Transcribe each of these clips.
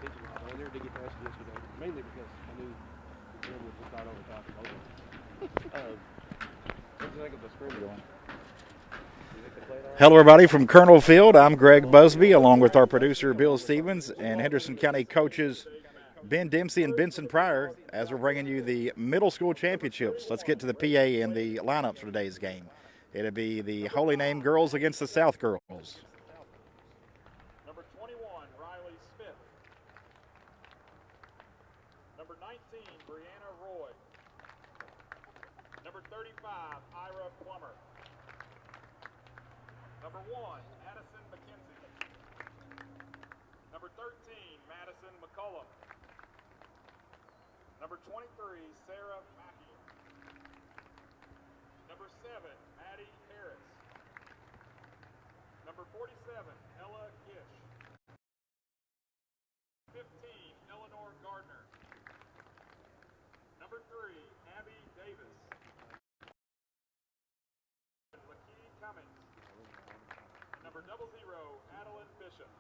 attention a lot. I never did get to ask you yesterday, mainly because I knew the gym was just not over top. What did you think of the scrimmage? Hello, everybody from Colonel Field. I'm Greg Busby, along with our producer Bill Stevens and Henderson County coaches Ben Dempsey and Benson Pryor, as we're bringing you the middle school championships. Let's get to the PA and the lineups for today's game. It'll be the Holy Name girls against the South girls. Number 21, Riley Smith. Number 19, Brianna Roy. Number 35, Ira Plummer. Number 1, Addison McKenzie. Number 13, Madison McCullum. Number 23, Sarah Mackey. Number 7, Maddie Harris. Number 47, Ella Gish. 15, Eleanor Gardner. Number 3, Abby Davis. Lakeith Cummings. Number 00, Adeline Bishop.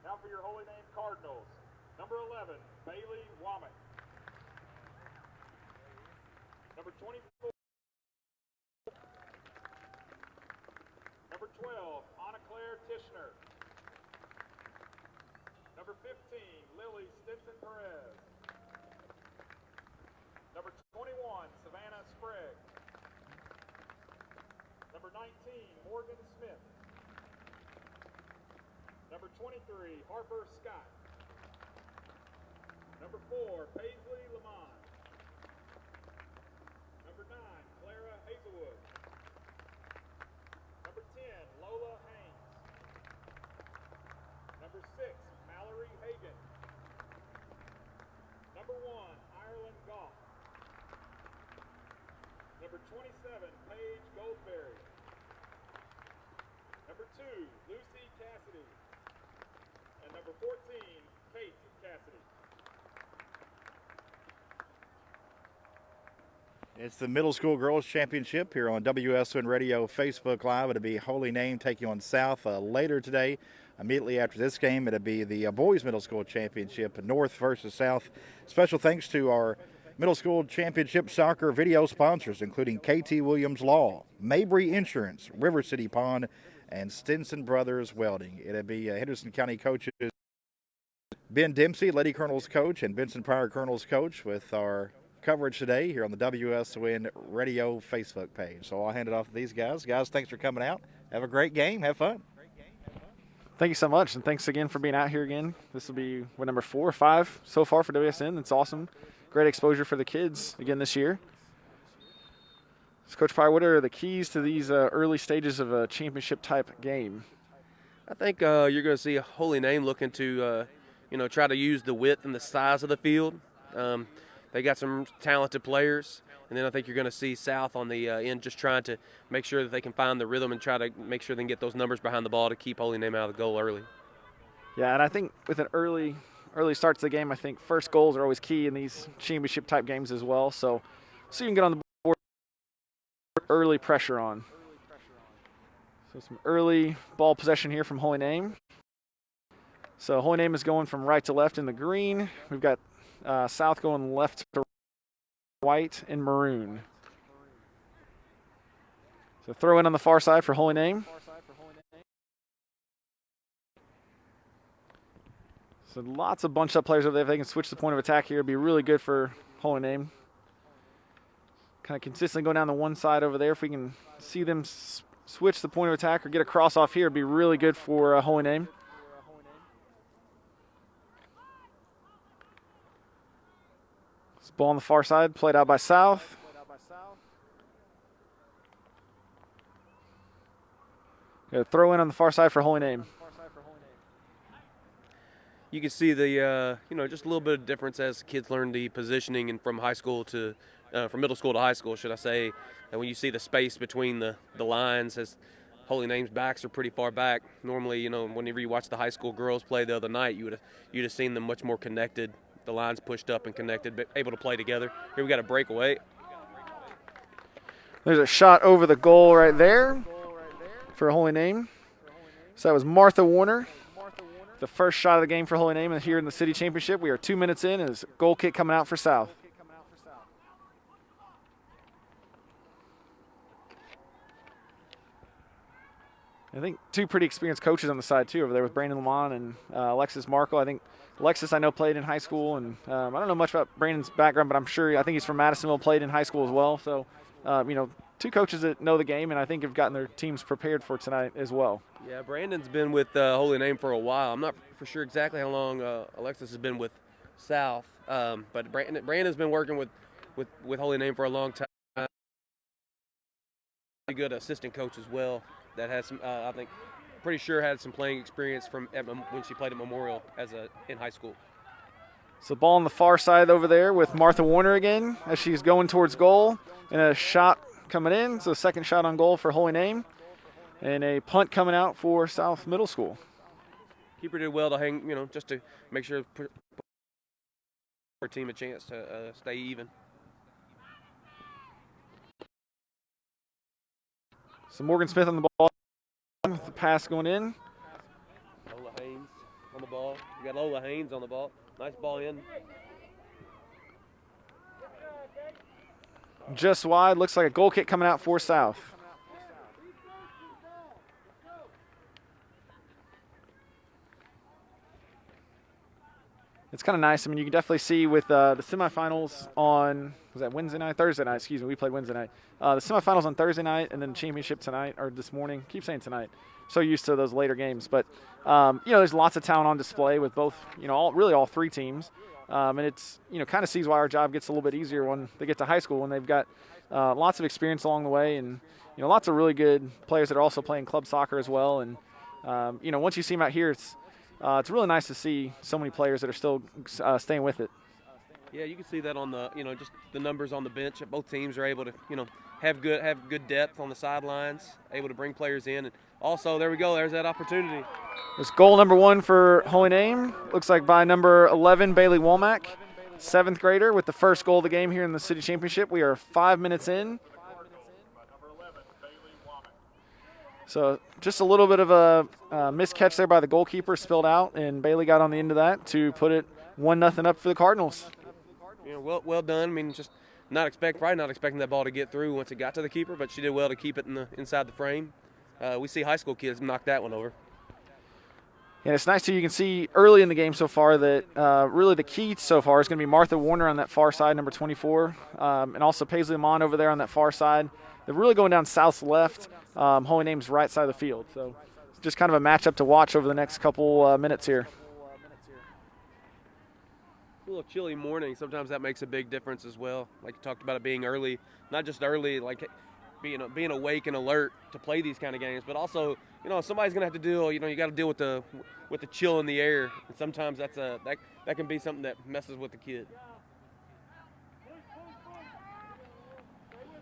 Now for your Holy Name Cardinals. Number 11, Bailey Womack. Number 24. Number 12, Anna Claire Tishner. Number 15, Lily Stinson Perez. Number 21, Savannah Sprague. Number 19, Morgan Smith. Number 23, Harper Scott. Number 4, Paisley Lamont. Number 9, Clara Hazelwood. Number 10, Lola Haynes. Number 6, Mallory Hagan. Number 1, Ireland Goff. Number 27, Paige Goldberry. Number 2, Lucy Cassidy. And number 14, Kate Cassidy. It's the Middle School Girls Championship here on WSN Radio Facebook Live. It'll be Holy Name taking on South later today. Immediately after this game, it'll be the Boys Middle School Championship, North versus South. Special thanks to our Middle School Championship soccer video sponsors, including KT Williams Law, Mabry Insurance, River City Pond, and Stinson Brothers Welding. It'll be Henderson County coaches Ben Dempsey, Lady Colonels coach, and Benson Pryor Colonels coach with our coverage today here on the WSON Radio Facebook page. So I'll hand it off to these guys. Guys, thanks for coming out. Have a great game. Have fun. Thank you so much, and thanks again for being out here again. This will be, number 4 or 5 so far for WSN. It's awesome. Great exposure for the kids again this year. So Coach Pryor, what are the keys to these early stages of a championship-type game? I think you're going to see a Holy Name looking to, try to use the width and the size of the field. They got some talented players, and then I think you're going to see South on the end just trying to make sure that they can find the rhythm and try to make sure they can get those numbers behind the ball to keep Holy Name out of the goal early. Yeah, and I think with an early starts to the game, I think first goals are always key in these championship-type games as well. So you can get on the board, early pressure on. So some early ball possession here from Holy Name. So Holy Name is going from right to left in the green. We've got South going left to white and maroon. So throw in on the far side for Holy Name. So lots of bunched up players over there. If they can switch the point of attack here, it'd be really good for Holy Name. Kind of consistently go down the one side over there. If we can see them switch the point of attack or get a cross off here, it'd be really good for Holy Name. Ball on the far side, played out by South. Throw in on the far side for Holy Name. You can see the, just a little bit of difference as kids learn the positioning and from high school to, from middle school to high school, should I say. And when you see the space between the lines, as Holy Name's backs are pretty far back. Normally, whenever you watch the high school girls play the other night, you'd have seen them much more connected. The lines pushed up and connected, but able to play together. Here we got a breakaway. There's a shot over the goal right there for a Holy Name. So that was Martha Warner. The first shot of the game for Holy Name here in the city championship. We are 2 minutes in, and it's a goal kick coming out for South. I think two pretty experienced coaches on the side too over there with Brandon Lamont and Alexis Markle. I think Alexis I know played in high school, and I don't know much about Brandon's background, but I think he's from Madisonville, played in high school as well. So, two coaches that know the game, and I think have gotten their teams prepared for tonight as well. Yeah, Brandon's been with Holy Name for a while. I'm not for sure exactly how long Alexis has been with South, but Brandon's been working with Holy Name for a long time. A good assistant coach as well that has some, I think, pretty sure had some playing experience from when she played at Memorial in high school. So ball on the far side over there with Martha Warner again as she's going towards goal, and a shot coming in. So second shot on goal for Holy Name, and a punt coming out for South Middle School. Keeper did well to hang, just to make sure our team a chance to stay even. So Morgan Smith on the ball with the pass going in. Lola Haynes on the ball. You got Lola Haynes on the ball. Nice ball in. Just wide. Looks like a goal kick coming out for South. It's kind of nice. I mean, you can definitely see with the semifinals on, was that Wednesday night? Thursday night, excuse me. We played Wednesday night. The semifinals on Thursday night, and then the championship tonight, or this morning. Keep saying tonight. So used to those later games. But, there's lots of talent on display with both, all three teams. And it's, kind of sees why our job gets a little bit easier when they get to high school, when they've got lots of experience along the way, and, lots of really good players that are also playing club soccer as well. And, once you see them out here, it's really nice to see so many players that are still staying with it. Yeah, you can see that on the, just the numbers on the bench. Both teams are able to, have good depth on the sidelines, able to bring players in. And also, there we go. There's that opportunity. There's goal number 1 for Holy Name. Looks like by number 11, Bailey Womack, 7th grader, with the first goal of the game here in the city championship. We are 5 minutes in. So just a little bit of a miscatch there by the goalkeeper, spilled out, and Bailey got on the end of that to put it 1-0 up for the Cardinals. Well done. I mean, just probably not expecting that ball to get through once it got to the keeper, but she did well to keep it inside the frame. We see high school kids knock that one over. And it's nice too. You can see early in the game so far that really the key so far is going to be Martha Warner on that far side, number 24, and also Paisley Amon over there on that far side. They're really going down South's left. Holy Name's right side of the field. So it's just kind of a matchup to watch over the next couple minutes here. A little chilly morning. Sometimes that makes a big difference as well. Like you talked about it being early, not just early, like being awake and alert to play these kind of games, but also, somebody's gonna have to deal. You got to deal with the chill in the air, and sometimes that can be something that messes with the kid.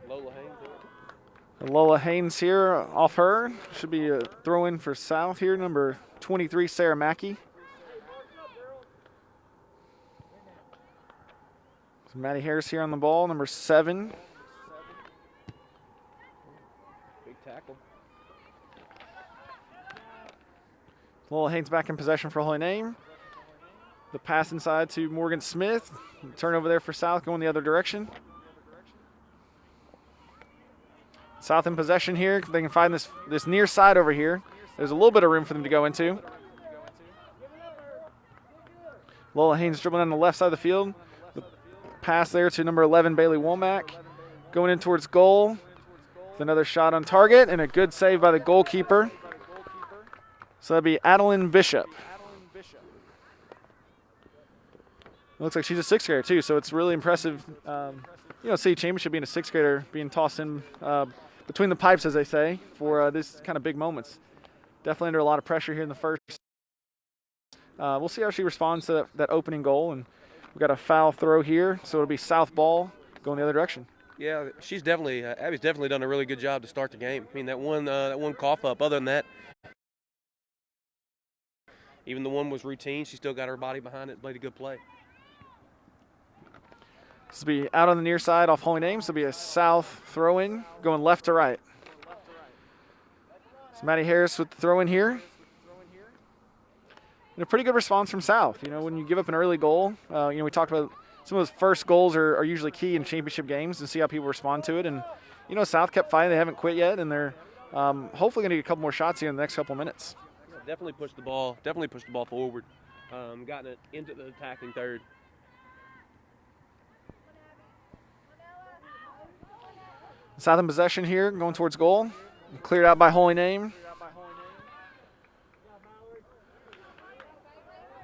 Lola Haynes. Lola Haynes here off her. Should be a throw in for South here, number 23, Sarah Mackey. So Maddie Harris here on the ball, number 7. Big tackle. Lola Haynes back in possession for Holy Name. The pass inside to Morgan Smith. Turnover there for South, going the other direction. South in possession here. They can find this near side over here. There's a little bit of room for them to go into. Lola Haynes dribbling on the left side of the field. The pass there to number 11, Bailey Womack. Going in towards goal. With another shot on target and a good save by the goalkeeper. So that'd be Adeline Bishop. Looks like she's a 6th grader too, so it's really impressive. City championship being a 6th grader being tossed in between the pipes, as they say, for this kind of big moments. Definitely under a lot of pressure here in the first. We'll see how she responds to that opening goal, and we've got a foul throw here, so it'll be South ball going the other direction. Yeah, she's definitely Abby's definitely done a really good job to start the game. I mean, that one cough up. Other than that, even the one was routine. She still got her body behind it, played a good play. This will be out on the near side off Holy Name. This will be a South throw-in going left to right. So Maddie Harris with the throw-in here. a pretty good response from South. You know, when you give up an early goal, we talked about some of those first goals are usually key in championship games, and see how people respond to it. And, South kept fighting. They haven't quit yet, and they're hopefully going to get a couple more shots here in the next couple of minutes. Yeah, definitely pushed the ball forward, gotten it into the attacking third. South in possession here, going towards goal. Cleared out by Holy Name.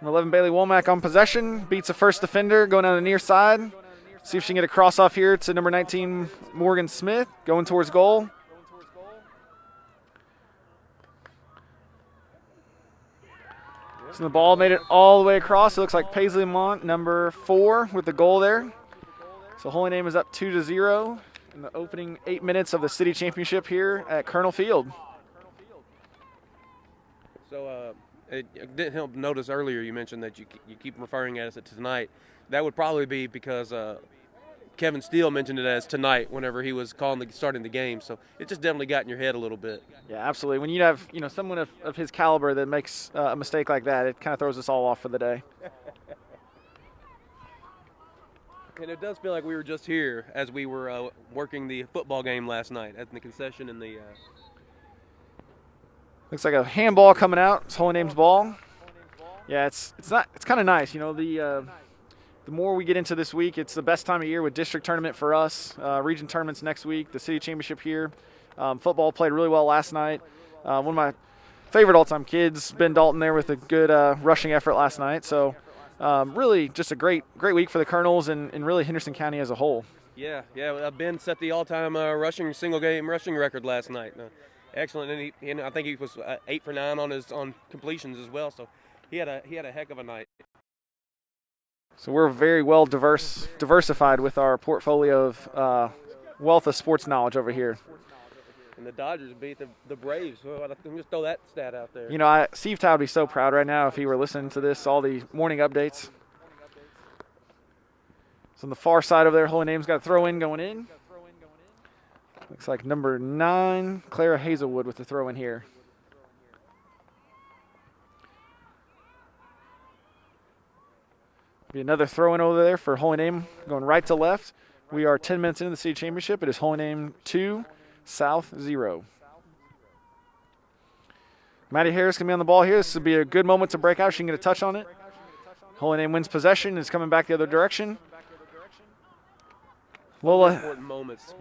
11 Bailey Womack on possession, beats the first defender, going down the near side. See if she can get a cross off here to number 19, Morgan Smith, going towards goal. So the ball made it all the way across. It looks like Paisley Lamont, number 4, with the goal there. So Holy Name is up 2-0 in the opening 8 minutes of the city championship here at Colonel Field. So it didn't help notice earlier you mentioned that you keep referring at it tonight. That would probably be because Kevin Steele mentioned it as tonight whenever he was starting the game. So it just definitely got in your head a little bit. Yeah, absolutely. When you have someone of his caliber that makes a mistake like that, it kind of throws us all off for the day. And it does feel like we were just here as we were working the football game last night at the concession and the. Looks like a handball coming out. It's Holy Name's ball. Yeah, it's kind of nice. The more we get into this week, it's the best time of year with district tournament for us. Region tournaments next week. The city championship here. Football played really well last night. One of my favorite all-time kids, Ben Dalton, there with a good rushing effort last night. So really just a great week for the Colonels and really Henderson County as a whole. Yeah. Ben set the all-time single game rushing record last night. Excellent, and I think he was 8 for 9 on completions as well. So he had a heck of a night. So we're very well diversified with our portfolio of wealth of sports knowledge over here. And the Dodgers beat the Braves. So let me just throw that stat out there. Steve Todd would be so proud right now if he were listening to this, all the morning updates. So on the far side over there, Holy Name's got a throw-in going in. Looks like number 9, Clara Hazelwood with the throw-in here. Be another throw-in over there for Holy Name, going right to left. We are 10 minutes into the city championship. It is Holy Name 2, South 0. Maddie Harris can be on the ball here. This would be a good moment to break out. She can get a touch on it. Holy Name wins possession and is coming back the other direction. Lola. Important moments.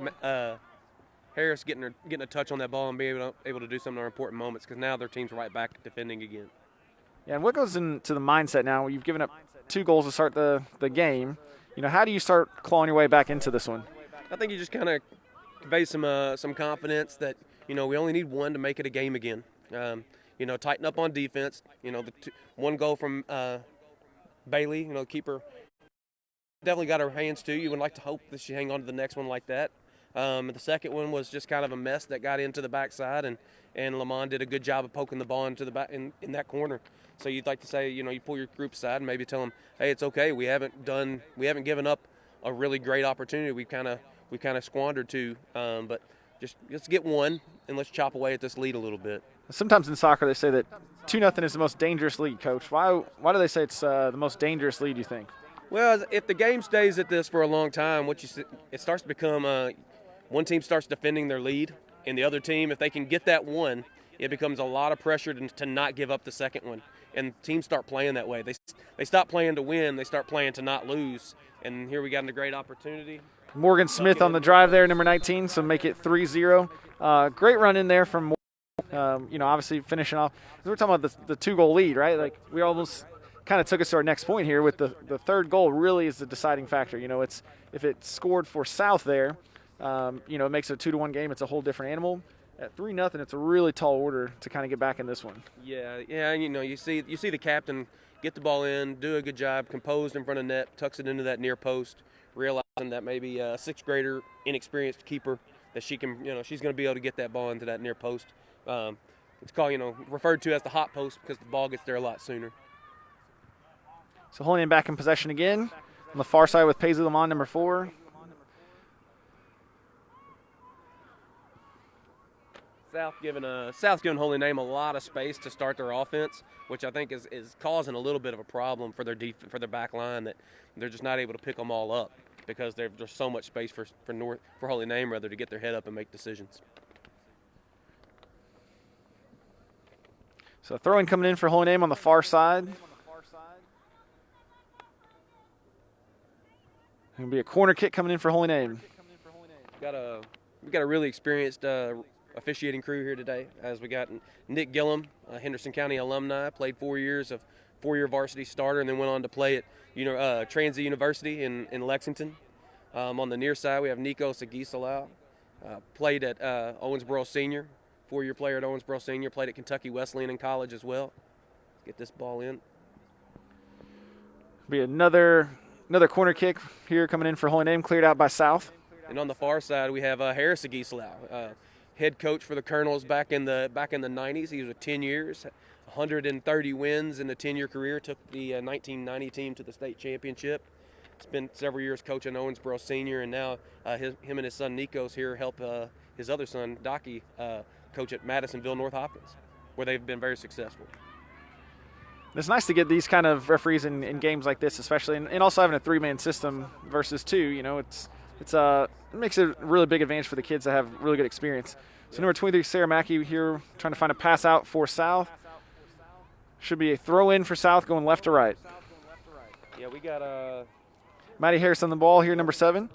Harris getting a touch on that ball and being able to do some of their important moments because now their team's right back defending again. Yeah, and what goes into the mindset now? You've given up 2 goals to start the game. How do you start clawing your way back into this one? I think you just kind of convey some confidence that we only need 1 to make it a game again. Tighten up on defense. The 1 goal from Bailey, keeper, definitely got her hands too. You would like to hope that she hang on to the next one like that. The second one was just kind of a mess that got into the backside, and Lamont did a good job of poking the ball into the back in that corner. So you'd like to say, you pull your group aside and maybe tell them, hey, it's okay. We haven't given up a really great opportunity. We kind of squandered 2, but just let's get 1 and let's chop away at this lead a little bit. Sometimes in soccer they say that 2-0 is the most dangerous lead, Coach. Why do they say it's the most dangerous lead, you think? Well, if the game stays at this for a long time, it starts to become one team starts defending their lead, and the other team, if they can get that 1, it becomes a lot of pressure to not give up the second one. And teams start playing that way. They stop playing to win. They start playing to not lose. And here we got a great opportunity. Morgan Smith on the drive there, number 19, so make it 3-0. Great run in there from Morgan. Obviously finishing off. We're talking about the 2-goal lead, right? Like we almost kind of took us to our next point here with the 3rd goal really is the deciding factor. It's if it scored for South there, it makes it a 2-1 game. It's a whole different animal. At 3-0, it's a really tall order to kind of get back in this one. Yeah, and you see the captain get the ball in, do a good job, composed in front of net, tucks it into that near post, realizing that maybe a 6th grader, inexperienced keeper, that she can, she's going to be able to get that ball into that near post. It's called, referred to as the hot post because the ball gets there a lot sooner. So Holy Name back in possession again on the far side with Paisley Lamont, number 4. South's giving Holy Name a lot of space to start their offense, which I think is causing a little bit of a problem for their for their back line, that they're just not able to pick them all up because there's so much space for Holy Name rather to get their head up and make decisions. So throw-in coming in for Holy Name on the far side. Going to be a corner kick coming in for Holy Name. We got a really experienced officiating crew here today, as we got Nick Gillum, a Henderson County alumni, played 4 years of four-year varsity starter, and then went on to play at Transy University in Lexington. On the near side, we have Nico Sagisalau, played at Owensboro Senior, 4-year player at Owensboro Senior, played at Kentucky Wesleyan in college as well. Let's get this ball in. Be another corner kick here coming in for Holy Name, cleared out by South. And on the far side, we have Harris Sagisalau, head coach for the Colonels back in the 90s. He was with 10 years, 130 wins in a 10-year career. Took the 1990 team to the state championship. Spent several years coaching Owensboro Senior, and now him and his son Nico's here help his other son Docky coach at Madisonville North Hopkins, where they've been very successful. It's nice to get these kind of referees in games like this, especially, and also having a 3-man system versus 2. You know, it makes it a really big advantage for the kids that have really good experience. So number 23, Sarah Mackey here trying to find a pass out for South. Should be a throw in for South going left to right. Yeah, we got Maddie Harris on the ball here, number 7.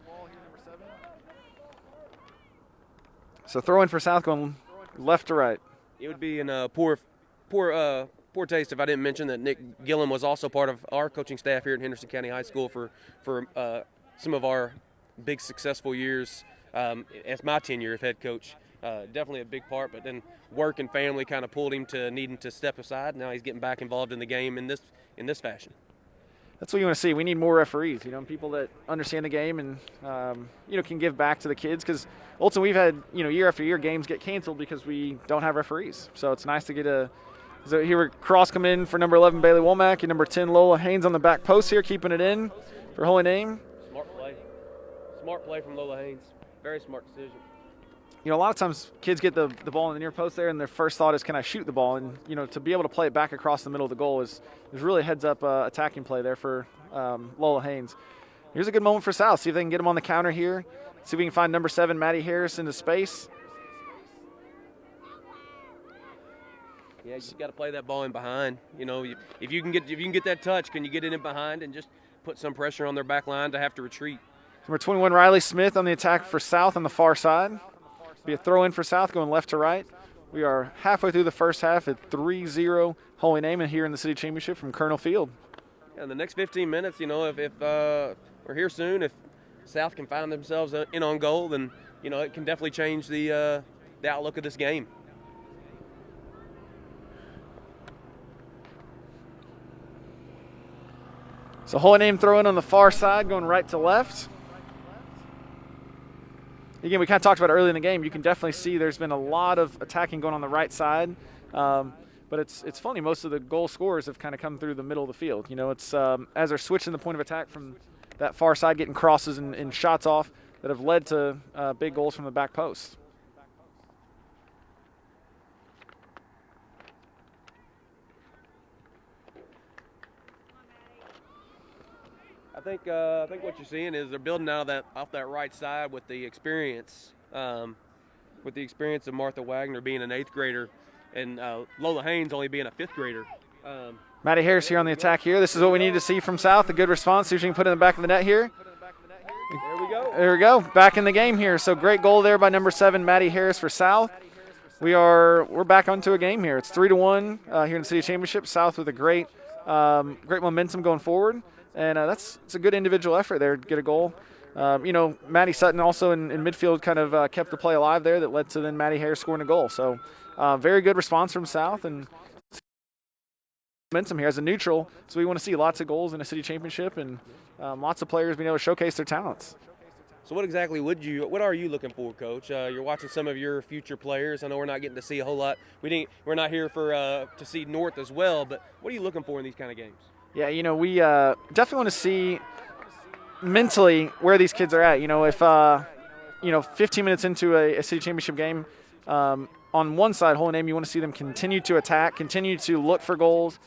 So throw in for South going left to right. It would be in a poor taste if I didn't mention that Nick Gillum was also part of our coaching staff here at Henderson County High School for some of our big successful years as my tenure as head coach. Definitely a big part, but then work and family kind of pulled him to needing to step aside. Now he's getting back involved in the game in this fashion. That's what you want to see. We need more referees, people that understand the game and, can give back to the kids, because ultimately we've had, year after year games get canceled because we don't have referees. So it's nice to get so here we're cross come in for number 11, Bailey Womack, and number 10, Lola Haynes on the back post here, keeping it in for Holy Name. Smart play from Lola Haynes. Very smart decision. A lot of times kids get the ball in the near post there, and their first thought is, can I shoot the ball? And, to be able to play it back across the middle of the goal is really a heads-up attacking play there for Lola Haynes. Here's a good moment for South. See if they can get him on the counter here. See if we can find number 7, Maddie Harris, into space. Yeah, you just got to play that ball in behind. If you can get that touch, can you get it in behind and just put some pressure on their back line to have to retreat? Number 21, Riley Smith on the attack for South on the far side. Be a throw in for South going left to right. We are halfway through the first half at 3-0 Holy Name and here in the city championship from Colonel Field. Yeah, in the next 15 minutes, if we're here soon, if South can find themselves in on goal, then it can definitely change the outlook of this game. So Holy Name throw in on the far side going right to left. Again, we kind of talked about it early in the game. You can definitely see there's been a lot of attacking going on the right side. But it's funny, most of the goal scorers have kind of come through the middle of the field. It's as they're switching the point of attack from that far side, getting crosses and shots off that have led to big goals from the back post. I think what you're seeing is they're building out of off that right side with the experience of Martha Wagner being an 8th grader and Lola Haynes only being a 5th grader. Maddie Harris here on the attack here. This is what we need to see from South. A good response. See if she can put it in the back of the net here. There we go. There we go. Back in the game here. So great goal there by number 7, Maddie Harris for South. We're back onto a game here. It's 3-1 here in the city championship. South with a great momentum going forward. And it's a good individual effort there to get a goal. Maddie Sutton also in midfield kind of kept the play alive there that led to then Maddie Harris scoring a goal. So very good response from South and momentum here as a neutral. So we want to see lots of goals in a city championship and lots of players being able to showcase their talents. So what exactly what are you looking for, Coach? You're watching some of your future players. I know we're not getting to see a whole lot. We're not here to see North as well, but what are you looking for in these kind of games? Yeah, we definitely want to see mentally where these kids are at. If 15 minutes into a city championship game, on one side, Holy Name, you want to see them continue to attack, continue to look for goals,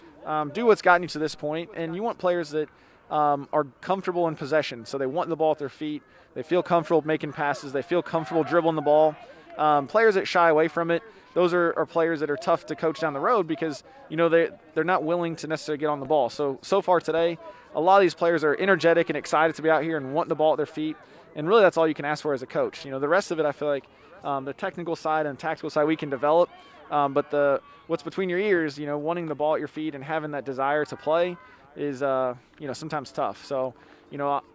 do what's gotten you to this point, and you want players that are comfortable in possession. So they want the ball at their feet. They feel comfortable making passes. They feel comfortable dribbling the ball. Players that shy away from it, those are players that are tough to coach down the road because, they're not willing to necessarily get on the ball. So far today, a lot of these players are energetic and excited to be out here and want the ball at their feet. And really that's all you can ask for as a coach. The rest of it, I feel like the technical side and tactical side we can develop. But what's between your ears, wanting the ball at your feet and having that desire to play is, sometimes tough. So,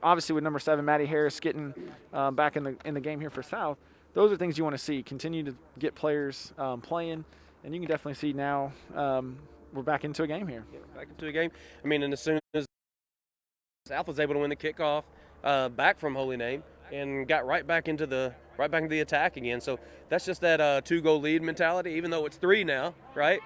obviously with number 7, Maddie Harris getting back in the game here for South, those are things you want to see. Continue to get players playing, and you can definitely see now we're back into a game here. Yeah, back into a game. I mean, and as soon as South was able to win the kickoff back from Holy Name and got right back into the attack again. So that's just that 2-goal lead mentality. Even though it's 3 now, right?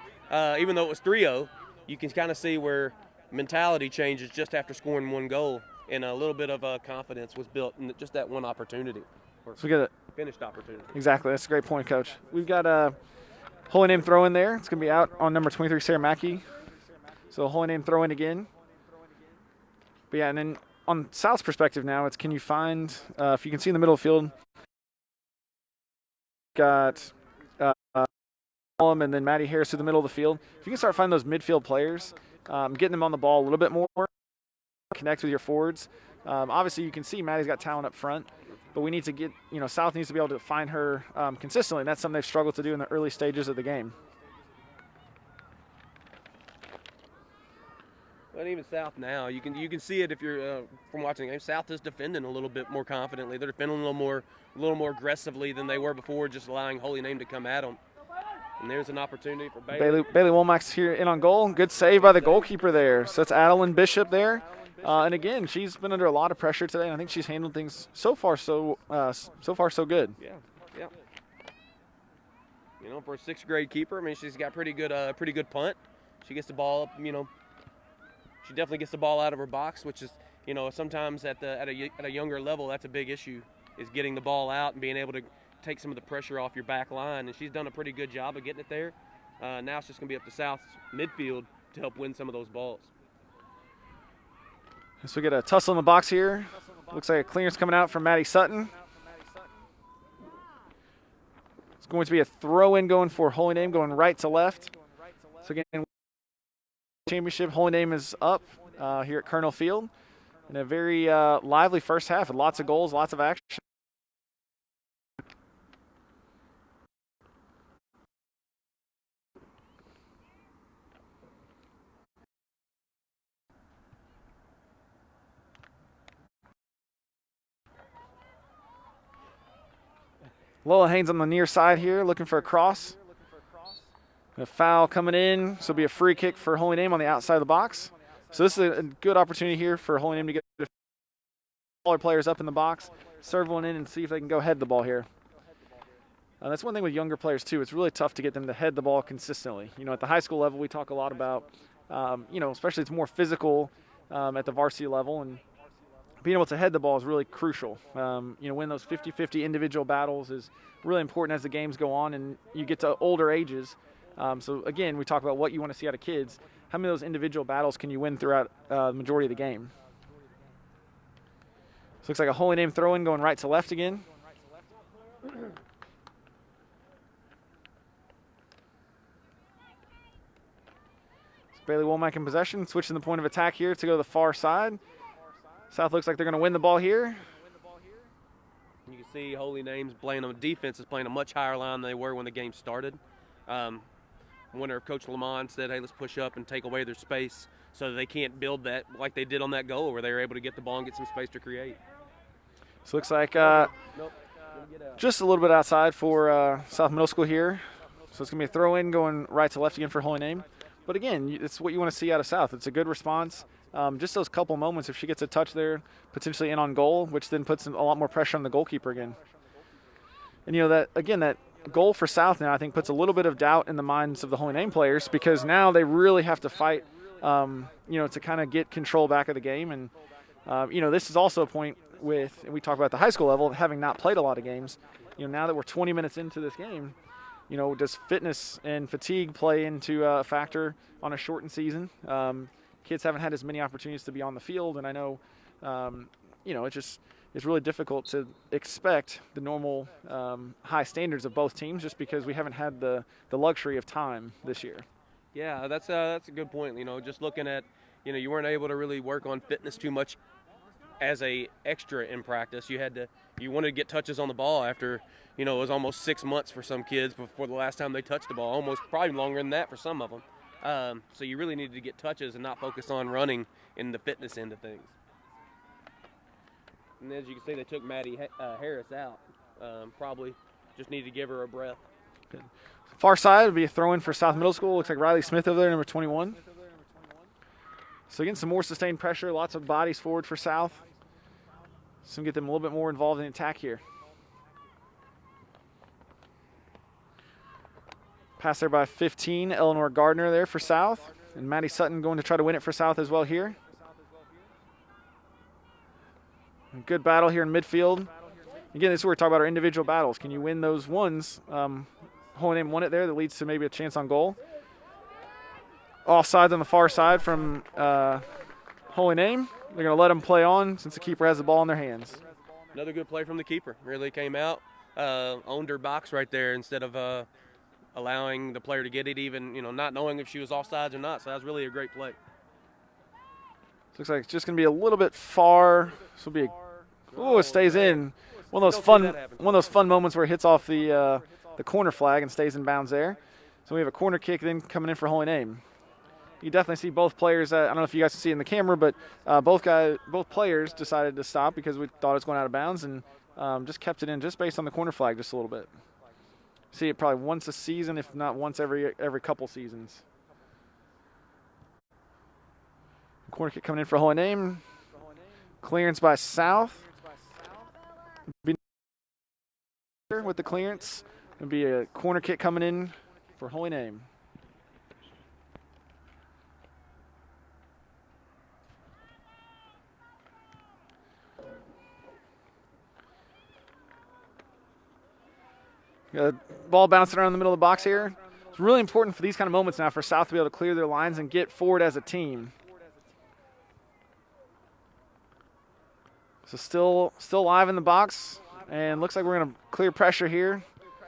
Even though it was 3-0, you can kind of see where mentality changes just after scoring 1 goal, and a little bit of confidence was built in just that one opportunity. So we got a finished opportunity. Exactly. That's a great point, Coach. We've got a Holy Name throw in there. It's going to be out on number 23, Sarah Mackey. So Holy Name throw in again. But yeah, and then on South's perspective now, it's can you find, if you can see in the middle of the field, got and then Maddie Harris through the middle of the field. If you can start finding those midfield players, getting them on the ball a little bit more, connect with your forwards. Obviously, you can see Maddie's got talent up front, but we need to get, South needs to be able to find her consistently. And that's something they've struggled to do in the early stages of the game. But even South now, you can see it if you're from watching the game. South is defending a little bit more confidently. They're defending a little more aggressively than they were before, just allowing Holy Name to come at them. And there's an opportunity for Bailey. Bailey Womack's here in on goal. Good save by the goalkeeper there. So that's Adeline Bishop there. And again, she's been under a lot of pressure today, and I think she's handled things so far so good. Yeah. For a 6th grade keeper, I mean, she's got pretty good punt. She gets the ball up, She definitely gets the ball out of her box, which is, sometimes at a younger level, that's a big issue, is getting the ball out and being able to take some of the pressure off your back line. And she's done a pretty good job of getting it there. Now it's just going to be up to South's midfield to help win some of those balls. So we get a tussle in the box here. Looks like a clearance coming out from Maddie Sutton. It's going to be a throw-in going for Holy Name, going right to left. So again, championship, Holy Name is up here at Colonel Field in a very lively first half with lots of goals, lots of action. Lola Haynes on the near side here looking for a cross. A foul coming in, so it'll be a free kick for Holy Name on the outside of the box. So this is a good opportunity here for Holy Name to get smaller players up in the box, serve one in and see if they can go head the ball here. That's one thing with younger players too. It's really tough to get them to head the ball consistently. At the high school level, we talk a lot about, especially it's more physical at the varsity level, and being able to head the ball is really crucial. Win those 50-50 individual battles is really important as the games go on and you get to older ages. So again, we talk about what you want to see out of kids. How many of those individual battles can you win throughout the majority of the game? So looks like a Holy Name throw-in going right to left again. Bailey Womack in possession, switching the point of attack here to go to the far side. South looks like they're going to win the ball here. You can see Holy Name's defense is playing a much higher line than they were when the game started. Wonder if Coach Lamont said, hey, let's push up and take away their space so that they can't build that like they did on that goal where they were able to get the ball and get some space to create. So looks like just a little bit outside for South Middle School here. So it's going to be a throw-in going right to left again for Holy Name. But again, it's what you want to see out of South. It's a good response. Just those couple moments, if she gets a touch there, potentially in on goal, which then puts a lot more pressure on the goalkeeper again. And that goal for South now I think puts a little bit of doubt in the minds of the Holy Name players because now they really have to fight, to kind of get control back of the game. And, this is also a point and we talk about the high school level, having not played a lot of games. Now that we're 20 minutes into this game, does fitness and fatigue play into a factor on a shortened season? Kids haven't had as many opportunities to be on the field, and I know, it's really difficult to expect the normal high standards of both teams just because we haven't had the luxury of time this year. Yeah, that's a good point. Just looking at, you weren't able to really work on fitness too much as a extra in practice. You wanted to get touches on the ball after, it was almost 6 months for some kids before the last time they touched the ball, almost probably longer than that for some of them. So you really needed to get touches and not focus on running in the fitness end of things. And as you can see, they took Maddie Harris out. Probably just needed to give her a breath. Good. Far side would be a throw-in for South Middle School. Looks like Riley Smith over there, number 21. So again, some more sustained pressure, lots of bodies forward for South. So get them a little bit more involved in the attack here. Pass there by 15, Eleanor Gardner there for South. And Maddie Sutton going to try to win it for South as well here. Good battle here in midfield. Again, this is where we talk about our individual battles. Can you win those ones? Holy Name won it there. That leads to maybe a chance on goal. Offsides on the far side from Holy Name. They're going to let them play on since the keeper has the ball in their hands. Another good play from the keeper. Really came out, owned her box right there instead of allowing the player to get it, even not knowing if she was offsides or not. So that was really a great play. Looks like it's just going to be a little bit far. This will be it stays in. One of those fun moments where it hits off the corner flag and stays in bounds there. So we have a corner kick then coming in for Holy Name. You definitely see both players. I don't know if you guys can see it in the camera, but both players decided to stop because we thought it was going out of bounds and just kept it in just based on the corner flag just a little bit. See it probably once a season, if not once every couple seasons. Corner kick coming in for Holy Name. Clearance by South. With the clearance, it'll be a corner kick coming in for Holy Name. Ball bouncing around the middle of the box here. It's really important for these kind of moments now for South to be able to clear their lines and get forward as a team. So still live in the box, and looks like we're going to clear pressure here.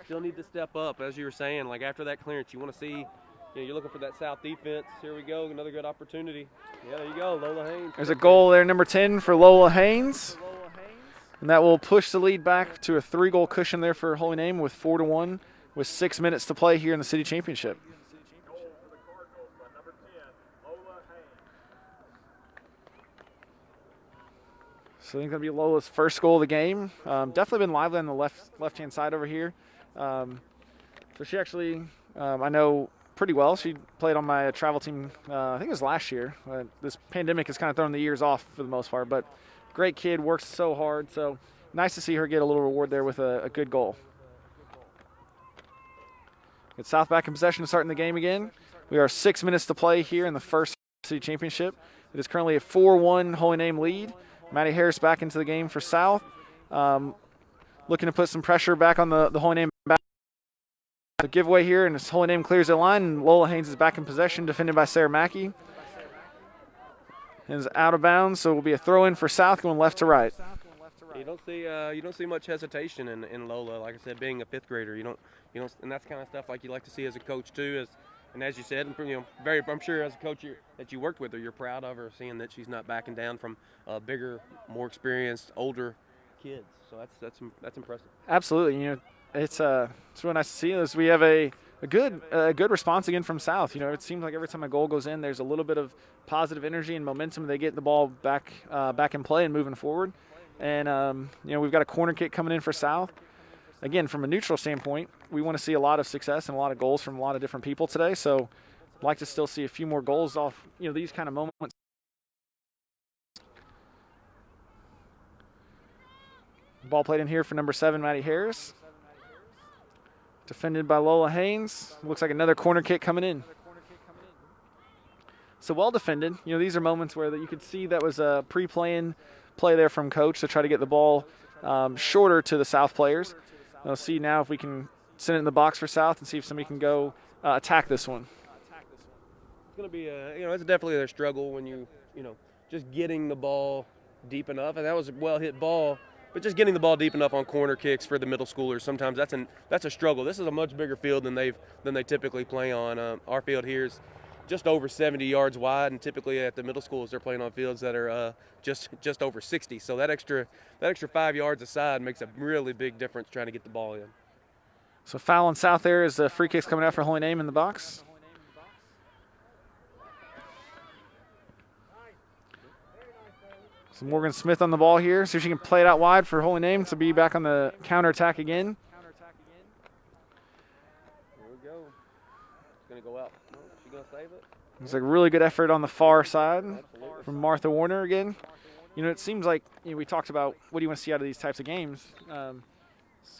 Still need to step up, as you were saying. Like after that clearance, you want to see, you're looking for that South defense. Here we go, another good opportunity. Yeah, there you go, Lola Haynes. There's a goal there, number 10 for Lola Haynes. And that will push the lead back to a 3-goal cushion there for Holy Name with 4-1 with 6 minutes to play here in the city championship. So I think that'll be Lola's first goal of the game. Definitely been lively on the left-hand side over here. So she actually, I know pretty well. She played on my travel team, I think it was last year. This pandemic has kind of thrown the years off for the most part, but great kid, works so hard. So nice to see her get a little reward there with a good goal. Get South back in possession to start the game again. We are 6 minutes to play here in the first city championship. It is currently a 4-1 Holy Name lead. Maddie Harris back into the game for South. Looking to put some pressure back on the Holy Name back. The giveaway here, and this Holy Name clears the line, and Lola Haynes is back in possession, defended by Sarah Mackey. And is out of bounds, so it will be a throw-in for South going left to right. You don't see much hesitation in Lola. Like I said, being a fifth grader, you don't, and that's kind of stuff like you like to see as a coach too. And as you said, I'm sure as a coach that you worked with her, you're proud of her, seeing that she's not backing down from bigger, more experienced, older kids. So that's impressive. Absolutely. It's really nice to see as we have a good response again from South. It seems like every time a goal goes in, there's a little bit of positive energy and momentum. They get the ball back in play and moving forward. And we've got a corner kick coming in for South. Again, from a neutral standpoint, we want to see a lot of success and a lot of goals from a lot of different people today. So I'd like to still see a few more goals off, these kind of moments. Ball played in here for number 7, Maddie Harris. Defended by Lola Haynes. Looks like another corner kick coming in. So well defended. These are moments where you could see that was a pre-planned play there from coach to try to get the ball shorter to the South players. We'll see now if we can send it in the box for South and see if somebody can go attack this one. It's going to be it's definitely their struggle when you know, just getting the ball deep enough. And that was a well-hit ball, but just getting the ball deep enough on corner kicks for the middle schoolers, sometimes that's a struggle. This is a much bigger field than they typically play on. Our field here is just over 70 yards wide, and typically at the middle schools they're playing on fields that are just over 60. So that extra 5 yards aside makes a really big difference trying to get the ball in. So foul on South there as the free kick's coming out for Holy Name in the box. So Morgan Smith on the ball here. See if she can play it out wide for Holy Name to be back on the counterattack again. Here we go. It's going to go out. No, she's going to save it. It's a really good effort on the far side from Martha Warner again. You know, it seems like, you know, we talked about what do you want to see out of these types of games.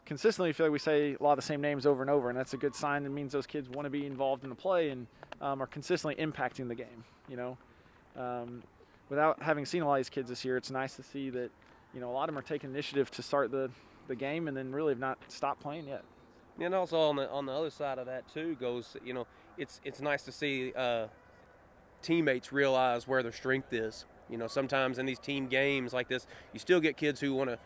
Consistently, I feel like we say a lot of the same names over and over, and that's a good sign. It means those kids want to be involved in the play and are consistently impacting the game, you know. Without having seen a lot of these kids this year, it's nice to see that, you know, a lot of them are taking initiative to start the game and then really have not stopped playing yet. And also on the other side of that too goes, you know, it's nice to see teammates realize where their strength is. You know, sometimes in these team games like this, you still get kids who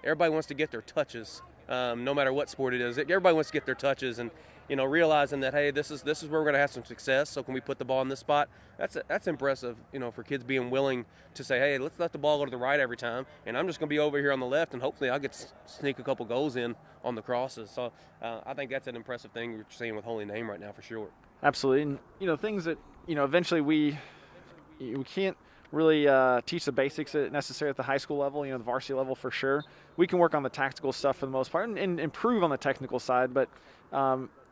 everybody wants to get their touches, no matter what sport it is. Everybody wants to get their touches, and you know, realizing that, hey, this is where we're going to have some success. So can we put the ball in this spot? That's impressive, you know, for kids being willing to say, hey, let's let the ball go to the right every time, and I'm just going to be over here on the left, and hopefully I'll get to sneak a couple goals in on the crosses. So I think that's an impressive thing you're seeing with Holy Name right now for sure. Absolutely, and you know, things that, you know, eventually we can't really teach the basics necessarily at the high school level, you know, the varsity level for sure. We can work on the tactical stuff for the most part and improve on the technical side, but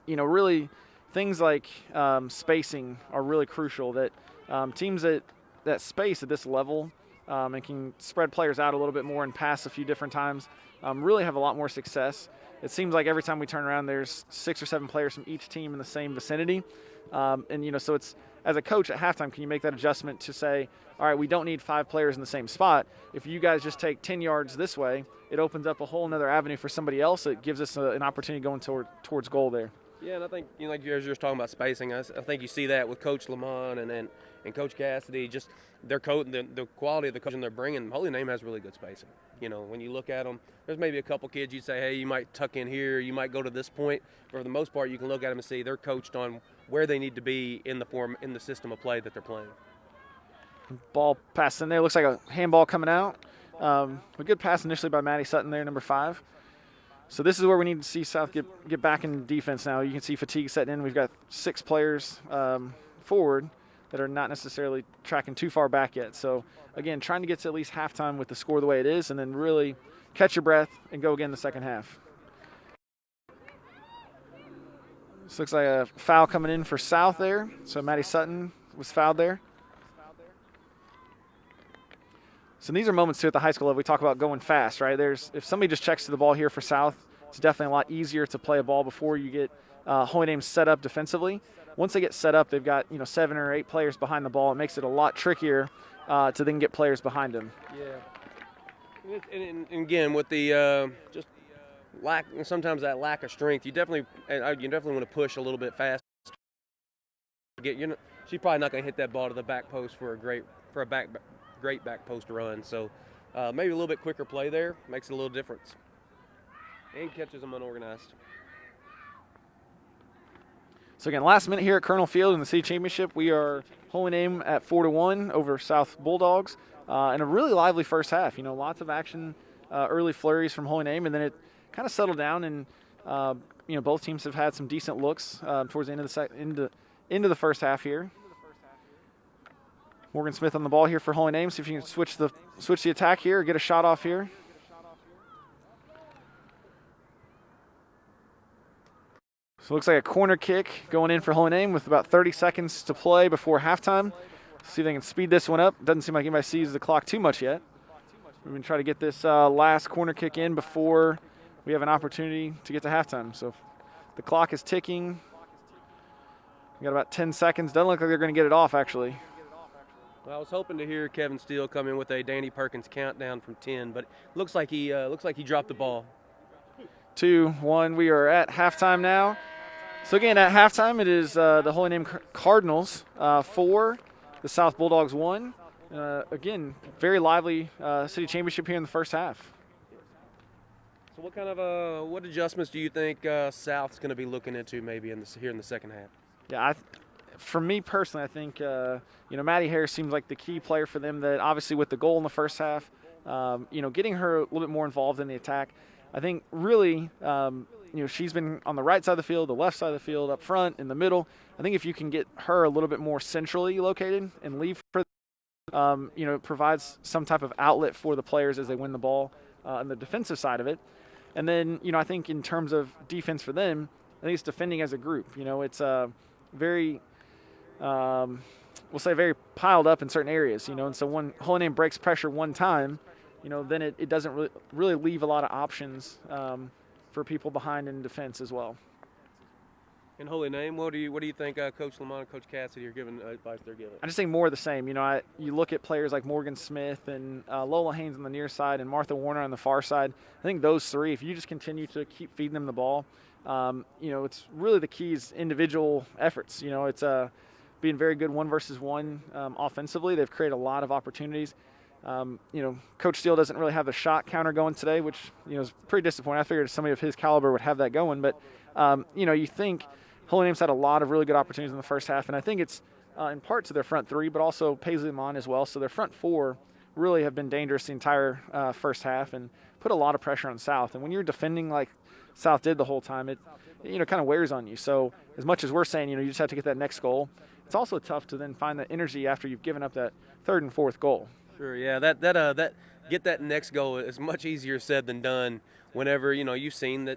you know, really things like spacing are really crucial, that teams that space at this level and can spread players out a little bit more and pass a few different times really have a lot more success. It seems like every time we turn around, there's 6 or 7 players from each team in the same vicinity. And, you know, so it's, as a coach at halftime, can you make that adjustment to say, all right, we don't need 5 players in the same spot. If you guys just take 10 yards this way, it opens up a whole another avenue for somebody else. It gives us an opportunity going towards goal there. Yeah, and I think, you know, like you were just talking about spacing, I think you see that with Coach Lamont and Coach Cassidy, just the quality of the coaching they're bringing. Holy Name has really good spacing. You know, when you look at them, there's maybe a couple kids you'd say, hey, you might tuck in here, you might go to this point. But for the most part, you can look at them and see they're coached on where they need to be in the system of play that they're playing. Ball pass in there. Looks like a handball coming out. A good pass initially by Maddie Sutton there, number 5. So this is where we need to see South get back in defense now. You can see fatigue setting in. We've got 6 players forward that are not necessarily tracking too far back yet. So, again, trying to get to at least halftime with the score the way it is and then really catch your breath and go again the second half. This looks like a foul coming in for South there. So Maddie Sutton was fouled there. So these are moments too at the high school level. We talk about going fast, right? If somebody just checks to the ball here for South, it's definitely a lot easier to play a ball before you get Holy Name set up defensively. Once they get set up, they've got 7 or 8 players behind the ball. It makes it a lot trickier to then get players behind them. Yeah. And again, with the just sometimes that lack of strength, you definitely want to push a little bit fast. She's probably not going to hit that ball to the back post for a great back post run. So maybe a little bit quicker play there makes a little difference. And catches them unorganized. So again, last minute here at Colonel Field in the city championship, we are Holy Name at 4-1 over South Bulldogs, and a really lively first half. You know, lots of action, early flurries from Holy Name, and then it kind of settled down, and both teams have had some decent looks towards the end of into the first half here. Morgan Smith on the ball here for Holy Name. See if you can switch the attack here, or get a shot off here. So it looks like a corner kick going in for Holy Name with about 30 seconds to play before halftime. See if they can speed this one up. Doesn't seem like anybody sees the clock too much yet. We're going to try to get this last corner kick in before we have an opportunity to get to halftime. So the clock is ticking. We got about 10 seconds. Doesn't look like they're going to get it off, actually. Well, I was hoping to hear Kevin Steele come in with a Danny Perkins countdown from 10, but looks like he dropped the ball. 2, 1. We are at halftime now. So again, at halftime, it is the Holy Name Cardinals 4, the South Bulldogs 1. Again, very lively city championship here in the first half. So what kind of what adjustments do you think South's going to be looking into maybe here in the second half? Yeah, for me personally, I think Maddie Harris seems like the key player for them. That obviously with the goal in the first half, getting her a little bit more involved in the attack. I think really, she's been on the right side of the field, the left side of the field, up front, in the middle. I think if you can get her a little bit more centrally located and leave her, it provides some type of outlet for the players as they win the ball on the defensive side of it. And then, I think in terms of defense for them, I think it's defending as a group. It's very, we'll say very piled up in certain areas, and so when Holy Name breaks pressure one time, then it doesn't really leave a lot of options for people behind in defense as well. In Holy Name, what do you think Coach Lamont and Coach Cassidy are giving advice they're giving? I just think more of the same. You look at players like Morgan Smith and Lola Haynes on the near side and Martha Warner on the far side. I think those three, if you just continue to keep feeding them the ball, it's really the key is individual efforts. It's being very good 1-versus-1 offensively. They've created a lot of opportunities. Coach Steele doesn't really have the shot counter going today, which is pretty disappointing. I figured somebody of his caliber would have that going, but you think Holy Name's had a lot of really good opportunities in the first half, and I think it's in part to their front three, but also Paisley Lamont as well. So their front four really have been dangerous the entire first half and put a lot of pressure on South. And when you're defending like South did the whole time, it kind of wears on you. So as much as we're saying, you just have to get that next goal, it's also tough to then find the energy after you've given up that third and fourth goal. Sure, yeah, that get that next goal is much easier said than done. Whenever you've seen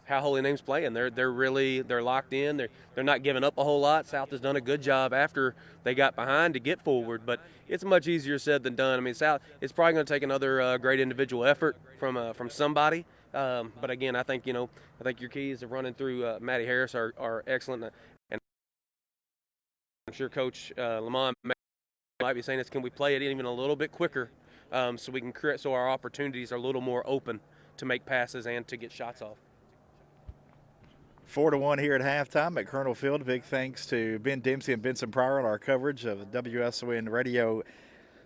how Holy Name's playing, they're locked in. They're not giving up a whole lot. South has done a good job after they got behind to get forward, but it's much easier said than done. I mean, South, it's probably going to take another great individual effort from somebody. But again, I think your keys of running through Maddie Harris are excellent, and I'm sure Coach Lamont might be saying this: can we play it even a little bit quicker, so we can create so our opportunities are a little more open to make passes and to get shots off. 4-1 here at halftime at Colonel Field. Big thanks to Ben Dempsey and Benson Pryor on our coverage of WSON Radio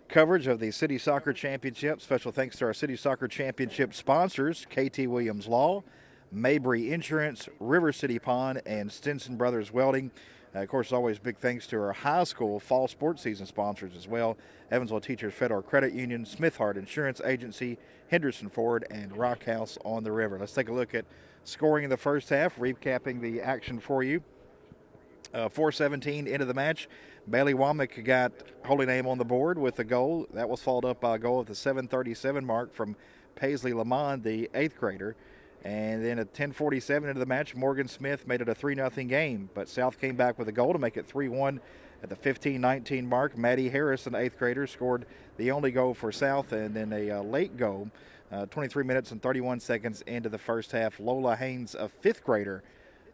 coverage of the City Soccer Championship. Special thanks to our City Soccer Championship sponsors, KT Williams Law, Mabry Insurance, River City Pond, and Stinson Brothers Welding. Of course, as always, big thanks to our high school fall sports season sponsors as well, Evansville Teachers Federal Credit Union, Smith Hart Insurance Agency, Henderson Ford, and Rock House on the River. Let's take a look at scoring in the first half, recapping the action for you. 4:17 into the match. Bailey Womack got Holy Name on the board with a goal. That was followed up by a goal at the 7:37 mark from Paisley Lamont, the 8th grader. And then at 10:47 into the match, Morgan Smith made it a 3-0 game. But South came back with a goal to make it 3-1 at the 15:19 mark. Maddie Harris, an 8th grader, scored the only goal for South, and then a late goal, 23 minutes and 31 seconds into the first half. Lola Haynes, a 5th grader,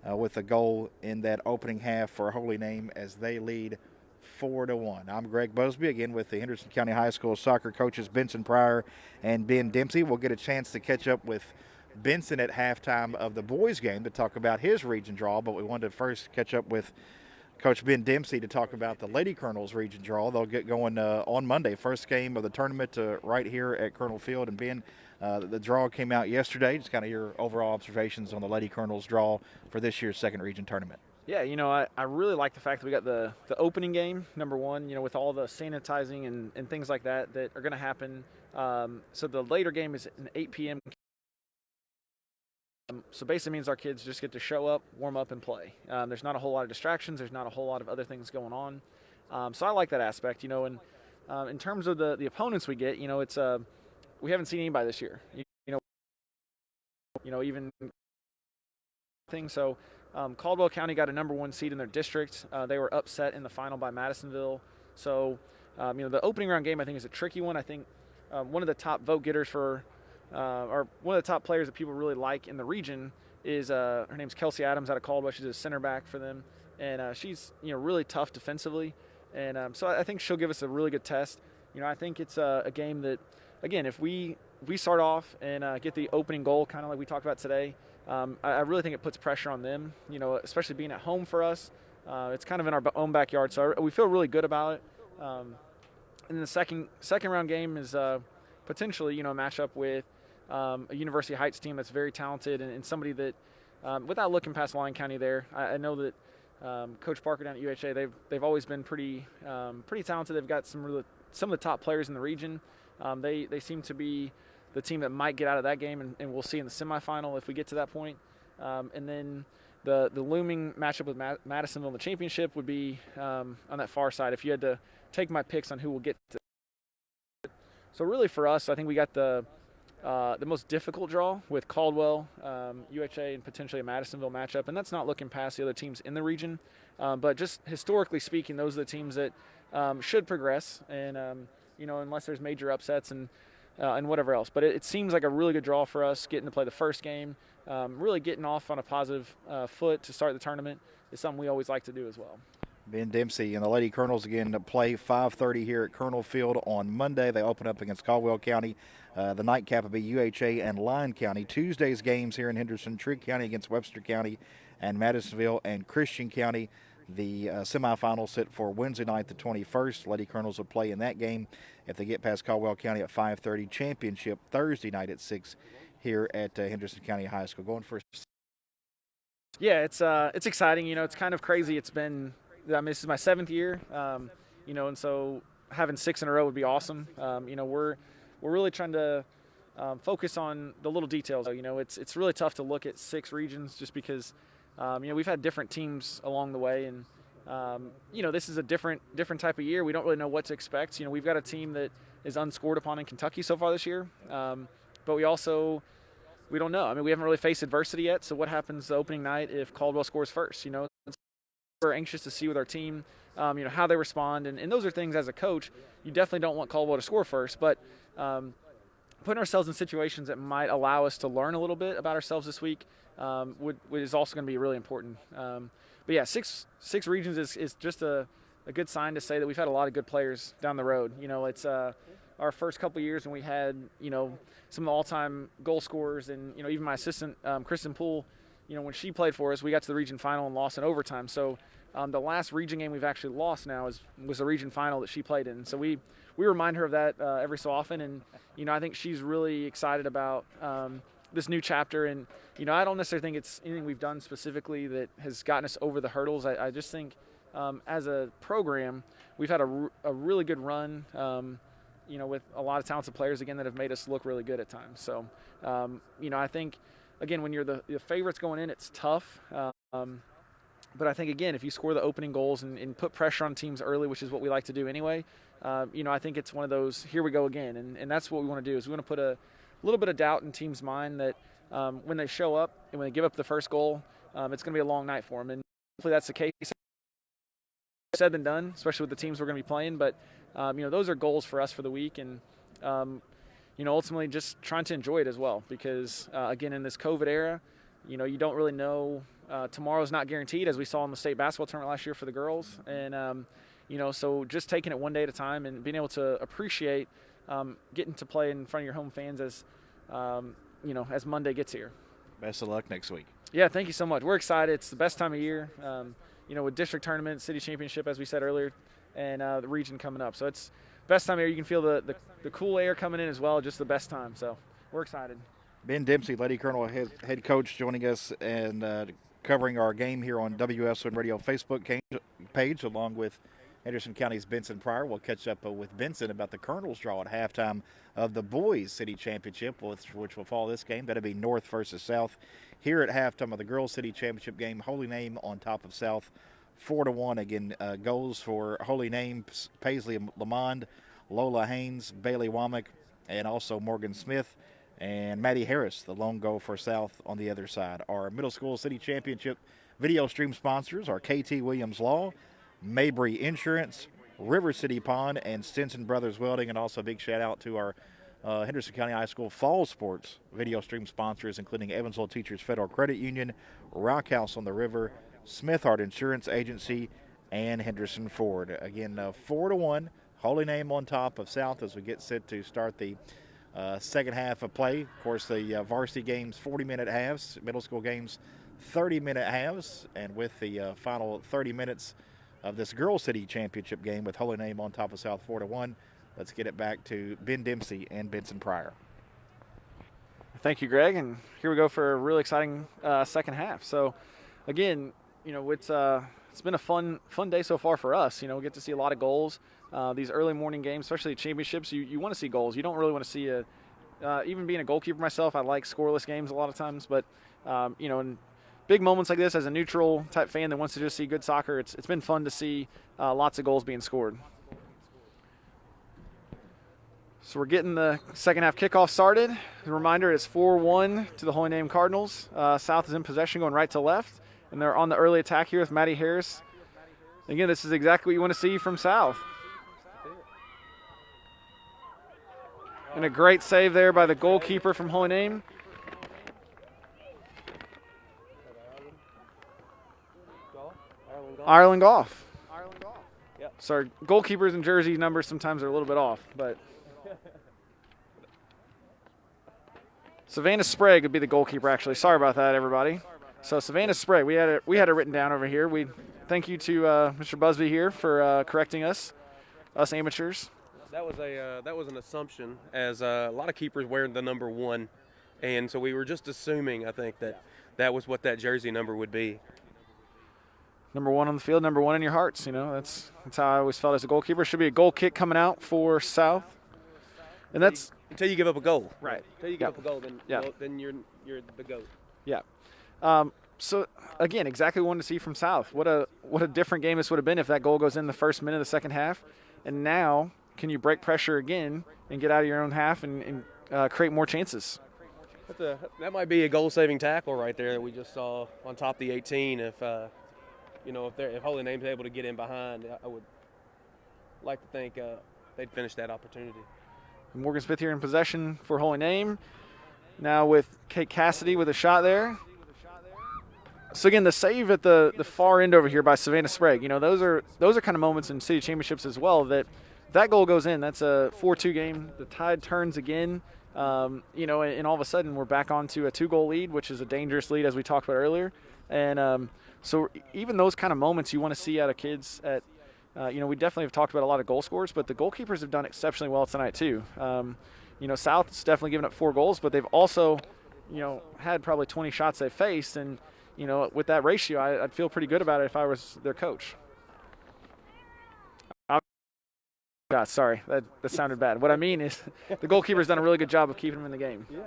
with a goal in that opening half for Holy Name as they lead 4-1. I'm Greg Busby, again with the Henderson County High School soccer coaches Benson Pryor and Ben Dempsey. We'll get a chance to catch up with Benson at halftime of the boys game to talk about his region draw, but we wanted to first catch up with Coach Ben Dempsey to talk about the Lady Colonels region draw. They'll get going on Monday, first game of the tournament right here at Colonel Field. And Ben, the draw came out yesterday. Just kind of your overall observations on the Lady Colonels draw for this year's second region tournament. Yeah, I really like the fact that we got the opening game, number one, with all the sanitizing and things like that are going to happen. So the later game is an 8 p.m. So basically means our kids just get to show up, warm up, and play. There's not a whole lot of distractions. There's not a whole lot of other things going on. So I like that aspect, and in terms of the opponents we get, it's we haven't seen anybody this year. Even things. So Caldwell County got a number 1 seed in their district. They were upset in the final by Madisonville. So the opening round game I think is a tricky one. I think one of the top vote getters for or one of the top players that people really like in the region is her name's Kelsey Adams out of Caldwell. She's a center back for them, and she's really tough defensively, and so I think she'll give us a really good test. I think it's a game that, again, if we start off and get the opening goal kind of like we talked about today, I really think it puts pressure on them, especially being at home for us. It's kind of in our own backyard, so we feel really good about it. And then the second round game is potentially, a matchup with a University Heights team that's very talented and somebody that, without looking past Lyon County there, I know that Coach Parker down at UHA, they've always been pretty talented. They've got some of the top players in the region. They seem to be the team that might get out of that game, and we'll see in the semifinal if we get to that point. And then the looming matchup with Madisonville in the championship would be on that far side. If you had to take my picks on who will get to. So really for us, I think we got the most difficult draw with Caldwell, UHA, and potentially a Madisonville matchup, and that's not looking past the other teams in the region. But just historically speaking, those are the teams that should progress, and unless there's major upsets and whatever else. But it seems like a really good draw for us, getting to play the first game, really getting off on a positive foot to start the tournament is something we always like to do as well. Ben Dempsey and the Lady Colonels again to play 5:30 here at Colonel Field on Monday. They open up against Caldwell County. The nightcap will be UHA and Lyon County. Tuesday's games here in Henderson, Trigg County against Webster County, and Madisonville and Christian County. The semifinals set for Wednesday night, the 21st. Lady Colonels will play in that game if they get past Caldwell County at 5:30. Championship Thursday night at 6 here at Henderson County High School. Going first. Yeah, it's exciting. It's kind of crazy. It's been, this is my 7th year, and so having 6 in a row would be awesome. We're really trying to focus on the little details. It's really tough to look at 6 regions just because, we've had different teams along the way, and this is a different type of year. We don't really know what to expect. We've got a team that is unscored upon in Kentucky so far this year, but we don't know. We haven't really faced adversity yet. So what happens the opening night if Caldwell scores first? We're anxious to see with our team, how they respond, and those are things as a coach you definitely don't want Caldwell to score first, but putting ourselves in situations that might allow us to learn a little bit about ourselves this week is also going to be really important. But yeah, six regions is just a good sign to say that we've had a lot of good players down the road. It's our first couple years when we had some of the all-time goal scorers, and even my assistant Kristen Poole. When she played for us, we got to the region final and lost in overtime. So the last region game we've actually lost now was the region final that she played in. So we remind her of that every so often. And, I think she's really excited about this new chapter. And, I don't necessarily think it's anything we've done specifically that has gotten us over the hurdles. I just think as a program, we've had a really good run, with a lot of talented players, again, that have made us look really good at times. So, I think – again, when you're the favorites going in, it's tough. But I think, again, if you score the opening goals and put pressure on teams early, which is what we like to do anyway, I think it's one of those, here we go again. And that's what we want to do, is we want to put a little bit of doubt in teams' mind that when they show up and when they give up the first goal, it's going to be a long night for them. And hopefully that's the case. Said than done, especially with the teams we're going to be playing. But, those are goals for us for the week. And, ultimately just trying to enjoy it as well, because again, in this COVID era, you don't really know. Tomorrow's not guaranteed, as we saw in the state basketball tournament last year for the girls. And, so just taking it one day at a time and being able to appreciate getting to play in front of your home fans as Monday gets here. Best of luck next week. Yeah, thank you so much. We're excited. It's the best time of year, with district tournament, city championship, as we said earlier, and the region coming up. So it's best time of year. You can feel the cool air coming in as well, just the best time. So we're excited. Ben Dempsey, Lady Colonel head coach, joining us and covering our game here on WSON Radio Facebook page, along with Henderson County's Benson Pryor. We'll catch up with Benson about the Colonels draw at halftime of the Boys City Championship, which will follow this game. That'll be North versus South. Here at halftime of the Girls City Championship game, Holy Name on top of South, 4-1. Again, goals for Holy Name: Paisley Lamond, Lola Haynes, Bailey Womack, and also Morgan Smith, and Maddie Harris, the lone goal for South on the other side. Our middle school city championship video stream sponsors are KT Williams Law, Mabry Insurance, River City Pond, and Stinson Brothers Welding. And also a big shout out to our Henderson County High School fall sports video stream sponsors, including Evansville Teachers Federal Credit Union, Rock House on the River, Smithart Insurance Agency, and Henderson Ford. Again, 4-1, Holy Name on top of South as we get set to start the second half of play. Of course, the varsity games 40-minute halves, middle school games 30-minute halves, and with the final 30 minutes of this Girls City Championship game with Holy Name on top of South 4-1, let's get it back to Ben Dempsey and Benson Pryor. Thank you, Greg, and here we go for a really exciting second half. So, again, it's been a fun day so far for us. We get to see a lot of goals. These early morning games, especially championships, you want to see goals. You don't really want to see even being a goalkeeper myself, I like scoreless games a lot of times, but in big moments like this, as a neutral type fan that wants to just see good soccer, it's been fun to see lots of goals being scored. So we're getting the second half kickoff started. The reminder is 4-1 to the Holy Name Cardinals. South is in possession going right to left, and they're on the early attack here with Maddie Harris. Again, this is exactly what you want to see from South. And a great save there by the goalkeeper from Holy Name. Ireland Goff. Yep. So goalkeepers and jersey numbers sometimes are a little bit off, but Savannah Sprague would be the goalkeeper, actually. Sorry about that, everybody. So Savannah Sprague, we had it written down over here. We thank you to Mr. Busby here for correcting us amateurs. That was an assumption, as a lot of keepers wear the number 1, and so we were just assuming, I think, that was what that jersey number would be. Number 1 on the field, number 1 in your hearts. That's how I always felt as a goalkeeper. Should be a goal kick coming out for South, and that's until you give up a goal. Right. Until you give up a goal, then then you're the GOAT. Yeah. So again, exactly what we wanted to see from South. What a different game this would have been if that goal goes in the first minute of the second half. And now, can you break pressure again and get out of your own half and create more chances? That might be a goal-saving tackle right there that we just saw on top of the 18. If Holy Name's able to get in behind, I would like to think they'd finish that opportunity. Morgan Smith here in possession for Holy Name. Now with Kate Cassidy with a shot there. So again, the save at the far end over here by Savannah Sprague. Those are kind of moments in city championships as well that if that goal goes in, that's a 4-2 game. The tide turns again. And all of a sudden we're back onto a 2-goal lead, which is a dangerous lead as we talked about earlier. And so even those kind of moments you want to see out of kids at we definitely have talked about a lot of goal scorers, but the goalkeepers have done exceptionally well tonight too. South's definitely given up 4 goals, but they've also, had probably 20 shots they've faced, and with that ratio, I'd feel pretty good about it if I was their coach. God, sorry, that sounded bad. What I mean is the goalkeeper's done a really good job of keeping them in the game. Yeah.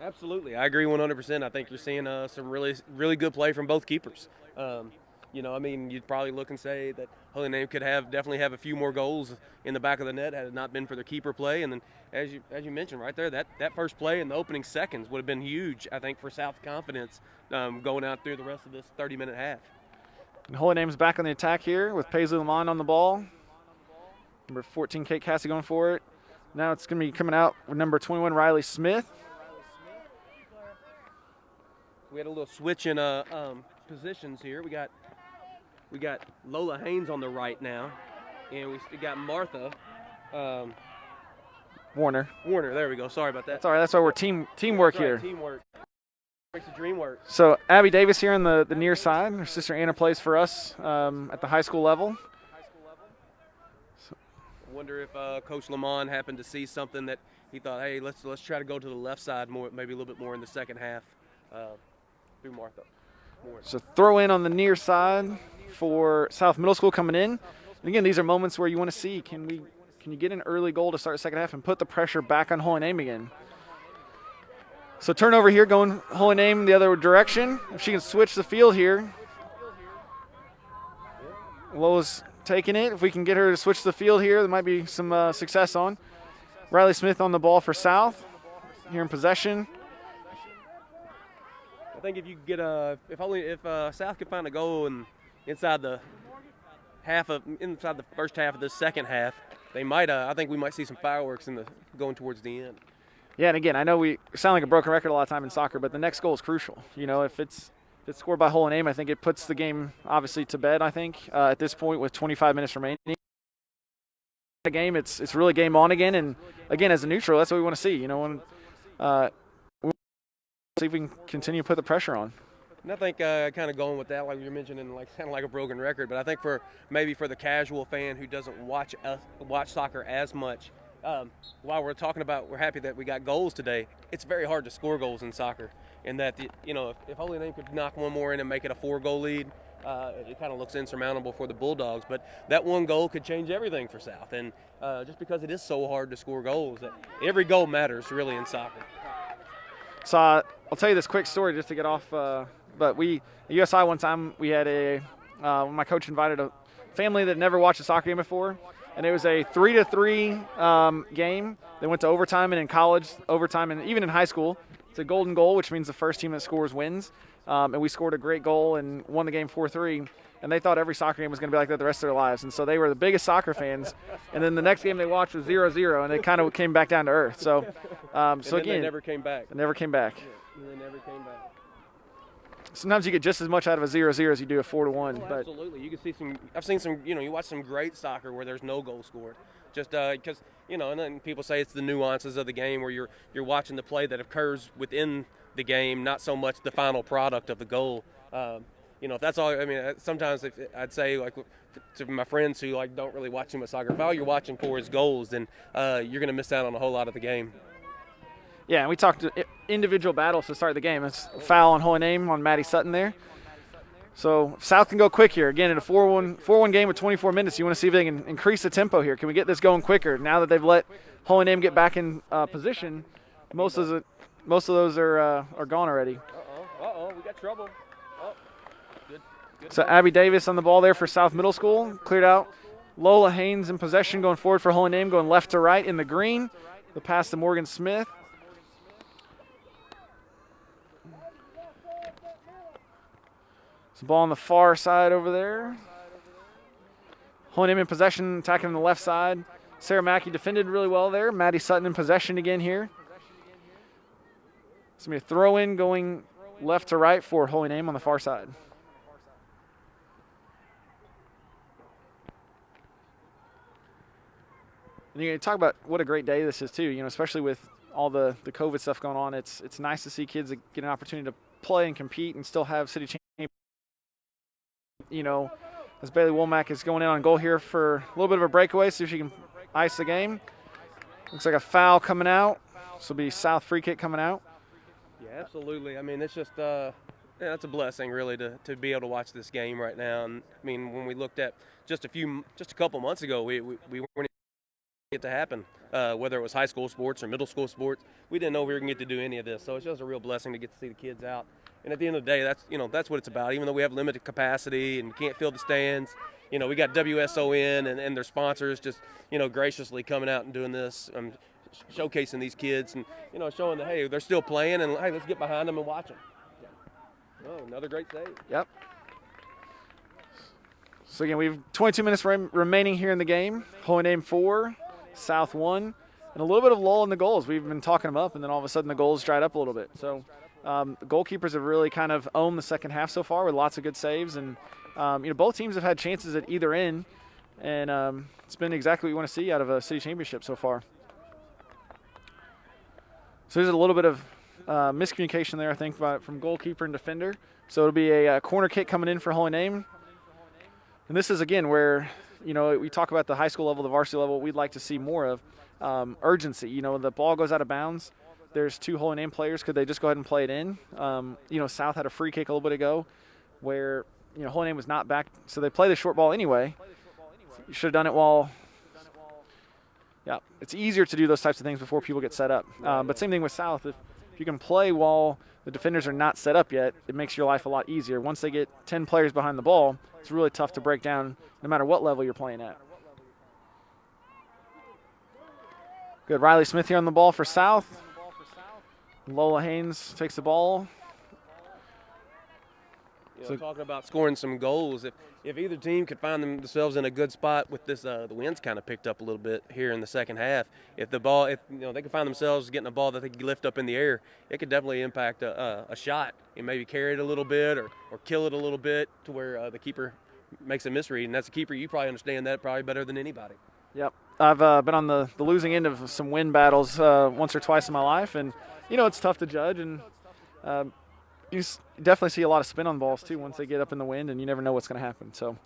Absolutely, I agree 100%. I think you're seeing some really, really good play from both keepers. You'd probably look and say that Holy Name could definitely have a few more goals in the back of the net had it not been for their keeper play. And then, as you mentioned right there, that first play in the opening seconds would have been huge, I think, for South confidence going out through the rest of this 30-minute half. And Holy Name's back on the attack here with Paisley Lamont on the ball. Number 14, Kate Cassidy going for it. Now it's going to be coming out with number 21, Riley Smith. We had a little switch in positions here. We got Lola Haynes on the right now, and we got Martha Warner. There we go. Sorry about that. That's all right. That's why we're teamwork here. Teamwork makes the dream work. So Abby Davis here on the near side. Her sister Anna plays for us at the high school level. I wonder if Coach Lamont happened to see something that he thought, hey, let's try to go to the left side more, maybe a little bit more in the second half through Martha. So throw in on the near side for South Middle School coming in. And again, these are moments where you want to see, can you get an early goal to start the second half and put the pressure back on Holy Name again? So turnover here, going Holy Name the other direction. If she can switch the field here. Lola's taking it. If we can get her to switch the field here, there might be some success on. Riley Smith on the ball for South here in possession. I think if you get if South could find a goal inside the first half of the second half, they might. I think we might see some fireworks going towards the end. Yeah, and again, I know we sound like a broken record a lot of time in soccer, but the next goal is crucial. If it's scored by Holy Name, I think it puts the game obviously to bed. I think at this point with 25 minutes remaining, game, it's really game on again. And again, as a neutral, that's what we want to see. When we see if we can continue to put the pressure on. And I think kind of going with that, like you're mentioning, like kind of like a broken record. But I think for the casual fan who doesn't watch soccer as much, while we're talking about we're happy that we got goals today, it's very hard to score goals in soccer. And that if Holy Name could knock one more in and make it a 4-goal lead, it kind of looks insurmountable for the Bulldogs. But that one goal could change everything for South. And just because it is so hard to score goals, that every goal matters really in soccer. So I'll tell you this quick story just to get off. But at USI one time we had my coach invited a family that never watched a soccer game before, and it was a 3-3 game. They went to overtime, and in college, overtime, and even in high school, it's a golden goal, which means the first team that scores wins. And we scored a great goal and won the game 4-3. And they thought every soccer game was going to be like that the rest of their lives. And so they were the biggest soccer fans. And then the next game they watched was 0-0, and they kind of came back down to earth. So, They never came back. They never came back. They never came back. Sometimes you get just as much out of a 0-0 as you do a 4-1. But absolutely, you can see some. I've seen some. You watch some great soccer where there's no goal scored, just because and then people say it's the nuances of the game where you're watching the play that occurs within the game, not so much the final product of the goal. If that's all. I mean, sometimes I'd say like to my friends who don't really watch too much soccer, if all you're watching for is goals, then you're going to miss out on a whole lot of the game. Yeah, and we talked individual battles to start the game. It's a foul on Holy Name on Maddie Sutton there. So if South can go quick here. Again, in a 4-1 game with 24 minutes, you want to see if they can increase the tempo here. Can we get this going quicker? Now that they've let Holy Name get back in position, most of those are gone already. We got trouble. Good. So Abby Davis on the ball there for South Middle School. Cleared out. Lola Haynes in possession going forward for Holy Name, going left to right in the green. The pass to Morgan Smith. Ball on the far side over there. Holy Name in possession, attacking on the left side. Sarah Mackey defended really well there. Maddie Sutton in possession again here. It's going to be a throw-in going left to right for Holy Name on the far side. And you talk about what a great day this is too, especially with all the COVID stuff going on. It's nice to see kids get an opportunity to play and compete and still have city champions. As Bailey Womack is going in on goal here for a little bit of a breakaway, see if she can ice the game. Looks like a foul coming out. This will be South free kick coming out. Yeah, absolutely. I mean, it's just it's a blessing really to be able to watch this game right now. And I mean, when we looked at just a couple months ago, we weren't it to happen. Whether it was high school sports or middle school sports, we didn't know we were going to get to do any of this. So it's just a real blessing to get to see the kids out. And at the end of the day, that's what it's about. Even though we have limited capacity and can't fill the stands, we got WSON and their sponsors just, graciously coming out and doing this, showcasing these kids and, showing that, hey, they're still playing and, hey, let's get behind them and watch them. Yeah. Oh, another great save. Yep. So, again, we have 22 minutes remaining here in the game. Holy Name 4, South 1, and a little bit of lull in the goals. We've been talking them up, and then all of a sudden the goals dried up a little bit. So, the goalkeepers have really kind of owned the second half so far with lots of good saves. And, both teams have had chances at either end. And it's been exactly what we want to see out of a city championship so far. So there's a little bit of miscommunication there, I think, from goalkeeper and defender. So it'll be a corner kick coming in for Holy Name. And this is, again, where, we talk about the high school level, the varsity level, we'd like to see more of urgency. The ball goes out of bounds. There's 2 Holy Name players. Could they just go ahead and play it in? South had a free kick a little bit ago where, Holy Name was not back. So they play the short ball anyway. You should have done it while – yeah, it's easier to do those types of things before people get set up. But same thing with South. If you can play while the defenders are not set up yet, it makes your life a lot easier. Once they get 10 players behind the ball, it's really tough to break down no matter what level you're playing at. Good. Riley Smith here on the ball for South. Lola Haynes takes the ball. Talking about scoring some goals, if either team could find themselves in a good spot with this, the wind's kind of picked up a little bit here in the second half. If they could find themselves getting a ball that they could lift up in the air, it could definitely impact a shot and maybe carry it a little bit or kill it a little bit to where the keeper makes a misread. And that's a keeper, you probably understand that probably better than anybody. Yep. I've been on the losing end of some wind battles once or twice in my life, and it's tough to judge, and you definitely see a lot of spin on balls too once they get up in the wind, and you never know what's going to happen. So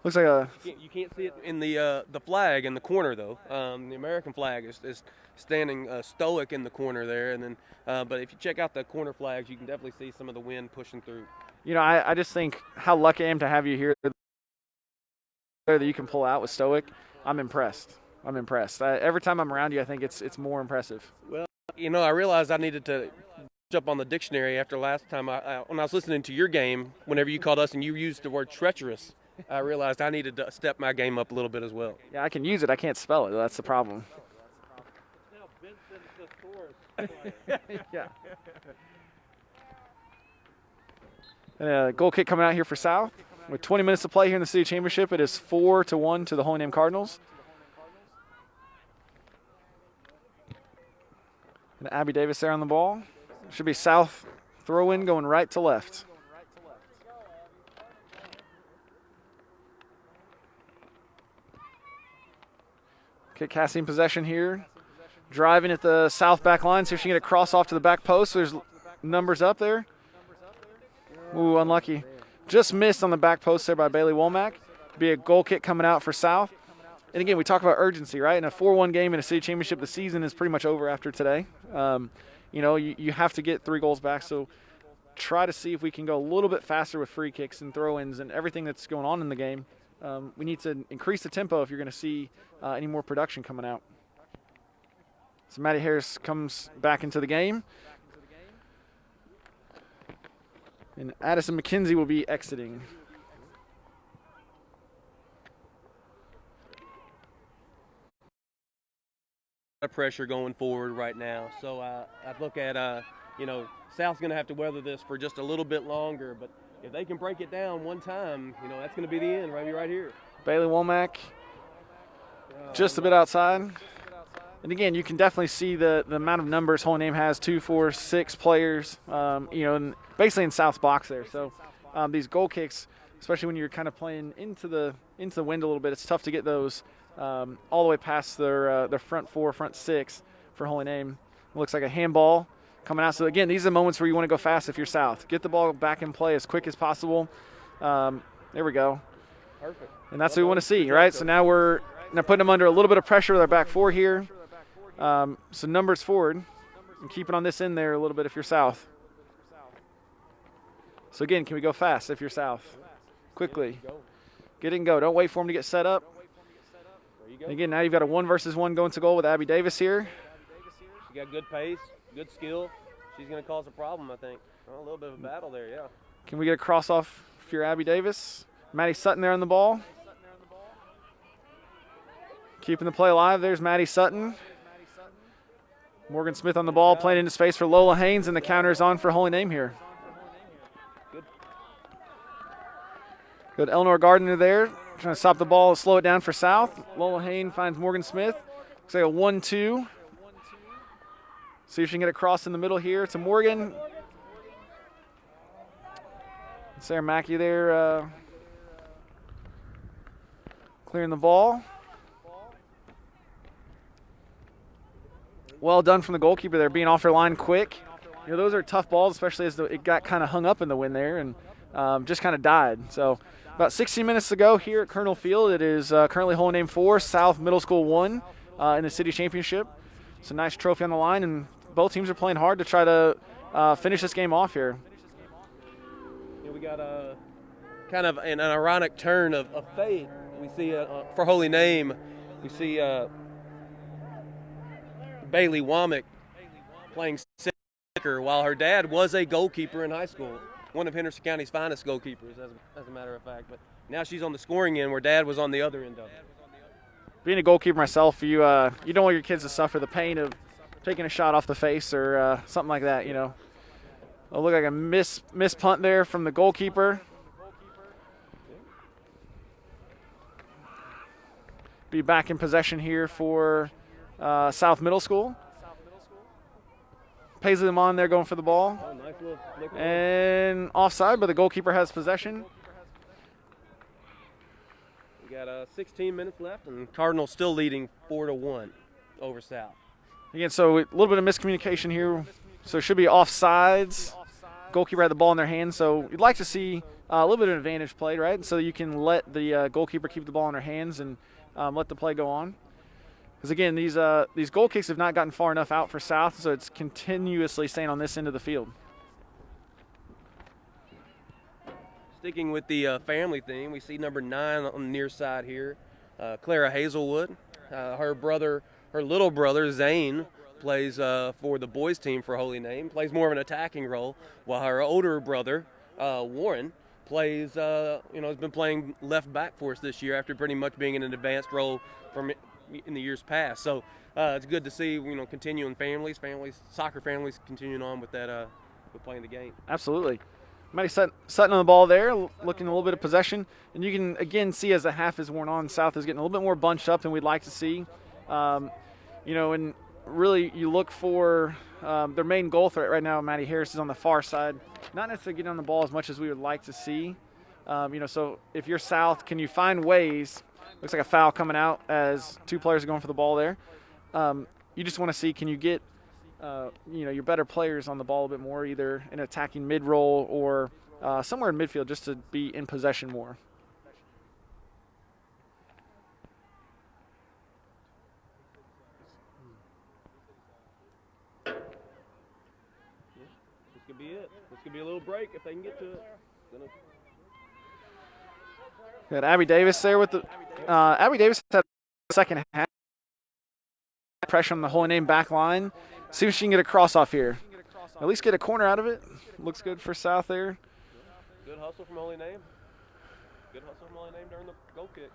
looks like You can't see it in the flag in the corner though. The American flag is standing stoic in the corner there, and then but if you check out the corner flags, you can definitely see some of the wind pushing through. I just think how lucky I am to have you here that you can pull out with stoic. I'm impressed. Every time I'm around you, I think it's more impressive. Well, I realized I needed to jump on the dictionary after last time when I was listening to your game. Whenever you called us and you used the word treacherous, I realized I needed to step my game up a little bit as well. Yeah, I can use it. I can't spell it. That's the problem. Yeah. And a goal kick coming out here for South. With 20 minutes to play here in the city championship, it is 4-1 to the Holy Name Cardinals. And Abby Davis there on the ball. Should be South throw-in going right to left. Okay, Cassie in possession here. Driving at the South back line. See if she can get a cross off to the back post. There's numbers up there. Ooh, unlucky. Just missed on the back post there by Bailey Womack. Be a goal kick coming out for South. And again, we talk about urgency, right? In a 4-1 game in a city championship, the season is pretty much over after today. You have to get 3 goals back. So try to see if we can go a little bit faster with free kicks and throw-ins and everything that's going on in the game. We need to increase the tempo if you're going to see any more production coming out. So Maddie Harris comes back into the game. And Addison McKenzie will be exiting. Pressure going forward right now. So I look at, South's going to have to weather this for just a little bit longer. But if they can break it down one time, that's going to be the end, right here. Bailey Womack just a bit outside. And again, you can definitely see the amount of numbers Holy Name has, 2, 4, 6 players, and basically in South's box there. So these goal kicks, especially when you're kind of playing into the wind a little bit, it's tough to get those all the way past their front 4, front 6 for Holy Name. It looks like a handball coming out. So again, these are the moments where you want to go fast if you're South. Get the ball back in play as quick as possible. There we go. Perfect. And that's what we want to see, right? So now we're putting them under a little bit of pressure with our back 4 here. So numbers forward and keeping on this end there a little bit if you're South. So again, can we go fast if you're South? Quickly. Get it and go. Don't wait for them to get set up. And again, now you've got a 1-versus-1 going to goal with Abby Davis here. She got good pace, good skill. She's going to cause a problem, I think. A little bit of a battle there, yeah. Can we get a cross off for your Abby Davis? Maddie Sutton there on the ball. Keeping the play alive. There's Maddie Sutton. Morgan Smith on the ball, playing into space for Lola Haynes, and the counter is on for Holy Name here. Good Eleanor Gardner there, trying to stop the ball, slow it down for South. Lola Haynes finds Morgan Smith. Looks like a 1-2. See if she can get a cross in the middle here to Morgan. Sarah Mackey there clearing the ball. Well done from the goalkeeper there, being off her line quick. Those are tough balls, especially as it got kind of hung up in the wind there and just kind of died. So about 16 minutes to go here at Colonel Field. It is currently Holy Name 4, South Middle School 1 in the city championship. It's a nice trophy on the line, and both teams are playing hard to try to finish this game off here. We got a kind of an ironic turn of fate. We see for Holy Name, we see Bailey Womack playing center while her dad was a goalkeeper in high school, one of Henderson County's finest goalkeepers, as a matter of fact. But now she's on the scoring end where dad was on the other end of it. Being a goalkeeper myself, you don't want your kids to suffer the pain of taking a shot off the face or something like that. It'll look like a miss punt there from the goalkeeper. Be back in possession here for South Middle School. Paisley Lamont there going for the ball. Oh, nice little and offside, but the goalkeeper has possession. We got 16 minutes left, and Cardinals still leading 4-1 over South. Again, so a little bit of miscommunication here. So it should be offsides. Goalkeeper had the ball in their hands, so you'd like to see a little bit of an advantage played, right? So you can let the goalkeeper keep the ball in their hands and let the play go on. Because again, these goal kicks have not gotten far enough out for South, so it's continuously staying on this end of the field. Sticking with the family theme, we see number 9 on the near side here, Clara Hazelwood. Her little brother Zane plays for the boys team for Holy Name, plays more of an attacking role, while her older brother Warren plays, has been playing left back for us this year after pretty much being in an advanced role from in the years past. So it's good to see, continuing soccer families continuing on with that, with playing the game. Absolutely. Maddie Sutton on the ball there, looking a little bit of possession. And you can, again, see as the half is worn on, South is getting a little bit more bunched up than we'd like to see. And really you look for their main goal threat right now. Maddie Harris is on the far side. Not necessarily getting on the ball as much as we would like to see. So if you're South, can you find ways? Looks like a foul coming out as 2 players are going for the ball there. You just want to see, can you get your better players on the ball a bit more, either in attacking mid-roll or somewhere in midfield, just to be in possession more. This could be it. This could be a little break if they can get to it. Got Abby Davis there with the Abby Davis had the second half. Pressure on the Holy Name back line. See if she can get a cross off here. At least get a corner out of it. Looks good for South there. Good hustle from Holy Name. Good hustle from Holy Name during the goal kick.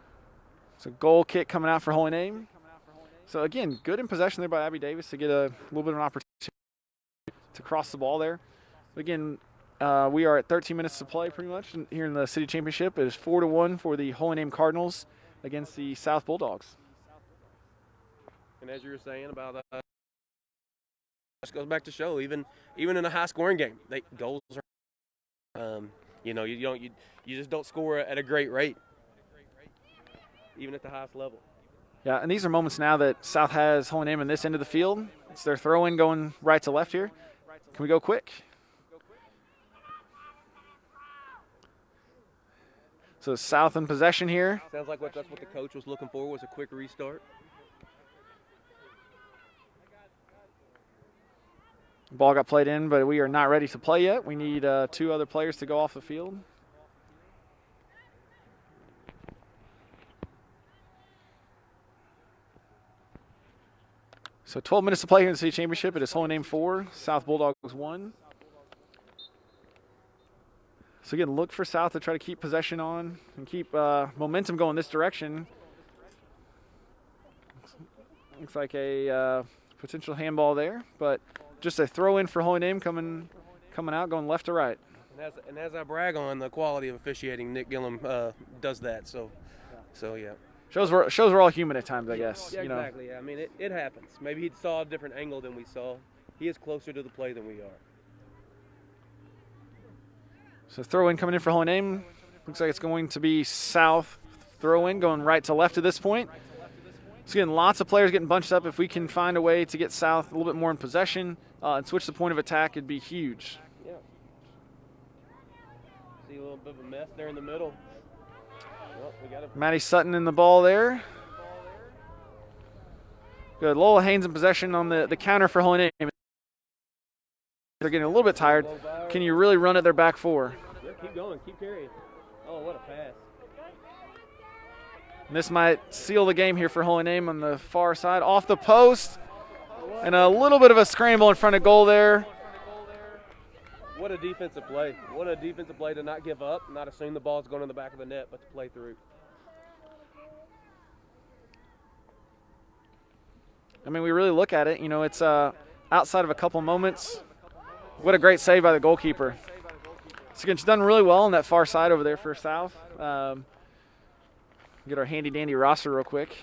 So goal kick coming out for Holy Name. So again, good in possession there by Abby Davis to get a little bit of an opportunity to cross the ball there. Again, we are at 13 minutes to play pretty much here in the city championship. It is 4-1 for the Holy Name Cardinals against the South Bulldogs. And as you were saying about this goes back to show, even in a high scoring game, goals are you just don't score at a great rate, even at the highest level. Yeah, and these are moments now that South has Holy Name in this end of the field. It's their throw-in going right to left here. Can we go quick? So South in possession here. Sounds like that's what the coach was looking for, was a quick restart. Ball got played in, but we are not ready to play yet. We need 2 other players to go off the field. So 12 minutes to play here in the city championship. It is Holy Name 4, South Bulldogs 1. So again, look for South to try to keep possession on and keep momentum going this direction. Looks like a potential handball there, but just a throw in for Holy Name coming out, going left to right. And as I brag on the quality of officiating, Nick Gillum does that. So yeah. Shows we're all human at times, I guess. Yeah, exactly. I mean, it happens. Maybe he saw a different angle than we saw. He is closer to the play than we are. So throw in coming in for Holy Name. Looks like it's going to be South throw in going right to left at this point. So again, lots of players getting bunched up. If we can find a way to get South a little bit more in possession and switch the point of attack, it'd be huge. Yeah. See a little bit of a mess there in the middle. Well, we got Maddie Sutton in the ball there. Good. Lola Haynes in possession on the counter for Holy Name. They're getting a little bit tired. Can you really run at their back 4? Yeah, keep going. Keep carrying. Oh, what a pass. And this might seal the game here for Holy Name on the far side. Off the post. And a little bit of a scramble in front of goal there. What a defensive play. What a defensive play to not give up, not assume the ball's going in the back of the net, but to play through. I mean, we really look at it. It's outside of a couple moments. What a great save by the goalkeeper. So again, she's done really well on that far side over there for South. Get our handy-dandy roster real quick.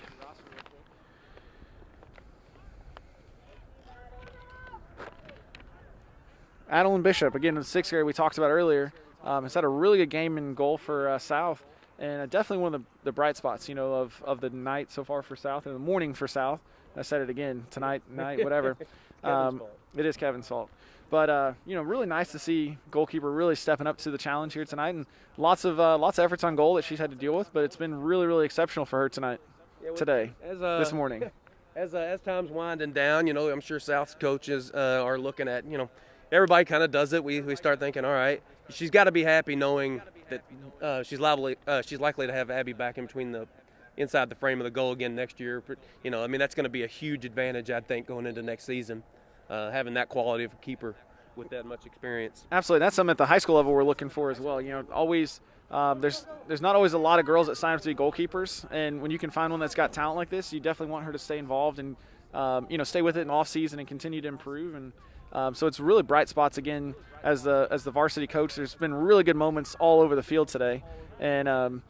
Adeline Bishop, again in the 6th grade we talked about earlier, has had a really good game in goal for South. and definitely one of the bright spots, of the night so far for South and the morning for South. I said it again, tonight, night, whatever. It is Kevin's fault. But, really nice to see goalkeeper really stepping up to the challenge here tonight, and lots of efforts on goal that she's had to deal with, but it's been really, really exceptional for her today, this morning. As time's winding down, I'm sure South's coaches are looking at, everybody kind of does it. We start thinking, all right, she's got to be happy knowing that she's likely to have Abby back in between inside the frame of the goal again next year. But, that's going to be a huge advantage, I think, going into next season, having that quality of a keeper with that much experience. Absolutely. That's something at the high school level we're looking for as well. Always there's not always a lot of girls that sign up to be goalkeepers, and when you can find one that's got talent like this, you definitely want her to stay involved and stay with it in off season and continue to improve. And so it's really bright spots again as the varsity coach. There's been really good moments all over the field today, and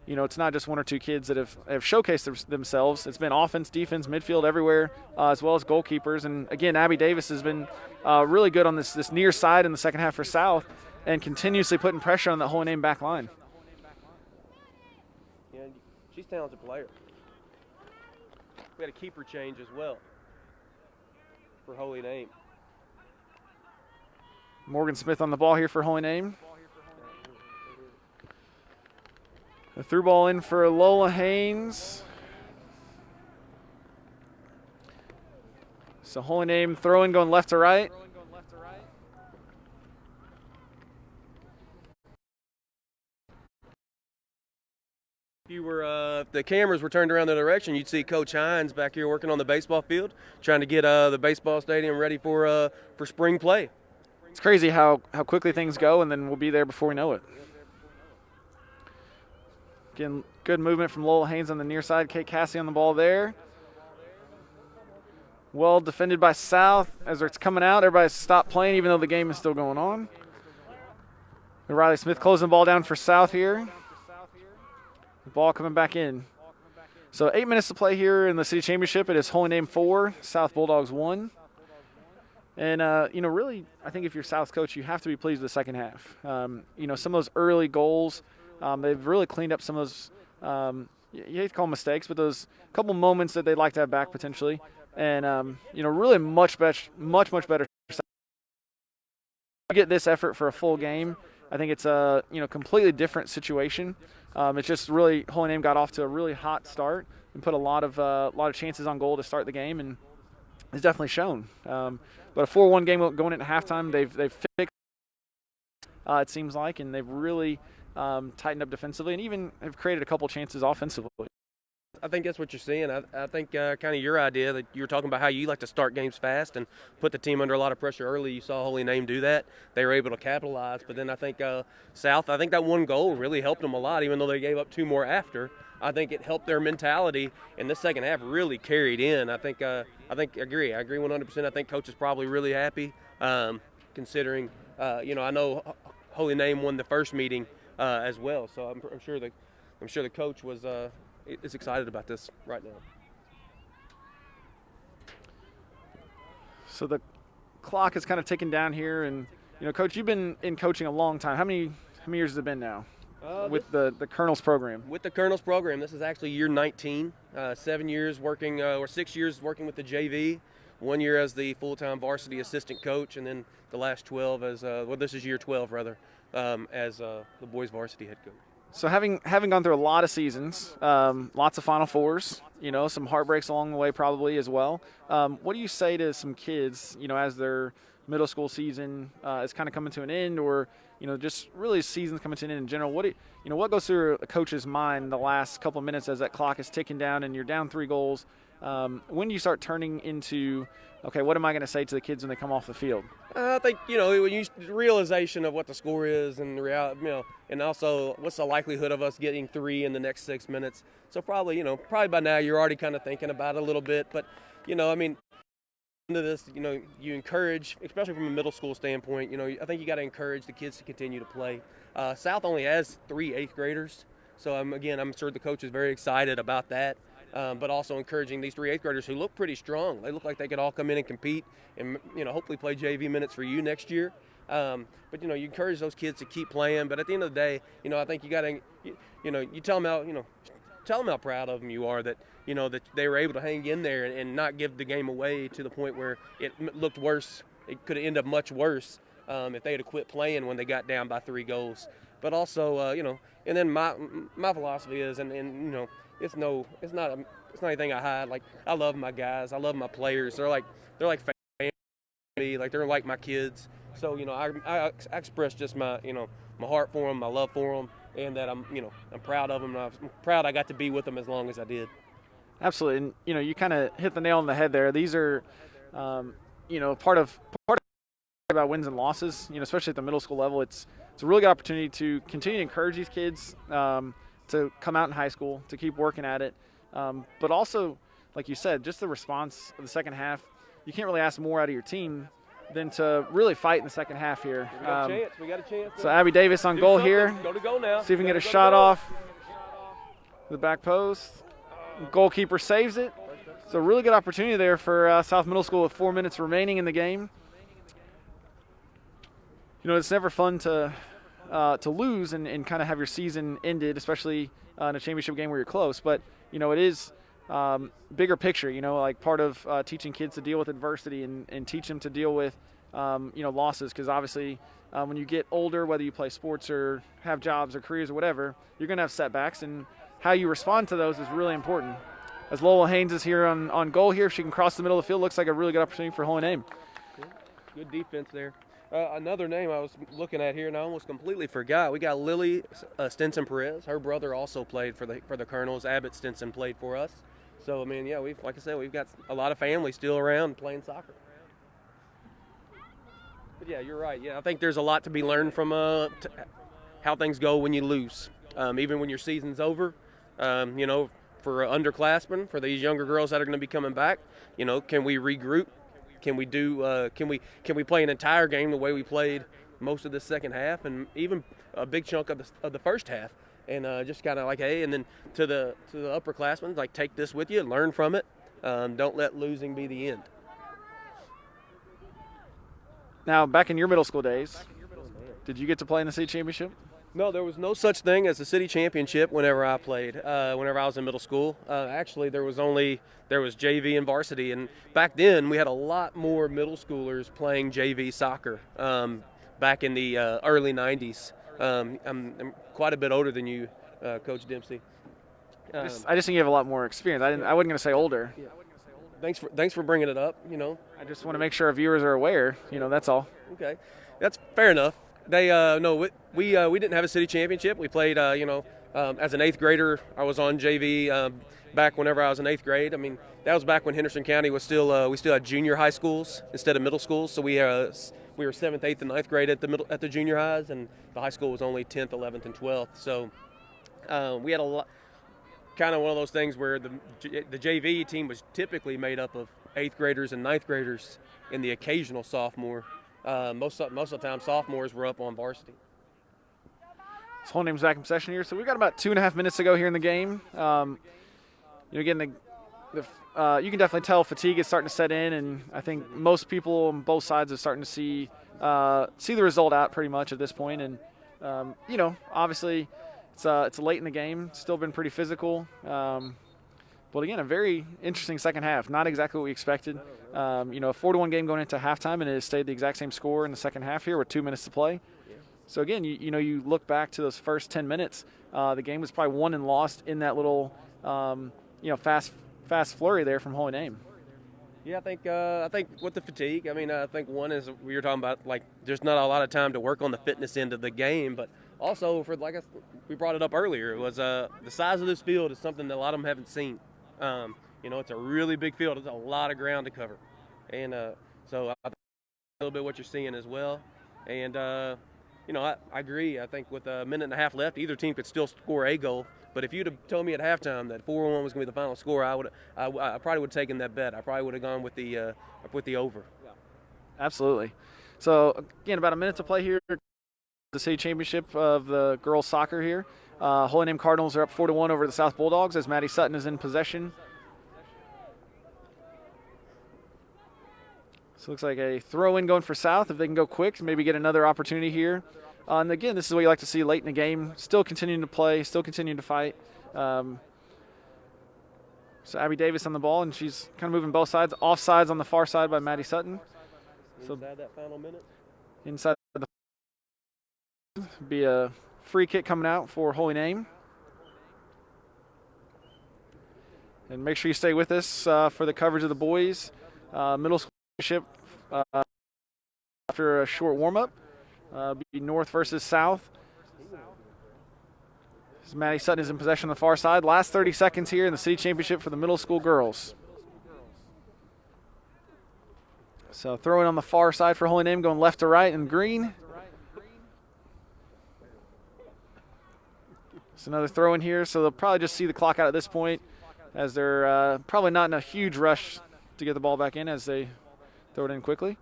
it's not just one or two kids that have showcased themselves. It's been offense, defense, midfield, everywhere, as well as goalkeepers. And again, Abby Davis has been really good on this near side in the second half for South, and continuously putting pressure on that Holy Name back line. Yeah, she's a talented player. We had a keeper change as well for Holy Name. Morgan Smith on the ball here for Holy Name. The through ball in for Lola Haynes. So Holy Name throwing, going left to right. If the cameras were turned around the direction, you'd see Coach Hines back here working on the baseball field, trying to get the baseball stadium ready for spring play. It's crazy how quickly things go, and then we'll be there before we know it. Again, good movement from Lola Haynes on the near side. Kate Cassie on the ball there. Well defended by South. As it's coming out, everybody's stopped playing even though the game is still going on. And Riley Smith closing the ball down for South here. The ball coming back in. So 8 minutes to play here in the city championship. It is Holy Name 4, South Bulldogs 1. And, really, I think if you're South's coach, you have to be pleased with the second half. Some of those early goals, they've really cleaned up some of those, you hate to call them mistakes, but those couple moments that they'd like to have back potentially. And, really much better. You get this effort for a full game, I think it's a, completely different situation. It's just really, Holy Name got off to a really hot start and put a lot of chances on goal to start the game, and it's definitely shown. But a 4-1 game going into halftime, they've fixed it seems like, and they've really tightened up defensively and even have created a couple chances offensively. I think that's what you're seeing. I think kind of your idea that you were talking about how you like to start games fast and put the team under a lot of pressure early. You saw Holy Name do that. They were able to capitalize. But then I think South, I think that one goal really helped them a lot, even though they gave up 2 more after. I think it helped their mentality, and the second half really carried in. I agree 100%. I think Coach is probably really happy, considering, I know Holy Name won the first meeting as well. So I'm sure the coach is excited about this right now. So the clock is kind of ticking down here, and Coach, you've been in coaching a long time. How many years has it been now? With the Colonel's program? With the Colonel's program, this is actually year 19. 7 years working, or 6 years working with the JV, 1 year as the full-time varsity assistant coach, and then the last 12 as, this is year 12 rather, as the boys varsity head coach. So having gone through a lot of seasons, lots of Final Fours, some heartbreaks along the way probably as well. What do you say to some kids, as their middle school season is kind of coming to an end, or just really seasons coming to an end in general? What goes through a coach's mind the last couple of minutes as that clock is ticking down and you're down 3 goals? When do you start turning into, okay, what am I going to say to the kids when they come off the field? I think, the realization of what the score is and the reality, and also what's the likelihood of us getting 3 in the next 6 minutes. So probably by now you're already kind of thinking about it a little bit. But, into this, you encourage, especially from a middle school standpoint, I think you got to encourage the kids to continue to play. South only has 3 8th graders. So, I'm sure the coach is very excited about that. But also encouraging these 3 8th graders who look pretty strong. They look like they could all come in and compete and, hopefully play JV minutes for you next year. But you encourage those kids to keep playing. But at the end of the day, I think you got to, you tell them how proud of them you are that that they were able to hang in there and not give the game away to the point where it looked worse. It could have ended up much worse if they had quit playing when they got down by 3 goals. But also, and then my philosophy is, and it's not anything I hide. Like, I love my guys, I love my players. They're like family, like they're like my kids. So I express just my my heart for them, my love for them, and that I'm proud of them. And I'm proud I got to be with them as long as I did. Absolutely, and you kind of hit the nail on the head there. These are, part of about wins and losses. Especially at the middle school level, it's a really good opportunity to continue to encourage these kids to come out in high school, to keep working at it. But also, like you said, just the response of the second half. You can't really ask more out of your team than to really fight in the second half here. We got a chance. So Abby Davis on goal here. Go to goal now. See if we can get a shot off the back post. Goalkeeper saves it. It's a really good opportunity there for South Middle School with 4 minutes remaining in the game. It's never fun to lose and kind of have your season ended, especially in a championship game where you're close. But, it is bigger picture, like part of teaching kids to deal with adversity and teach them to deal with, losses. Because obviously when you get older, whether you play sports or have jobs or careers or whatever, you're going to have setbacks. And how you respond to those is really important. As Lola Haynes is here on goal here, if she can cross the middle of the field, looks like a really good opportunity for Holy Name. Good defense there. Another name I was looking at here, and I almost completely forgot. We got Lily Stinson Perez. Her brother also played for the Colonels. Abbott Stinson played for us. So, like I said, we've got a lot of family still around playing soccer. But yeah, you're right. Yeah, I think there's a lot to be learned from how things go when you lose, even when your season's over. For underclassmen, for these younger girls that are going to be coming back, can we regroup? Can we play an entire game the way we played most of the second half and even a big chunk of the first half, and just kind of like, hey, and then to the upperclassmen, like, take this with you, learn from it. Don't let losing be the end. Now, back in your middle school days, did you get to play in the state championship? No, there was no such thing as the city championship whenever I played, whenever I was in middle school. Actually, there was JV and varsity, and back then we had a lot more middle schoolers playing JV soccer back in the early 90s. I'm quite a bit older than you, Coach Dempsey. I just think you have a lot more experience. I wasn't going to say older. Yeah. Thanks for bringing it up. I just want to make sure our viewers are aware. That's all. Okay, that's fair enough. They we didn't have a city championship. We played as an 8th grader. I was on JV back whenever I was in 8th grade. That was back when Henderson County was still we still had junior high schools instead of middle schools. So we were 7th, 8th, and 9th grade at the junior highs, and the high school was only 10th, 11th, and 12th. So we had a lot, kind of one of those things where the JV team was typically made up of 8th graders and 9th graders and the occasional sophomore. Most of the time, sophomores were up on varsity. This whole name's back in session here, so we've got about 2.5 minutes to go here in the game. Again, you can definitely tell fatigue is starting to set in, and I think most people on both sides are starting to see the result out pretty much at this point. And obviously, it's late in the game. It's still been pretty physical. But again, a very interesting second half. Not exactly what we expected. A 4-1 game going into halftime, and it has stayed the exact same score in the second half here with 2 minutes to play. Yeah. So again, you look back to those first 10 minutes. The game was probably won and lost in that little fast flurry there from Holy Name. Yeah, I think with the fatigue, I think one is we were talking about, like, there's not a lot of time to work on the fitness end of the game, but also we brought it up earlier. It was the size of this field is something that a lot of them haven't seen. It's a really big field. There's a lot of ground to cover. And so I think a little bit what you're seeing as well. And, I agree. I think with a minute and a half left, either team could still score a goal. But if you'd have told me at halftime that 4-1 was going to be the final score, I probably would have taken that bet. I probably would have gone with the over. Yeah. Absolutely. So, again, about a minute to play here. The city championship of the girls soccer here. Holy Name Cardinals are up 4-1 over the South Bulldogs as Maddie Sutton is in possession. So it looks like a throw-in going for South. If they can go quick, maybe get another opportunity here. And again, this is what you like to see late in the game. Still continuing to play, still continuing to fight. So Abby Davis on the ball, and she's kind of moving both sides. Offsides on the far side by Maddie Sutton. So Inside that final minute. inside the be a free kick coming out for Holy Name. And make sure you stay with us for the coverage of the boys. Middle school championship after a short warm-up. Be North versus South. As Maddie Sutton is in possession on the far side. Last 30 seconds here in the city championship for the middle school girls. So throwing on the far side for Holy Name, going left to right in green. It's another throw in here, so they'll probably just see the clock out at this point, as they're probably not in a huge rush to get the ball back in as they throw it in quickly.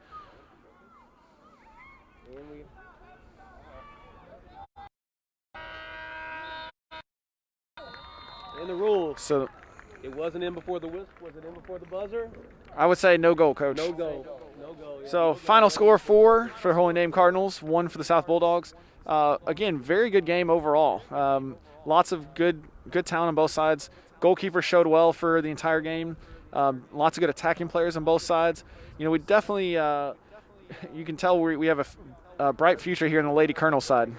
And the rules. So It wasn't in before the whistle. Was it in before the buzzer? I would say no goal, Coach. No goal. No goal. Yeah. So final score 4 for Holy Name Cardinals, 1 for the South Bulldogs. Again, very good game overall. Lots of good talent on both sides. Goalkeeper showed well for the entire game. Lots of good attacking players on both sides. You know, we definitely, you can tell we have a bright future here on the Lady Colonel side.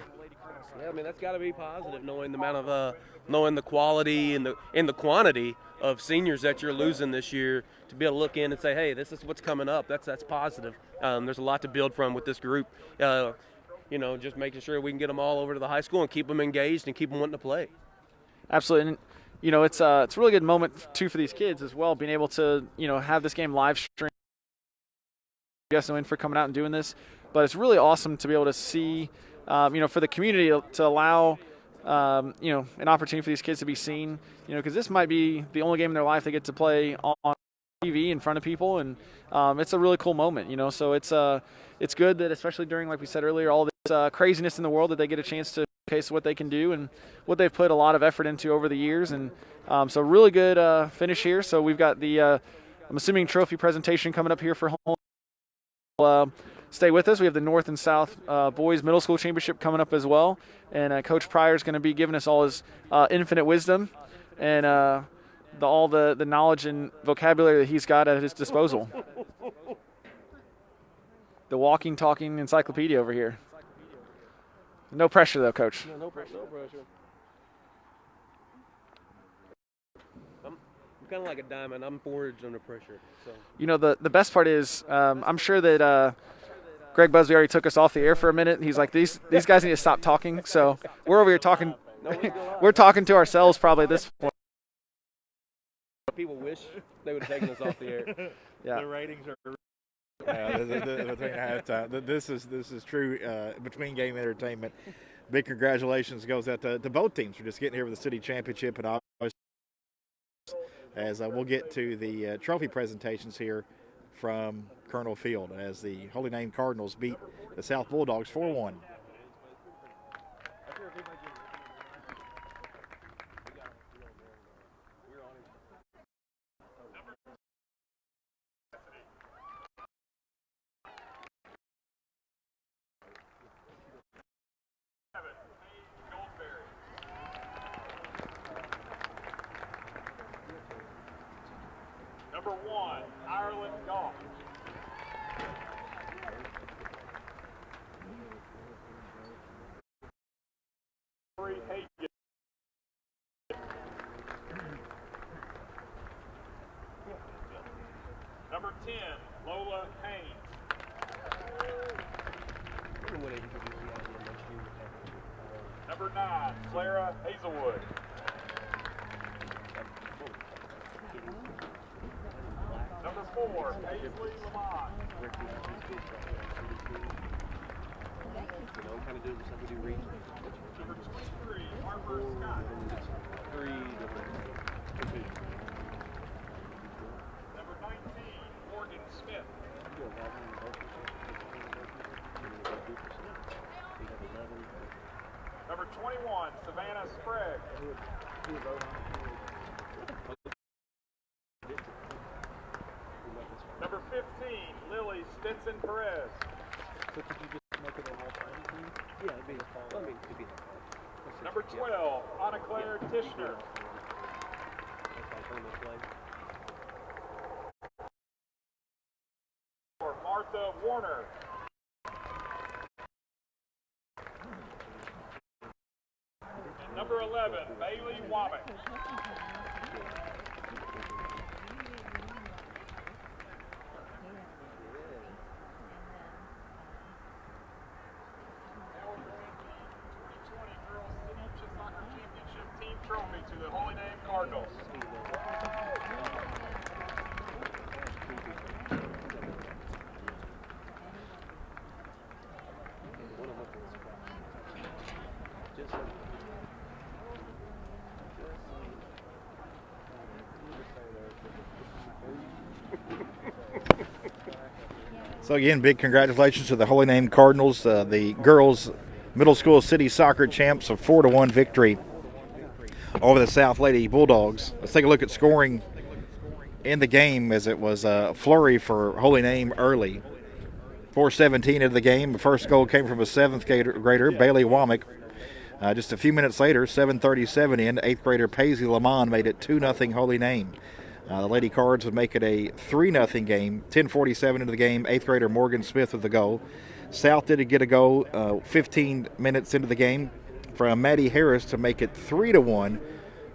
Yeah, I mean that's got to be positive, knowing the amount of, knowing the quality and the quantity of seniors that you're losing this year. To be able to look in and say, hey, this is what's coming up. That's positive. There's a lot to build from with this group. You know, just making sure we can get them all over to the high school and keep them engaged and keep them wanting to play. Absolutely. And, you know, it's a really good moment, too, for these kids as well, being able to, you know, have this game live stream. Yes, for coming out and doing this. But it's really awesome to be able to see, you know, for the community to allow, you know, an opportunity for these kids to be seen, you know, because this might be the only game in their life they get to play on TV in front of people, and it's a really cool moment, you know. So it's good that, especially during, like we said earlier, all this craziness in the world, that they get a chance to showcase what they can do and what they've put a lot of effort into over the years. And so really good finish here. So we've got the, I'm assuming, trophy presentation coming up here for home. Stay with us. We have the North and South Boys Middle School Championship coming up as well. And Coach Pryor is going to be giving us all his infinite wisdom and all the knowledge and vocabulary that he's got at his disposal. The walking, talking encyclopedia over here. No pressure, though, Coach. Yeah, no pressure. No pressure. I'm kind of like a diamond. I'm forged under pressure. So. You know, the best part is I'm sure that Greg Busby already took us off the air for a minute. He's like, these guys need to stop talking. So we're over here talking. We're talking to ourselves probably at this point. People wish they would have taken us off the air. Yeah. The ratings are. Between halftime. This is true between game entertainment. Big congratulations goes out to both teams for just getting here with the city championship, and always, as we'll get to the trophy presentations here from Colonel Field as the Holy Name Cardinals beat the South Bulldogs 4-1. Number 1, Ireland Goff. Hagen. Number 10, Lola Haynes. Number 9, Clara Hazelwood. Number 4, Paisley Lamont. Number 23, Harper Scott. Number 19, Morgan Smith. Number 21, Savannah Sprague. Number 15, Lily Stick. Jackson Perez. Number 12, Anna Claire Tishner. For Martha Warner. And number 11, Bailey Womack. Trophy to the Holy Name Cardinals. So again, big congratulations to the Holy Name Cardinals, the girls middle school city soccer champs, a 4-1 victory over the South Lady Bulldogs. Let's take a look at scoring in the game, as it was a flurry for Holy Name early. 4:17 into the game. The first goal came from a 7th grader, Bailey Womack. Just a few minutes later, 7:37 in, 8th grader Paisley Lamont made it 2-0 Holy Name. The Lady Cards would make it a 3-0 game. 10:47 into the game, 8th grader Morgan Smith with the goal. South did get a goal 15 minutes into the game from Maddie Harris to make it 3-1,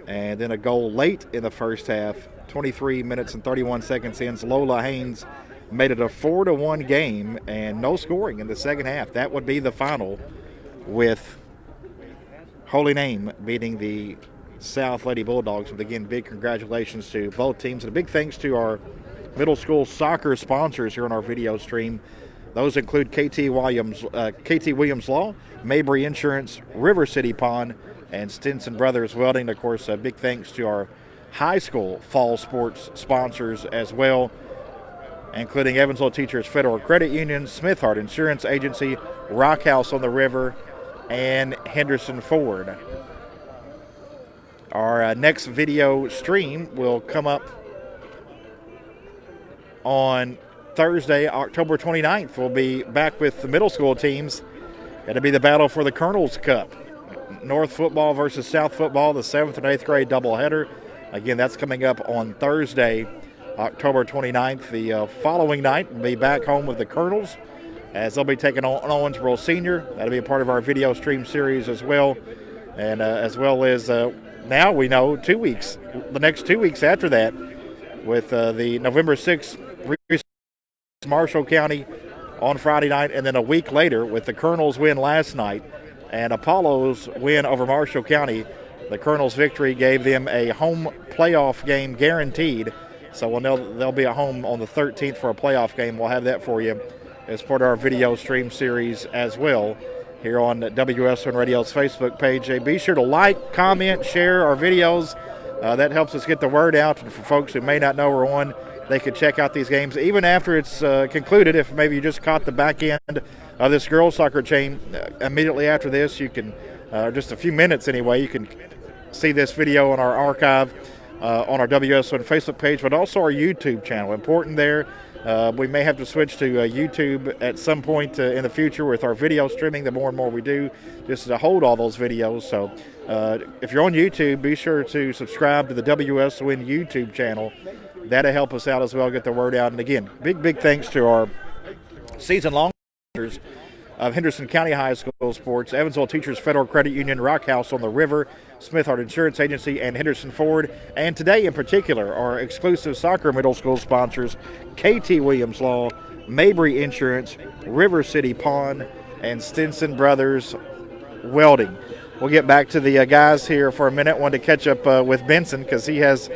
and then a goal late in the first half, 23 minutes and 31 seconds in. Lola Haynes made it a 4-1 game, and no scoring in the second half. That would be the final, with Holy Name beating the South Lady Bulldogs. But again, big congratulations to both teams, and a big thanks to our middle school soccer sponsors here on our video stream. Those include KT Williams Law, Mabry Insurance, River City Pond, and Stinson Brothers Welding. Of course, a big thanks to our high school fall sports sponsors as well, including Evansville Teachers Federal Credit Union, Smith Hart Insurance Agency, Rock House on the River, and Henderson Ford. Our next video stream will come up on Thursday, October 29th. We'll be back with the middle school teams. It'll be the battle for the Colonel's Cup. North football versus South football, the 7th and 8th grade doubleheader. Again, that's coming up on Thursday, October 29th. The following night, we'll be back home with the Colonels, as they'll be taking on Owensboro Senior. That'll be a part of our video stream series as well. And as well as now we know 2 weeks, the next 2 weeks after that, with the November 6th Marshall County on Friday night, and then a week later with the Colonels win last night and Apollo's win over Marshall County. The Colonels' victory gave them a home playoff game guaranteed, so they'll be at home on the 13th for a playoff game. We'll have that for you as part of our video stream series as well here on WSON Radio's Facebook page. Be sure to like, comment, share our videos. That helps us get the word out, and for folks who may not know we're on, they could check out these games even after it's concluded. If maybe you just caught the back end of this girls soccer chain, immediately after this, you can, just a few minutes anyway, you can see this video on our archive on our WSON Facebook page, but also our YouTube channel. Important there. We may have to switch to YouTube at some point in the future with our video streaming, the more and more we do, just to hold all those videos. So if you're on YouTube, be sure to subscribe to the WSON YouTube channel. That'll help us out as well, get the word out. And again, big thanks to our season-long sponsors of Henderson County High School sports: Evansville Teachers Federal Credit Union, Rock House on the River, Smith Hart Insurance Agency, and Henderson Ford. And today in particular, our exclusive soccer middle school sponsors: KT Williams Law, Mabry Insurance, River City Pond, and Stinson Brothers Welding. We'll get back to the guys here for a minute. Wanted to catch up with Benson because he has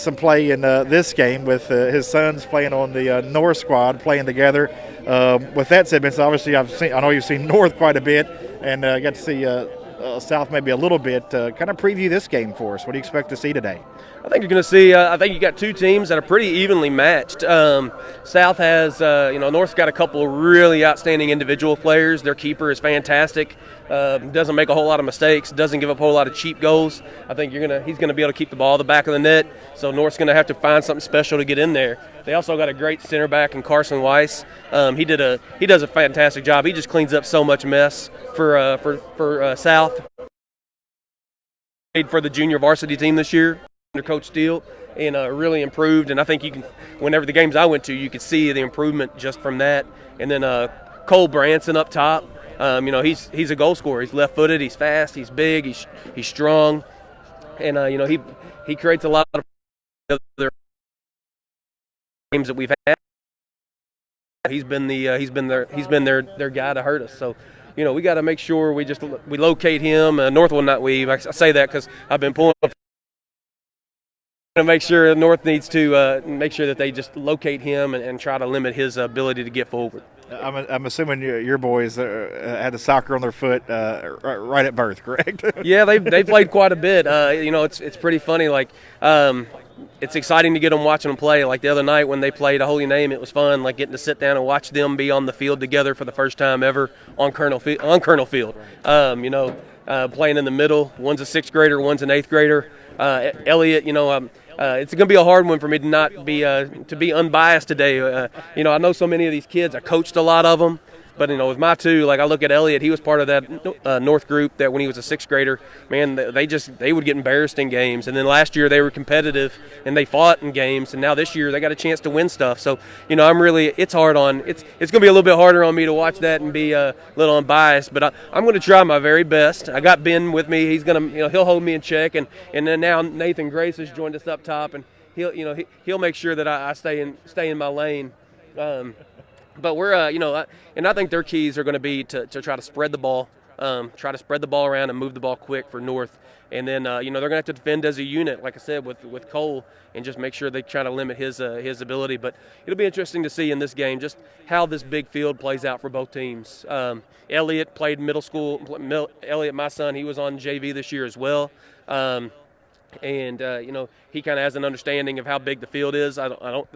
some play in this game with his sons playing on the North squad, playing together. With that said, Benson, obviously I know you've seen North quite a bit, and got to see South maybe a little bit. Kind of preview this game for us. What do you expect to see today? I think you're going to see. I think you got two teams that are pretty evenly matched. South has, North's got a couple of really outstanding individual players. Their keeper is fantastic. Doesn't make a whole lot of mistakes. Doesn't give up a whole lot of cheap goals. I think he's going to be able to keep the ball at the back of the net. So North's going to have to find something special to get in there. They also got a great center back in Carson Weiss. He does a fantastic job. He just cleans up so much mess for South. Played for the junior varsity team this year under Coach Steele, and really improved. And I think whenever the games I went to, you could see the improvement just from that. And then Cole Branson up top. He's a goal scorer. He's left-footed. He's fast. He's big. He's strong, and he creates a lot of other games that we've had. He's been their guy to hurt us. So, we got to make sure we locate him. North will not we. I say that because I've been pulling. To make sure North needs to make sure that they just locate him and try to limit his ability to get forward. I'm assuming your boys had the soccer on their foot right at birth, correct? Yeah, they played quite a bit. It's pretty funny. Like, it's exciting to get them watching them play. Like the other night when they played a Holy Name, it was fun. Like getting to sit down and watch them be on the field together for the first time ever on Colonel Field. Playing in the middle. One's a 6th grader, one's an 8th grader. Elliot, it's going to be a hard one for me to not be to be unbiased today. I know so many of these kids. I coached a lot of them, but with my two, like I look at Elliot, he was part of that North group that when he was a 6th grader, man, they would get embarrassed in games. And then last year they were competitive and they fought in games, and now this year they got a chance to win stuff. So it's hard on. It's going to be a little bit harder on me to watch that and be a little unbiased. But I'm going to try my very best. I got Ben with me. He's going to he'll hold me in check, and then now Nathan Grace has joined us up top, and he'll make sure that I stay in my lane. But we're, and I think their keys are going to be to try to spread the ball, around and move the ball quick for North. And then, they're going to have to defend as a unit, like I said, with Cole, and just make sure they try to limit his ability. But it'll be interesting to see in this game just how this big field plays out for both teams. Elliot played middle school. Elliot, my son, he was on JV this year as well. And he kind of has an understanding of how big the field is. The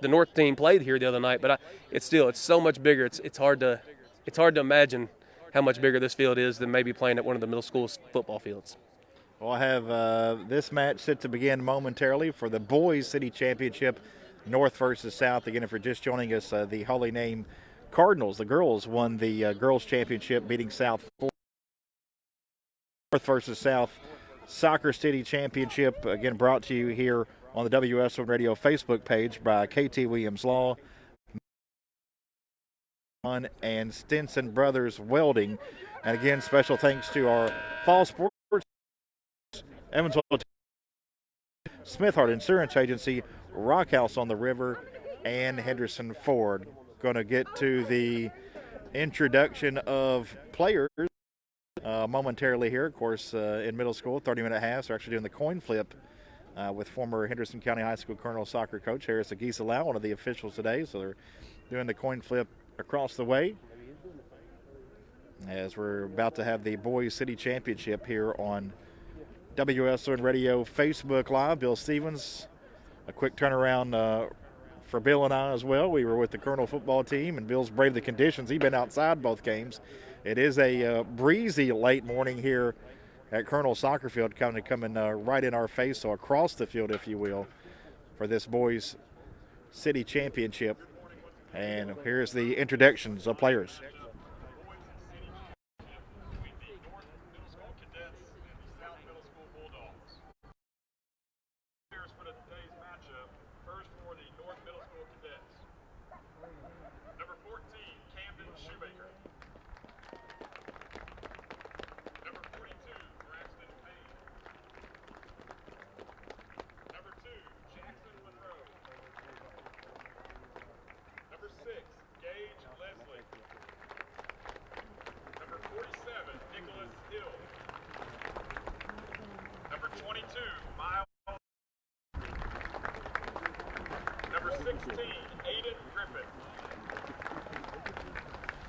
North team played here the other night, but it's so much bigger. It's hard to imagine how much bigger this field is than maybe playing at one of the middle school football fields. Well, I have this match set to begin momentarily for the Boys City Championship, North versus South. Again, if you're just joining us, the Holy Name Cardinals, the girls, won the girls championship, beating South 4. North versus South Soccer City Championship, again brought to you here on the WSON Radio Facebook page by KT Williams Law and Stinson Brothers Welding. And again, special thanks to our Fall Sports, Evansville, Smith Hart Insurance Agency, Rock House on the River, and Henderson Ford. Going to get to the introduction of players momentarily here. Of course, in middle school, 30-minute halves. They're actually doing the coin flip with former Henderson County High School Colonel soccer coach Harris Aguisa-Lau, one of the officials today. So they're doing the coin flip across the way as we're about to have the Boys City Championship here on WSON Radio Facebook Live. Bill Stevens, a quick turnaround for Bill and I as well. We were with the Colonel football team, and Bill's braved the conditions. He's been outside both games. It is a breezy late morning here at Colonel Soccer Field, coming right in our face, so across the field, if you will, for this Boys City Championship. And here's the introductions of players.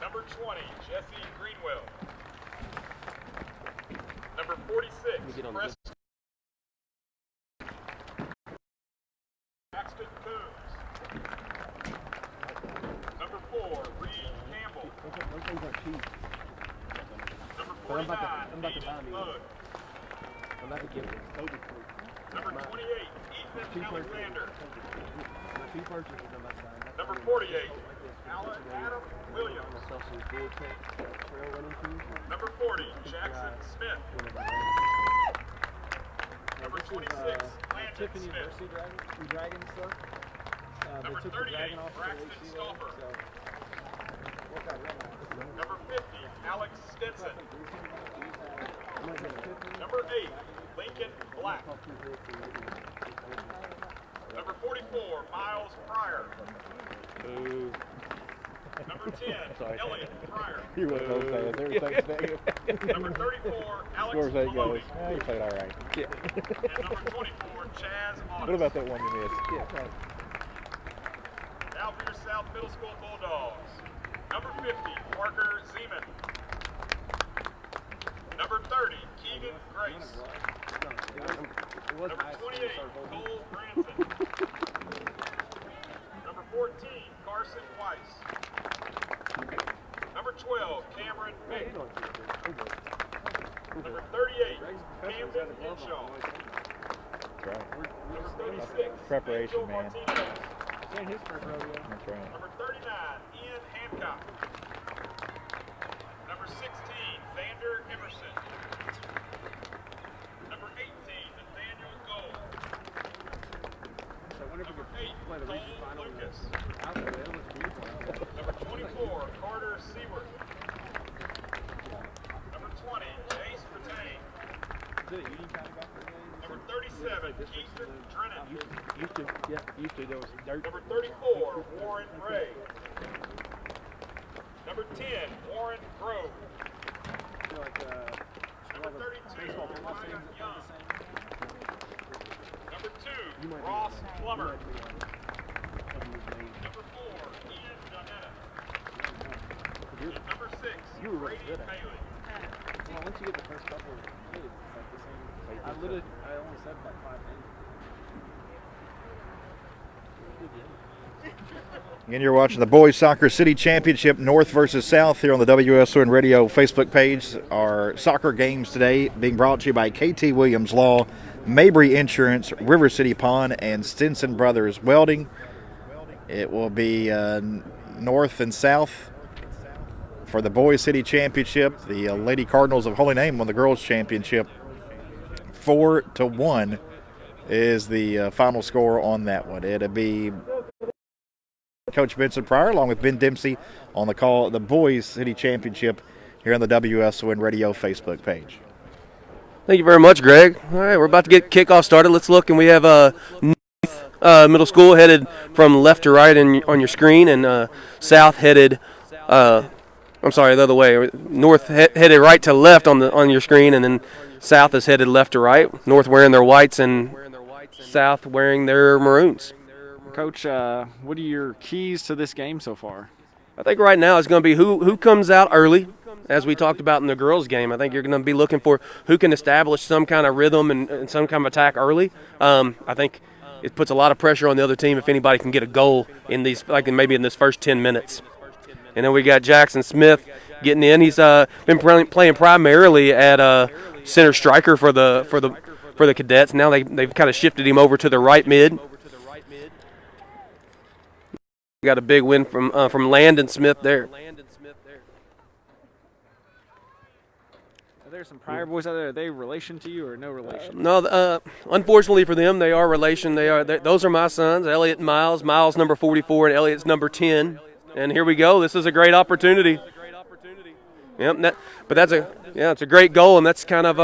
Number 20, Jesse Greenwell. Number 46, Preston Paxton Coombs. Number 4, Reed Campbell. Number 49, Aiden Mugg. Number 28, Ethan Alexander. Number 48, Adam Williams. Number 40, Jackson Smith. Number 26, Landon Smith. Number 38, Braxton Stauffer. Number 50, Alex Stinson. Number 8, Lincoln Black. Number 44, Miles Pryor. Number 10, Elliot Pryor. You wouldn't know fast. Everything's negative. Number 34, Alex Scores 8 goals. Maloney. You played all right. And number 24, Chaz What August. about that one you missed? Now for your South Middle School Bulldogs. Number 50, Parker Zeman. Number 30, Keegan Grace. Number 28, Cole Branson. Number 14, Carson Weiss. Number 12, Cameron Vick. Number 38, Camden Henshaw. That's right. Number 36, Preparation, Angel man. Martinez. That's right. Number 39, Ian Hancock. Number 16, Vander Emerson. Number 18, Nathaniel Gold. Number 8, Cole Lucas. Number 24, Carter Seward. Number 20, Jace Patain. Number 37, Keiston Drennan. Number 34, Warren Ray. Number 10, Warren Grove. Number 32, Ryan Young. Number 2, Ross Plummer. Number 4, Ian Donetta. And number 6, Brady Bailey. Once you get the first couple, it's like the same. I only said about 5 minutes. Again, you're watching the Boys Soccer City Championship, North versus South, here on the WSON Radio Facebook page. Our soccer games today being brought to you by KT Williams Law, Mabry Insurance, River City Pond, and Stinson Brothers Welding. It will be North and South for the Boys City Championship. The Lady Cardinals of Holy Name won the Girls Championship. 4-1 is the final score on that one. It'll be Coach Benson Pryor along with Ben Dempsey on the call the Boys City Championship here on the WSON Radio Facebook page. Thank you very much, Greg. All right, we're about to get kickoff started. Let's look, and we have Middle School headed from left to right on your screen, and South headed. I'm sorry, the other way. North headed right to left on your screen, and then South is headed left to right. North wearing their whites and South wearing their maroons. Coach, what are your keys to this game so far? I think right now it's going to be who comes out early, as we talked about in the girls' game. I think you're going to be looking for who can establish some kind of rhythm and some kind of attack early. I think it puts a lot of pressure on the other team if anybody can get a goal in these, like maybe in this first 10 minutes. And then we got Jackson Smith getting in. He's been playing primarily at center striker for the cadets. Now they've kind of shifted him over to the right mid. We got a big win from Landon Smith there. Are there some Pryor boys out there? Are they relation to you or no relation? No, unfortunately for them, they are relation. Those are my sons, Elliot and Miles. Miles number 44 and Elliot's number 10. And here we go. This is a great opportunity. Yep. It's a great goal, and that's kind of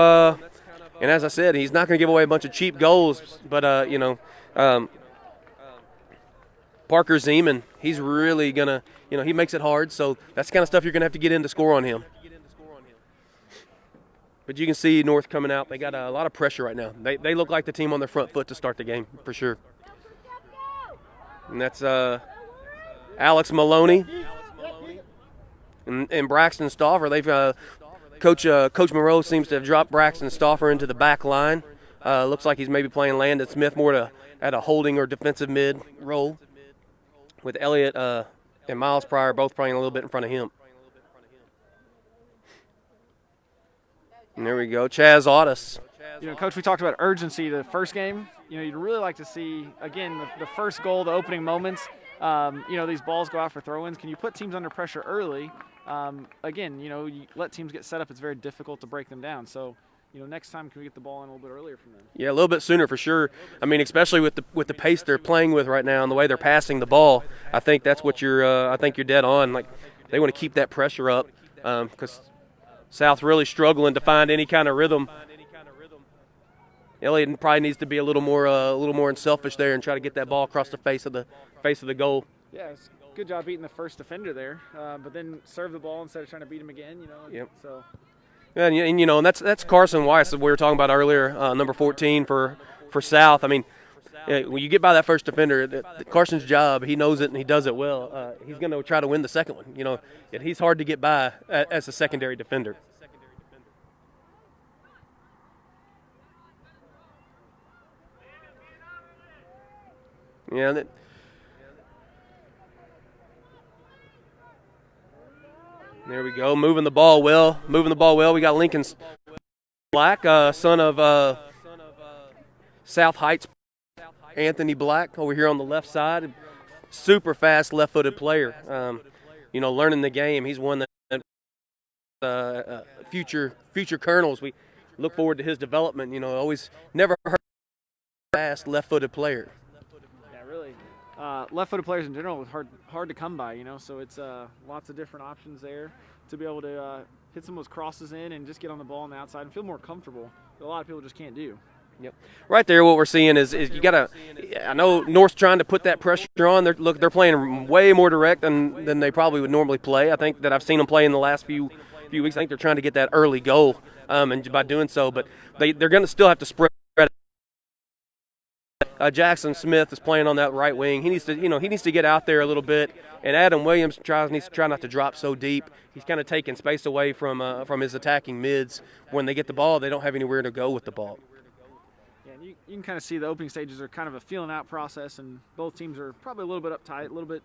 and as I said, he's not going to give away a bunch of cheap goals, but Parker Zeman, he's really going to, he makes it hard, so that's the kind of stuff you're going to have to get in to score on him. But you can see North coming out. They got a lot of pressure right now. They look like the team on their front foot to start the game, for sure. And that's Alex Maloney and Braxton Stauffer. They've Coach Moreau seems to have dropped Braxton Stauffer into the back line. Looks like he's maybe playing Landon Smith more at a holding or defensive mid role, with Elliot and Miles Pryor both playing a little bit in front of him. And there we go, Chaz August. Coach, we talked about urgency the first game. You'd really like to see, again, the first goal, the opening moments, these balls go out for throw-ins. Can you put teams under pressure early? Again, you let teams get set up. It's very difficult to break them down. So, next time, can we get the ball in a little bit earlier from them? Yeah, a little bit sooner for sure. I mean, especially with the pace they're playing with right now and the way they're passing the ball. I think that's what I think you're dead on. Like, they want to keep that pressure up because South's really struggling to find any kind of rhythm. Elliott probably needs to be a little more unselfish there and try to get that ball across the face of the goal. Yeah, it's good job beating the first defender there, but then serve the ball instead of trying to beat him again. Yep. So. And that's Carson Weiss that we were talking about earlier, number 14 for South. I mean, when you get by that first defender, Carson's job, he knows it and he does it well. He's going to try to win the second one. He's hard to get by as a secondary defender. Yeah. There we go. Moving the ball well. We got Lincoln Black, son of South Heights, Anthony Black, over here on the left side. Super fast left-footed player. Learning the game. He's one that future colonels. We look forward to his development. Always never heard of a fast left-footed player. Left-footed players in general are hard to come by, so it's lots of different options there to be able to hit some of those crosses in and just get on the ball on the outside and feel more comfortable that a lot of people just can't do. Yep. Right there, what we're seeing is you got to – I know North's trying to put that pressure on. They're playing way more direct than they probably would normally play. I think that I've seen them play in the last few weeks. I think they're trying to get that early goal and by doing so. But they're going to still have to spread. Jackson Smith is playing on that right wing. He needs to get out there a little bit. And Adam Williams needs to try not to drop so deep. He's kind of taking space away from his attacking mids. When they get the ball, they don't have anywhere to go with the ball. Yeah, and you can kind of see the opening stages are kind of a feeling out process, and both teams are probably a little bit uptight, a little bit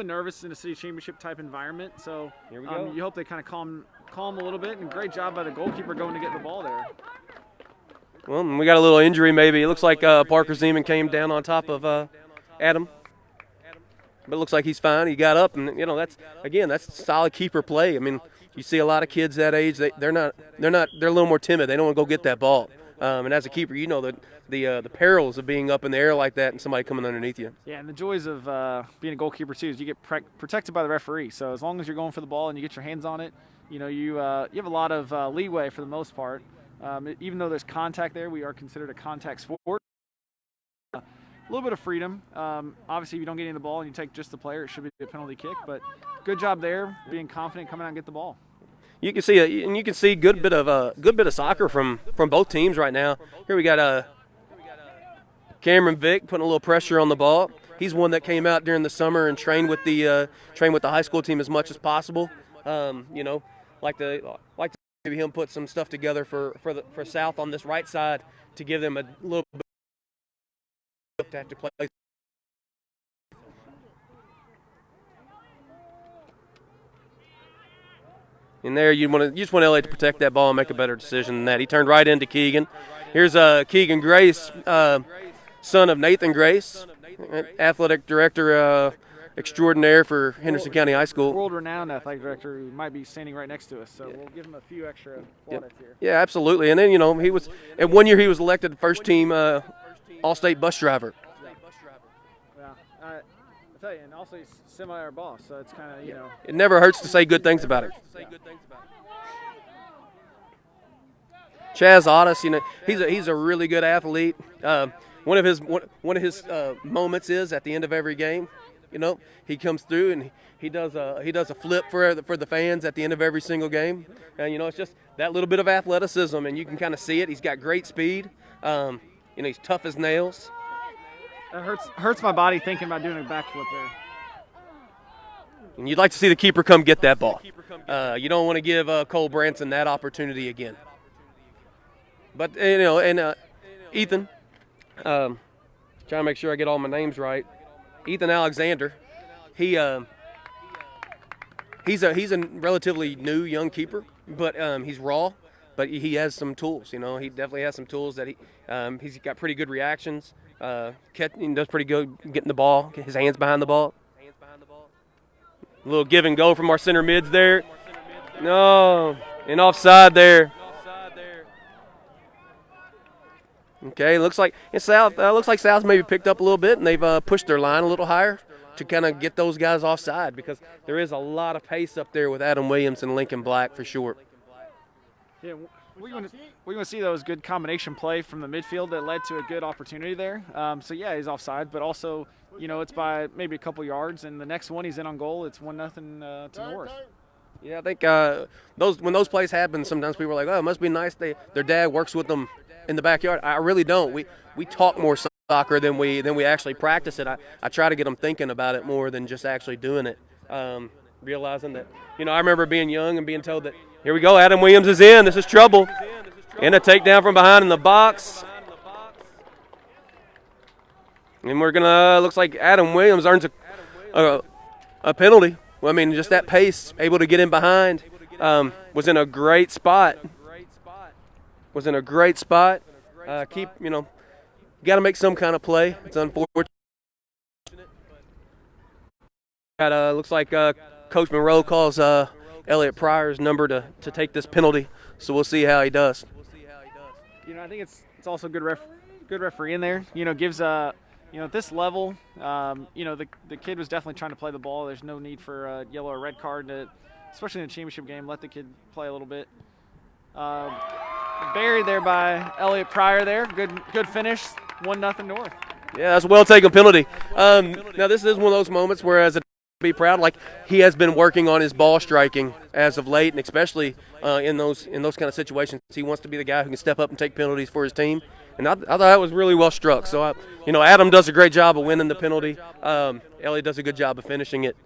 nervous in a city championship type environment. So here we go. You hope they kind of calm a little bit. And great job by the goalkeeper going to get the ball there. Well, we got a little injury maybe. It looks like Parker Zeman came down on top of Adam. But it looks like he's fine. He got up, and that's solid keeper play. I mean, you see a lot of kids that age. They're a little more timid. They don't want to go get that ball. And as a keeper, the perils of being up in the air like that and somebody coming underneath you. Yeah, and the joys of being a goalkeeper too is you get protected by the referee. So as long as you're going for the ball and you get your hands on it, you have a lot of leeway for the most part. Even though there's contact there, we are considered a contact sport. A little bit of freedom. Obviously, if you don't get any of the ball and you take just the player, it should be a penalty kick. But good job there, being confident, coming out and get the ball. You can see good bit of soccer from both teams right now. Here we got Cameron Vick putting a little pressure on the ball. He's one that came out during the summer and trained with the high school team as much as possible. Like to maybe him put some stuff together for South on this right side to give them a little bit to have to play. In there, you just want LA to protect that ball and make a better decision than that. He turned right into Keegan. Here's Keegan Grace, son of Nathan Grace, athletic director extraordinaire for Henderson County High School. World-renowned athletic director who might be standing right next to us, so we'll give him a few extra plaudits here. Yeah, absolutely. And then, he was – at 1 year he was elected first-team All-State bus driver. Yeah, I tell you, and also he's semi our boss, so it's kind of, It never hurts to say good things about it. Chaz Otis, he's a really good athlete. One of his moments is at the end of every game. He comes through and he does a flip for the fans at the end of every single game. And it's just that little bit of athleticism, and you can kind of see it. He's got great speed. He's tough as nails. It hurts my body thinking about doing a backflip there. And you'd like to see the keeper come get that ball. You don't want to give Cole Branson that opportunity again. But Ethan, trying to make sure I get all my names right. Ethan Alexander, he's a relatively new young keeper, but he's raw. but he has some tools. He definitely has some tools that he's got pretty good reactions. He does pretty good getting the ball, get his hands behind the ball. A little give and go from our center mids there. No, and offside there. Okay, looks like South maybe picked up a little bit, and they've pushed their line a little higher to kind of get those guys offside, because there is a lot of pace up there with Adam Williams and Lincoln Black for sure. Yeah, we want to see those good combination play from the midfield that led to a good opportunity there. So yeah, he's offside, but also it's by maybe a couple yards, and the next one he's in on goal. It's 1-0 to North. Yeah, I think when those plays happen, sometimes people are like, "Oh, it must be nice their dad works with them in the backyard." I really don't. We talk more soccer than we actually practice it. I try to get them thinking about it more than just actually doing it. Realizing that, I remember being young and being told that, here we go, Adam Williams is in. This is trouble. And a takedown from behind in the box. And we're gonna. Looks like Adam Williams earns a penalty. Well, I mean, just that pace, able to get in behind, was in a great spot. Got to make some kind of play. It's unfortunate. Looks like Coach Monroe calls Elliot Pryor's number to take this penalty, so we'll see how he does. I think it's also good referee in there. Gives at this level, the kid was definitely trying to play the ball. There's no need for a yellow or red card, especially in a championship game. Let the kid play a little bit. Buried there by Elliot Pryor there. Good finish. 1-0 North. Yeah, that's a well-taken penalty. Now, this is one of those moments where, as a be proud, like he has been working on his ball striking as of late, and especially in those kind of situations. He wants to be the guy who can step up and take penalties for his team. And I thought that was really well struck. So, Adam does a great job of winning the penalty. Elliot does a good job of finishing it.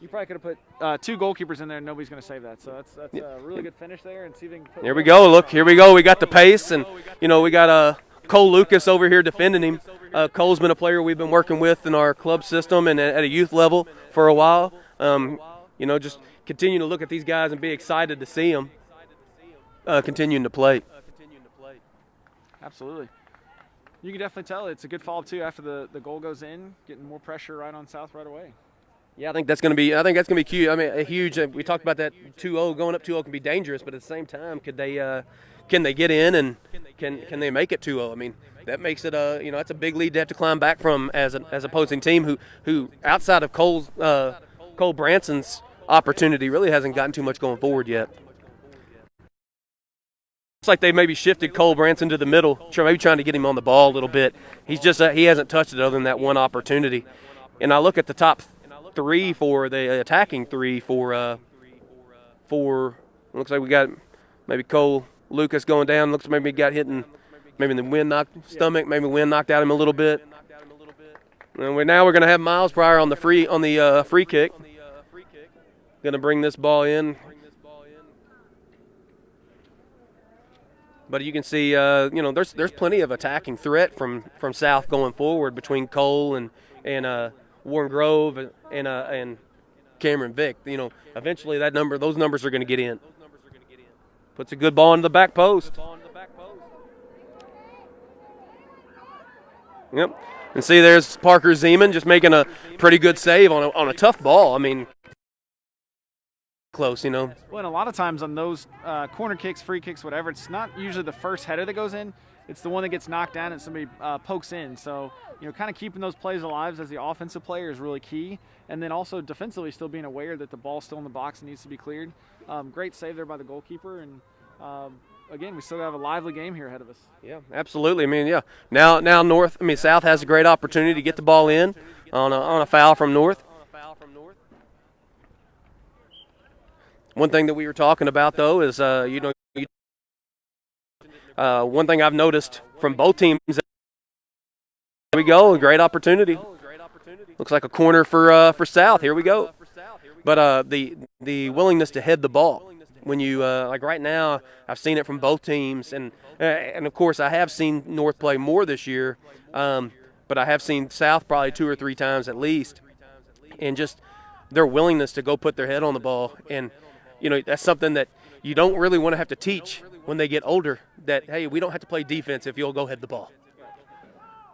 You probably could have put 2 goalkeepers in there, and nobody's going to save that. So that's a really good finish there. And see if they can put. Here we go. Look, here we go. We got the pace, and we got Cole Lucas over here defending him. Cole's been a player we've been working with in our club system and at a youth level for a while. Just continue to look at these guys and be excited to see them continuing to play. Absolutely. You can definitely tell it's a good follow-up too after the goal goes in, getting more pressure right on South right away. Yeah, I think that's going to be cute. I mean, a huge. We talked about that 2-0 going up 2-0 can be dangerous, but at the same time, can they get in and can they make it 2-0? I mean, that makes it that's a big lead to have to climb back from as opposing team who outside of Cole Branson's opportunity really hasn't gotten too much going forward yet. It's like they maybe shifted Cole Branson to the middle, maybe trying to get him on the ball a little bit. He's just he hasn't touched it other than that one opportunity. And I look at the top 3 for the attacking 3 for looks like we got maybe Cole Lucas going down. Looks like maybe he got hit in maybe the wind knocked stomach. Maybe wind knocked out him a little bit. And we're going to have Miles Pryor on the free kick. Going to bring this ball in. But you can see, there's plenty of attacking threat from South going forward between Cole and Warren Grove and Cameron Vick. Eventually those numbers are going to get in. Puts a good ball into the back post. Yep. And see, there's Parker Zeman just making a pretty good save on a tough ball. I mean, close, Well, and a lot of times on those corner kicks, free kicks, whatever, it's not usually the first header that goes in. It's the one that gets knocked down and somebody pokes in. So, kind of keeping those plays alive as the offensive player is really key. And then also defensively still being aware that the ball's still in the box and needs to be cleared. Great save there by the goalkeeper. And, again, we still have a lively game here ahead of us. Yeah, absolutely. I mean, yeah. Now South has a great opportunity to get the ball in on a foul from North. One thing that we were talking about, though, is, one thing I've noticed from both teams. Here we go, a great opportunity. Looks like a corner for South. Here we go. But the willingness to head the ball. When you like right now, I've seen it from both teams, and of course I have seen North play more this year, but I have seen South probably 2 or 3 times at least, and just their willingness to go put their head on the ball, and that's something that you don't really want to have to teach when they get older that, hey, we don't have to play defense if you'll go head the ball.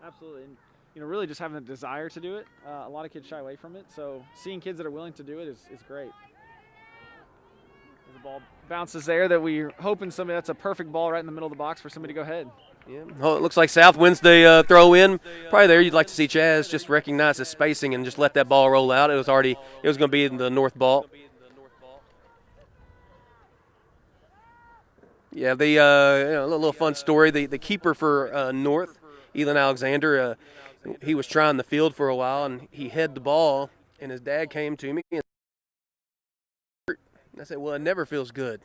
Absolutely. And, really just having the desire to do it. A lot of kids shy away from it. So seeing kids that are willing to do it is great. The ball bounces there that we're hoping that's a perfect ball right in the middle of the box for somebody to go ahead. Yeah. Oh, it looks like South wins the throw in. Probably there you'd like to see Chaz just recognize his spacing and just let that ball roll out. It was going to be the North ball. Yeah, a little fun story. The keeper for North, Elon Alexander, he was trying the field for a while and he had the ball, and his dad came to me and I said, well, it never feels good.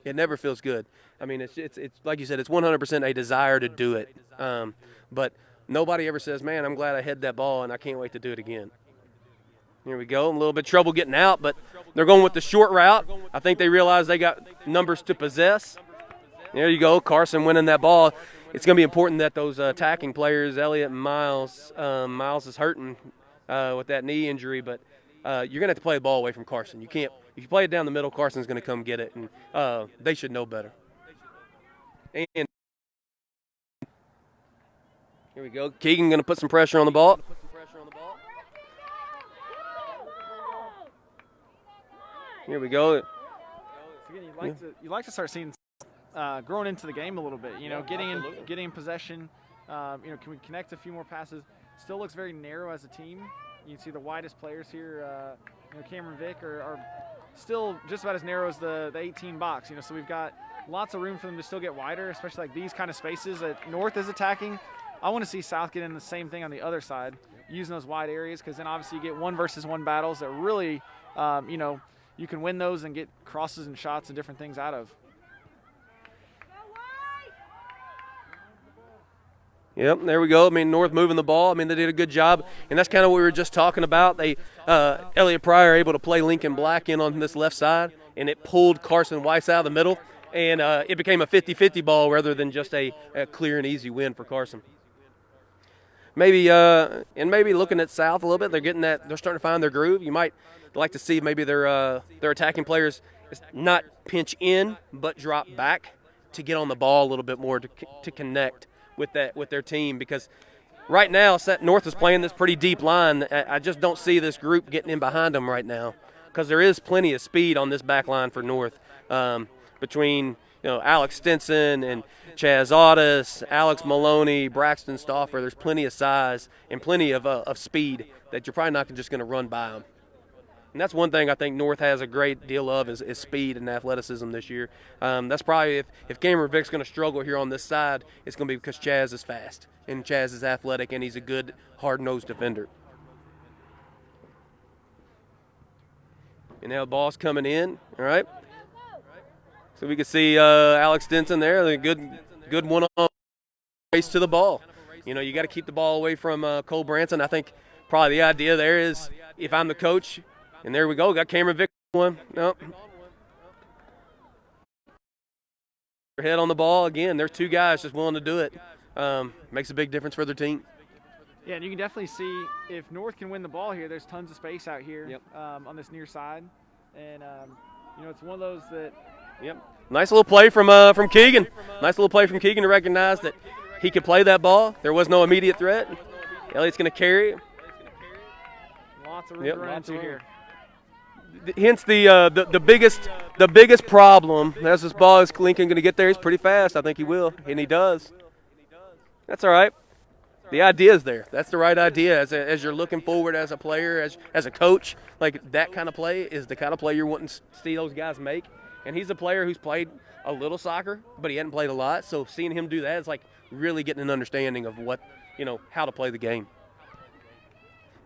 It never feels good. I mean, it's like you said, it's 100% a desire to do it. But nobody ever says, man, I'm glad I had that ball and I can't wait to do it again. Here we go. A little bit of trouble getting out, but they're going with the short route. I think they realize they got numbers to possess. There you go. Carson winning that ball. It's going to be important that those attacking players, Elliott and Miles, Miles is hurting with that knee injury, but you're going to have to play the ball away from Carson. You can't. If you play it down the middle, Carson's going to come get it, and they should know better. And here we go. Keegan going to put some pressure on the ball. Here we go. Again, you'd like to start seeing growing into the game a little bit. Getting in possession. Can we connect a few more passes? Still looks very narrow as a team. You can see the widest players here. Cameron Vick are still just about as narrow as the 18 box. So we've got lots of room for them to still get wider, especially like these kind of spaces that North is attacking. I want to see South get in the same thing on the other side, using those wide areas, because then obviously you get 1-versus-1 battles that really, you can win those and get crosses and shots and different things out of. Yep, there we go. I mean, North moving the ball. I mean, they did a good job, and that's kind of what we were just talking about. They, Elliott Pryor able to play Lincoln Black in on this left side, and it pulled Carson Weiss out of the middle, and it became a 50-50 ball rather than just a clear and easy win for Carson. Maybe looking at South a little bit, they're starting to find their groove. You might like to see maybe their attacking players not pinch in but drop back to get on the ball a little bit more to connect with their team, because right now North is playing this pretty deep line. I just don't see this group getting in behind them right now, because there is plenty of speed on this back line for North, between Alex Stinson and Chaz Audis, Alex Maloney, Braxton Stauffer. There's plenty of size and plenty of speed that you're probably not just going to run by them. And that's one thing I think North has a great deal of is speed and athleticism this year. That's probably if Cameron Vick's going to struggle here on this side, it's going to be because Chaz is fast and Chaz is athletic and he's a good hard-nosed defender. And now the ball's coming in, all right? So we can see Alex Stinson there, a good one-on-one race to the ball. You got to keep the ball away from Cole Branson. I think probably the idea there is if I'm the coach, and there we go, got Cameron Vick one. Nope. Head on the ball again. There's two guys just willing to do it. Makes a big difference for their team. Yeah, and you can definitely see if North can win the ball here, there's tons of space out here on this near side. And, it's one of those that – Yep. Nice little play from Keegan. Nice little play from Keegan to recognize that he could play that ball. There was no immediate threat. Elliott's going to carry it. Lots of room to run into here. Hence the biggest problem as this ball is Lincoln going to get there. He's pretty fast. I think he will, and he does. That's all right. The idea is there. That's the right idea. As you're looking forward as a player, as a coach, like that kind of play is the kind of play you're wanting to see those guys make. And he's a player who's played a little soccer, but he hadn't played a lot. So seeing him do that is like really getting an understanding of how to play the game.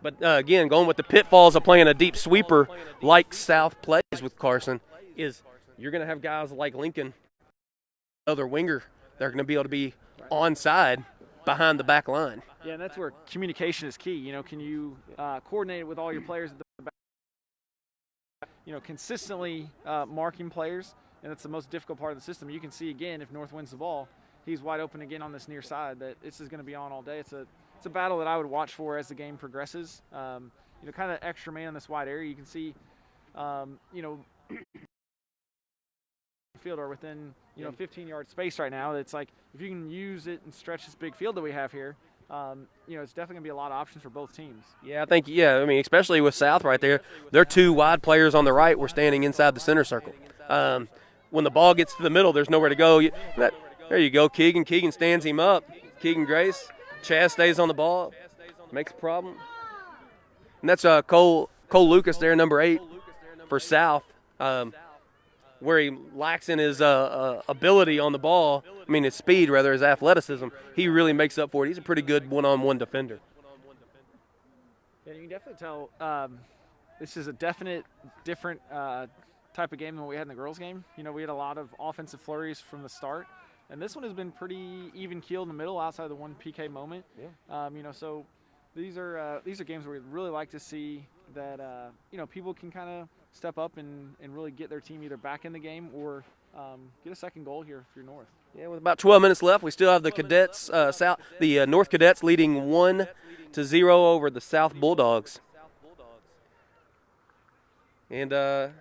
But again, going with the pitfalls of playing a deep sweeper like South plays with Carson is you're going to have guys like Lincoln, other winger, they're going to be able to be onside behind the back line. Yeah, and that's where communication is key. Can you coordinate it with all your players at the back? Consistently marking players, and that's the most difficult part of the system. You can see again if North wins the ball, he's wide open again on this near side. That this is going to be on all day. It's a battle that I would watch for as the game progresses. Kind of extra man in this wide area. You can see, field are within 15-yard space right now. It's like if you can use it and stretch this big field that we have here, it's definitely going to be a lot of options for both teams. Yeah, I think, I mean, especially with South right there, their two wide players on the right were standing inside the center circle. When the ball gets to the middle, there's nowhere to go. There you go, Keegan. Keegan stands him up. Keegan Grace. Chaz stays on the ball. Makes a problem. And that's Cole Lucas there, number 8 for South. Where he lacks in his ability on the ball, his speed rather, his athleticism, he really makes up for it. He's a pretty good one-on-one defender. Yeah, you can definitely tell this is a definite different type of game than what we had in the girls' game. We had a lot of offensive flurries from the start, and this one has been pretty even-keeled in the middle outside of the one PK moment. Yeah. So these are games where we really like to see that people can kind of step up and really get their team either back in the game or get a second goal here for your North. Yeah, with about 12 minutes left, we still have the Cadets, North Cadets leading 1-0 over the South Bulldogs. And a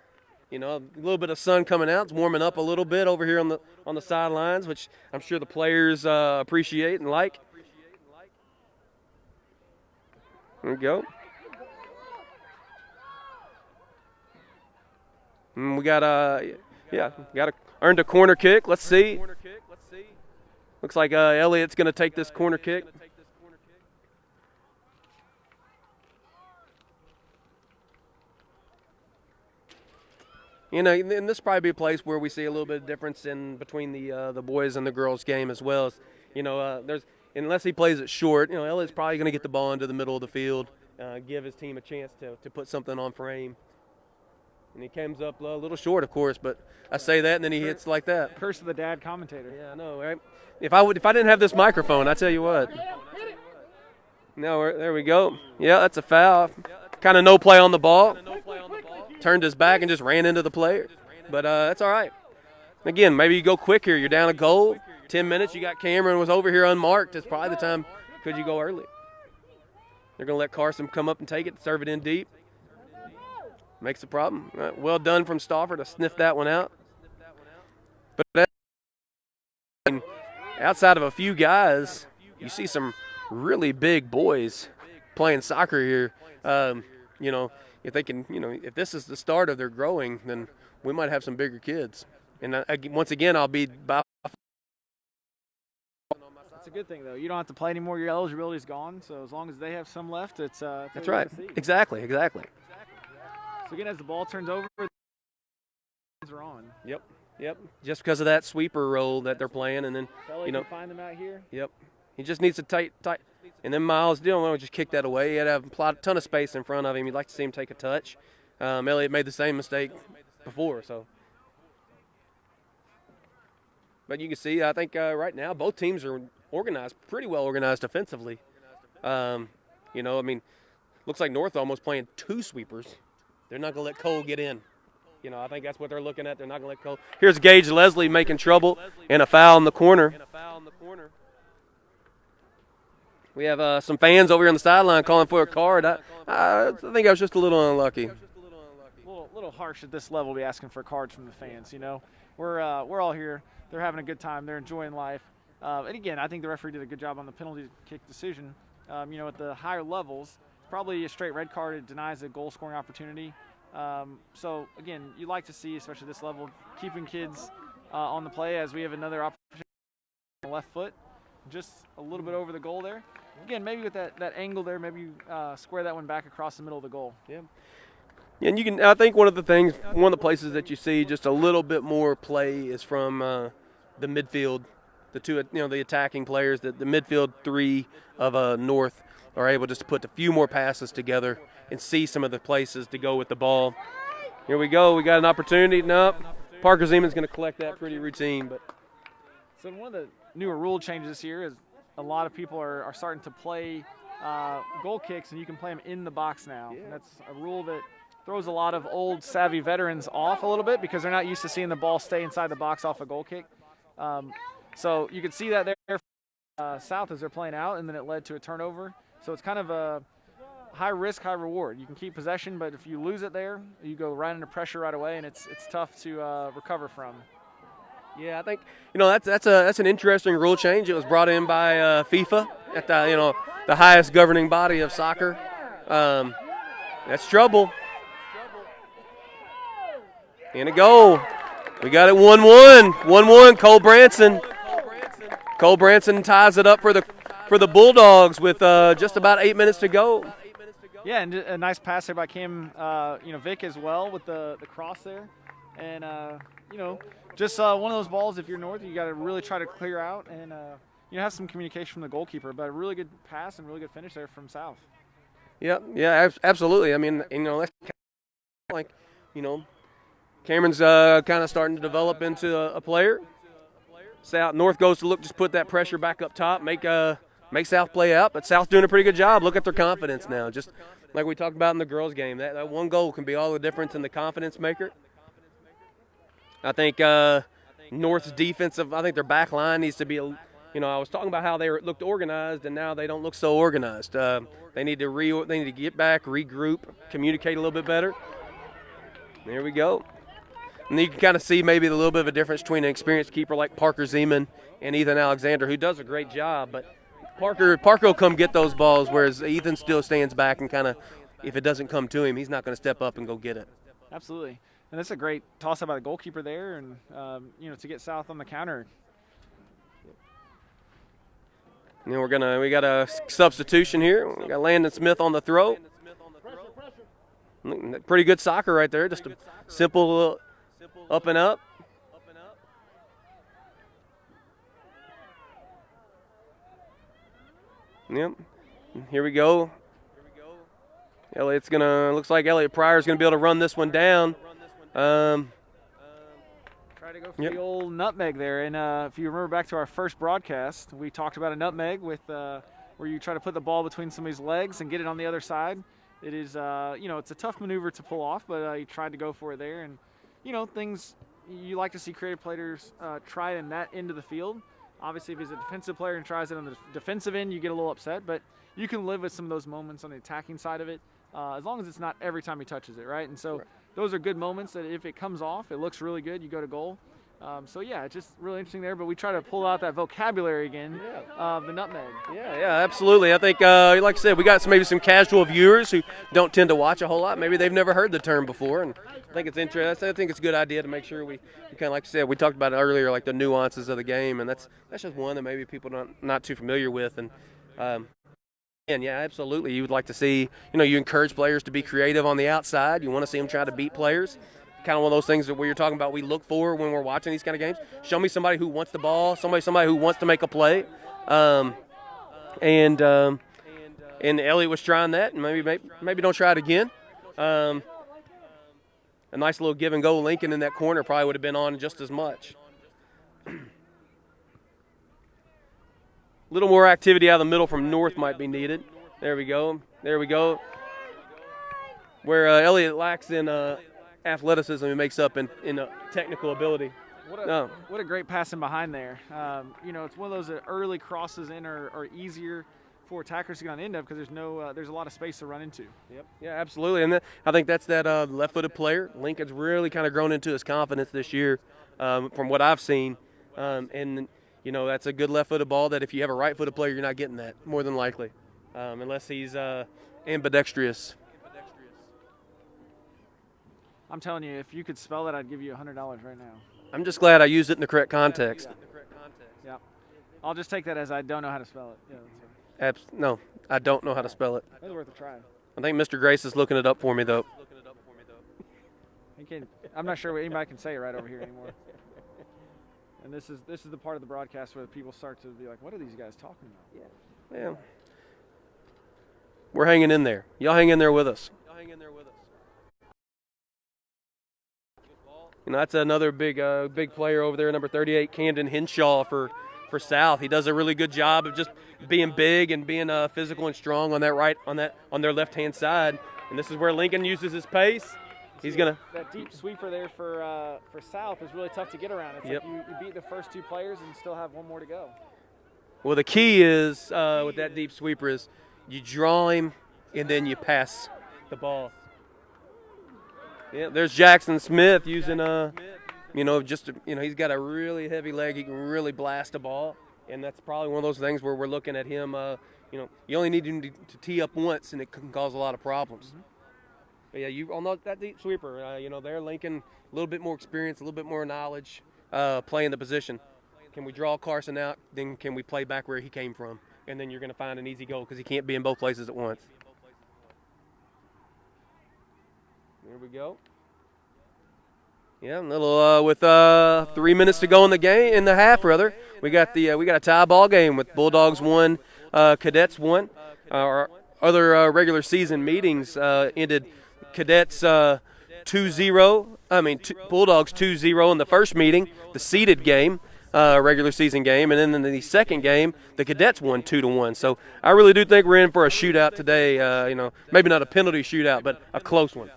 little bit of sun coming out. It's warming up a little bit over here on the sidelines, which I'm sure the players appreciate and like. There we go. And we got earned a corner kick. Let's see. Looks like Elliott's going to take this corner kick. And this probably be a place where we see a little bit of difference in between the boys and the girls game as well. There's unless he plays it short, Elliott's probably going to get the ball into the middle of the field, give his team a chance to put something on frame. And he comes up a little short, of course, but I say that and then he hits like that. Curse of the dad commentator. Yeah, I know, right? If I didn't have this microphone, I tell you what. No, there we go. Yeah, that's a foul. Kind of no play on the ball. Turned his back and just ran into the player. But that's all right. Again, maybe you go quick here. You're down a goal. 10 minutes. You got Cameron was over here unmarked. It's probably the time could you go early. They're going to let Carson come up and take it, serve it in deep. Makes a problem. Well done from Stauffer to sniff that one out. But outside of a few guys, you see some really big boys playing soccer here. If they can, if this is the start of their growing, then we might have some bigger kids. And once again, I'll be by. That's a good thing, though. You don't have to play anymore. Your eligibility's gone. So as long as they have some left, it's that's right. Exactly. So again, as the ball turns over, are on. Yep. Just because of that sweeper role that they're playing, and then can find them out here. Yep. He just needs to tight. And then Miles Dillon will just kick that away. He had a ton of space in front of him. You'd like to see him take a touch. Elliott made the same mistake before, so. But you can see, I think right now both teams are pretty well organized defensively. Looks like North almost playing 2 sweepers. They're not going to let Cole get in. I think that's what they're looking at. They're not going to let Cole. Here's Gage Leslie making trouble and a foul in the corner. We have some fans over here on the sideline calling for a card. I think I was just a little unlucky. A little harsh at this level to be asking for cards from the fans. We're all here. They're having a good time. They're enjoying life. And again, I think the referee did a good job on the penalty kick decision. At the higher levels, probably a straight red card. It denies a goal scoring opportunity. So again, you like to see, especially this level, keeping kids on the play as we have another opportunity on the left foot, just a little bit over the goal there. Again, maybe with that angle there, maybe you square that one back across the middle of the goal. Yeah. And you can. I think one of the places that you see just a little bit more play is from the midfield, the two, the attacking players. The midfield 3 of North are able just to put a few more passes together and see some of the places to go with the ball. Here we go. We got an opportunity. Nope. Parker Zeman's going to collect that pretty routine. But so one of the newer rule changes this year is a lot of people are starting to play goal kicks, and you can play them in the box now. Yeah. And that's a rule that throws a lot of old savvy veterans off a little bit because they're not used to seeing the ball stay inside the box off a goal kick. So you can see that there South as they're playing out, and then it led to a turnover. So it's kind of a high risk, high reward. You can keep possession, but if you lose it there, you go right under pressure right away, and it's tough to recover from. Yeah, I think that's an interesting rule change. It was brought in by FIFA at the highest governing body of soccer. That's trouble. And a goal. We got it 1-1. 1-1. Cole Branson. Cole Branson ties it up for the Bulldogs with just about 8 minutes to go. Yeah, and a nice pass there by Cam, Vick as well with the cross there. And, just one of those balls, if you're North, you got to really try to clear out and, have some communication from the goalkeeper. But a really good pass and really good finish there from South. Yeah, absolutely. I mean, that's like, Cameron's kind of starting to develop into a player. North goes to just put that pressure back up top, make South play out, but South's doing a pretty good job. Look at their confidence now. Just like we talked about in the girls' game, that one goal can be all the difference in the confidence maker. I think North's defensive, I think their back line needs to be, I was talking about how they looked organized, and now they don't look so organized. They need to get back, regroup, communicate a little bit better. There we go. And you can kind of see maybe a little bit of a difference between an experienced keeper like Parker Zeman and Ethan Alexander, who does a great job, but Parker will come get those balls, whereas Ethan still stands back and kind of, if it doesn't come to him, he's not going to step up and go get it. Absolutely. And that's a great toss-up by the goalkeeper there, and, to get South on the counter. And we got a substitution here. We got Landon Smith on the throw. Pretty good soccer right there, just a simple up and up. Yep. Here we go. Looks like Elliott Pryor's gonna be able to run this one down. Try to go for the old nutmeg there, and if you remember back to our first broadcast, we talked about a nutmeg with where you try to put the ball between somebody's legs and get it on the other side. It is, it's a tough maneuver to pull off, but he tried to go for it there, and things you like to see creative players try in that end of the field. Obviously, if he's a defensive player and tries it on the defensive end, you get a little upset, but you can live with some of those moments on the attacking side of it, as long as it's not every time he touches it, right? And so those are good moments that if it comes off, it looks really good, you go to goal. It's just really interesting there, but we try to pull out that vocabulary again of the nutmeg. Yeah, absolutely. I think, like I said, we got maybe some casual viewers who don't tend to watch a whole lot. Maybe they've never heard the term before, and I think it's interesting. I think it's a good idea to make sure we kind of, like I said, we talked about it earlier, like the nuances of the game, and that's just one that maybe people not too familiar with. And yeah, absolutely. You would like to see, you encourage players to be creative on the outside. You want to see them try to beat players. Kind of one of those things that you're talking about we look for when we're watching these kind of games. Show me somebody who wants the ball, somebody who wants to make a play. And Elliott was trying that, and maybe don't try it again. A nice little give and go. Lincoln in that corner probably would have been on just as much. A little more activity out of the middle from North might be needed. There we go. Where Elliott lacks in athleticism, he makes up in technical ability. What a great passing behind there. It's one of those early crosses in are easier for attackers to get on the end of because there's a lot of space to run into. Yep. Yeah, absolutely. And I think that's that left-footed player. Lincoln's really kind of grown into his confidence this year, from what I've seen. That's a good left-footed ball that if you have a right-footed player, you're not getting that more than likely, unless he's ambidextrous. I'm telling you, if you could spell it, I'd give you $100 right now. I'm just glad I used it in the correct context. Yeah. I'll just take that as I don't know how to spell it. Yeah, that's right. No, I don't know how to spell it. It's worth a try. I think Mr. Grace is looking it up for me, though. I'm not sure anybody can say it right over here anymore. And this is the part of the broadcast where people start to be like, what are these guys talking about? Yeah. We're hanging in there. Y'all hang in there with us. That's another big player over there, number 38, Camden Henshaw for South. He does a really good job of just being big and being physical and strong on their left-hand side. And this is where Lincoln uses his pace. He's gonna. That deep sweeper there for South is really tough to get around. It's like you beat the first two players and still have one more to go. Well, the key is with that deep sweeper is you draw him and then you pass the ball. Yeah, there's Jackson Smith using You know, he's got a really heavy leg. He can really blast a ball, and that's probably one of those things where we're looking at him. You only need him to tee up once, and it can cause a lot of problems. Mm-hmm. But yeah, you on that deep sweeper. They're Lincoln a little bit more experience, a little bit more knowledge, playing the position. Can we draw Carson out? Then can we play back where he came from? And then you're going to find an easy goal because he can't be in both places at once. There we go. Yeah, a little with 3 minutes to go in the game, in the half rather. We got a tie ball game with Bulldogs 1, Cadets 1. Our other regular season meetings ended Cadets 2-0. Bulldogs 2-0 in the first meeting, the seeded game. Regular season game, and then in the second game, the Cadets won 2-1. So I really do think we're in for a shootout today. Maybe not a penalty shootout, but a close one.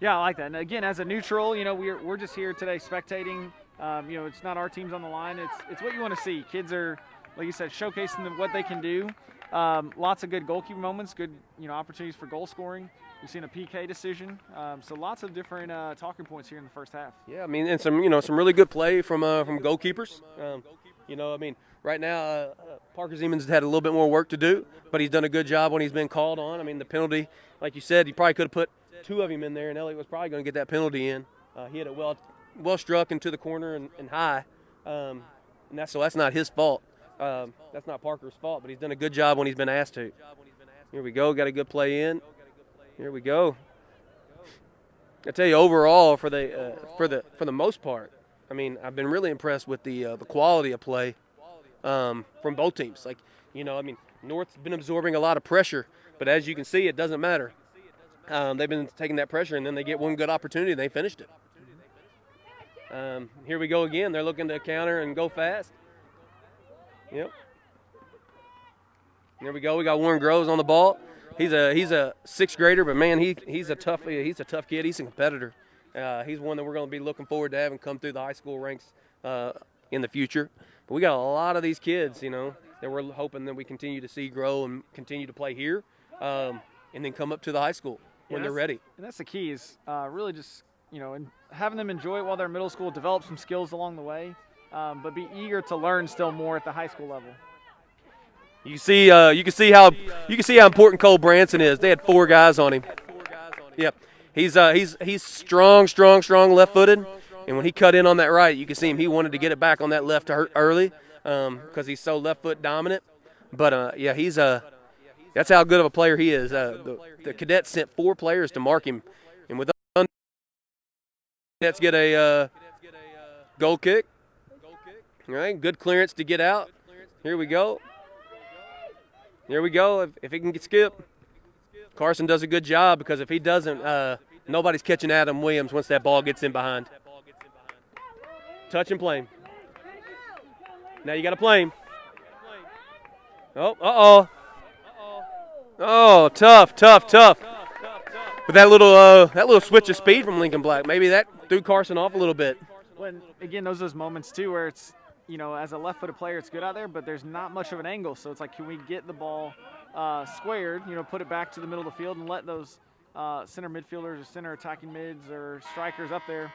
Yeah, I like that. And again, as a neutral, we're just here today spectating. It's not our teams on the line. It's what you want to see. Kids are, like you said, showcasing what they can do. Lots of good goalkeeping moments, good opportunities for goal scoring. We've seen a PK decision, so lots of different talking points here in the first half. Yeah, and some really good play from goalkeepers. Right now Parker Siemens had a little bit more work to do, but he's done a good job when he's been called on. The penalty, like you said, he probably could have put two of him in there, and Elliott was probably going to get that penalty in. He had it well struck into the corner and high, and that's not his fault. That's not Parker's fault, but he's done a good job when he's been asked to. Here we go, got a good play in. Here we go. I tell you, overall, for the most part, I've been really impressed with the quality of play from both teams. North's been absorbing a lot of pressure, but as you can see, it doesn't matter. They've been taking that pressure, and then they get one good opportunity, and they finished it. Here we go again. They're looking to counter and go fast. Yep. There we go. We got Warren Groves on the ball. He's a sixth grader, but man, he's a tough kid. He's a competitor. He's one that we're going to be looking forward to having come through the high school ranks in the future. But we got a lot of these kids, that we're hoping that we continue to see grow and continue to play here, and then come up to the high school when they're ready. And that's the key is really just and having them enjoy it while they're in middle school, develop some skills along the way, but be eager to learn still more at the high school level. You can see how important Cole Branson is. They had 4 guys on him. Yep, he's strong, left-footed, and when he cut in on that right, you can see him. He wanted to get it back on that left early because he's so left-foot dominant. But that's how good of a player he is. The Cadets sent 4 players to mark him, and with the Cadets get a goal kick. All right, good clearance to get out. Here we go. Here we go. If he can get skipped, Carson does a good job because if he doesn't, nobody's catching Adam Williams once that ball gets in behind. Touch and play him. Now you got to play him. Oh, Oh, tough. But that little switch of speed from Lincoln Black, maybe that threw Carson off a little bit. Again, those moments too where it's, as a left-footed player, it's good out there, but there's not much of an angle. So it's like, can we get the ball squared, put it back to the middle of the field and let those center midfielders or center attacking mids or strikers up there,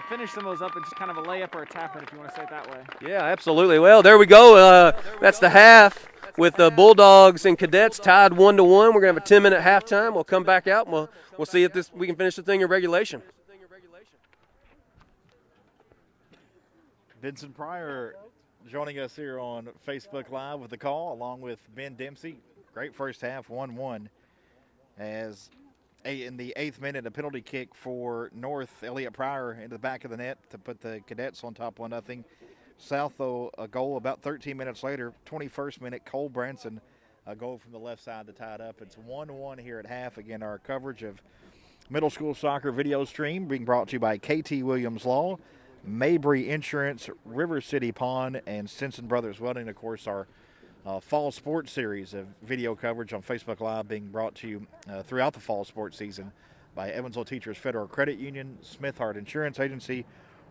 finish some of those up and just kind of a layup or a tap in, if you want to say it that way. Yeah, absolutely. Well, there we go. That's the half with the Bulldogs and Cadets tied 1-1. We're going to have a 10-minute halftime. We'll come back out and we'll see if we can finish the thing in regulation. Vincent Pryor joining us here on Facebook Live with the call, along with Ben Dempsey. Great first half, 1-1. As in the 8th minute, a penalty kick for North. Elliott Pryor into the back of the net to put the Cadets on top 1-0. South, though, a goal about 13 minutes later, 21st minute, Cole Branson, a goal from the left side to tie it up. It's 1-1 here at half. Again, our coverage of middle school soccer video stream being brought to you by KT Williams Law, Mabry Insurance, River City Pawn, and Stinson Brothers Welding. Of course, our fall sports series of video coverage on Facebook Live being brought to you throughout the fall sports season by Evansville Teachers Federal Credit Union, Smith Hart Insurance Agency,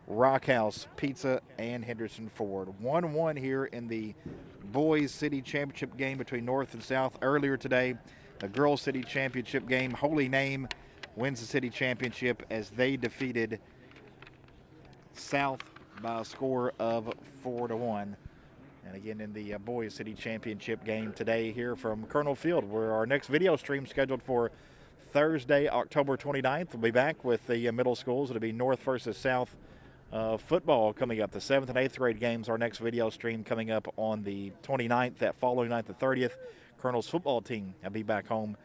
Rock House Pizza, and Henderson Ford. 1-1 here in the Boys City Championship game between North and South earlier today. The Girls City Championship game, Holy Name wins the city championship as they defeated South by a score of 4-1. And again, in the Boys City Championship game today here from Colonel Field, where our next video stream scheduled for Thursday, October 29th. We'll be back with the middle schools. It'll be North versus South football coming up. The 7th and 8th grade games, our next video stream coming up on the 29th. That following night, the 30th, Colonel's football team will be back home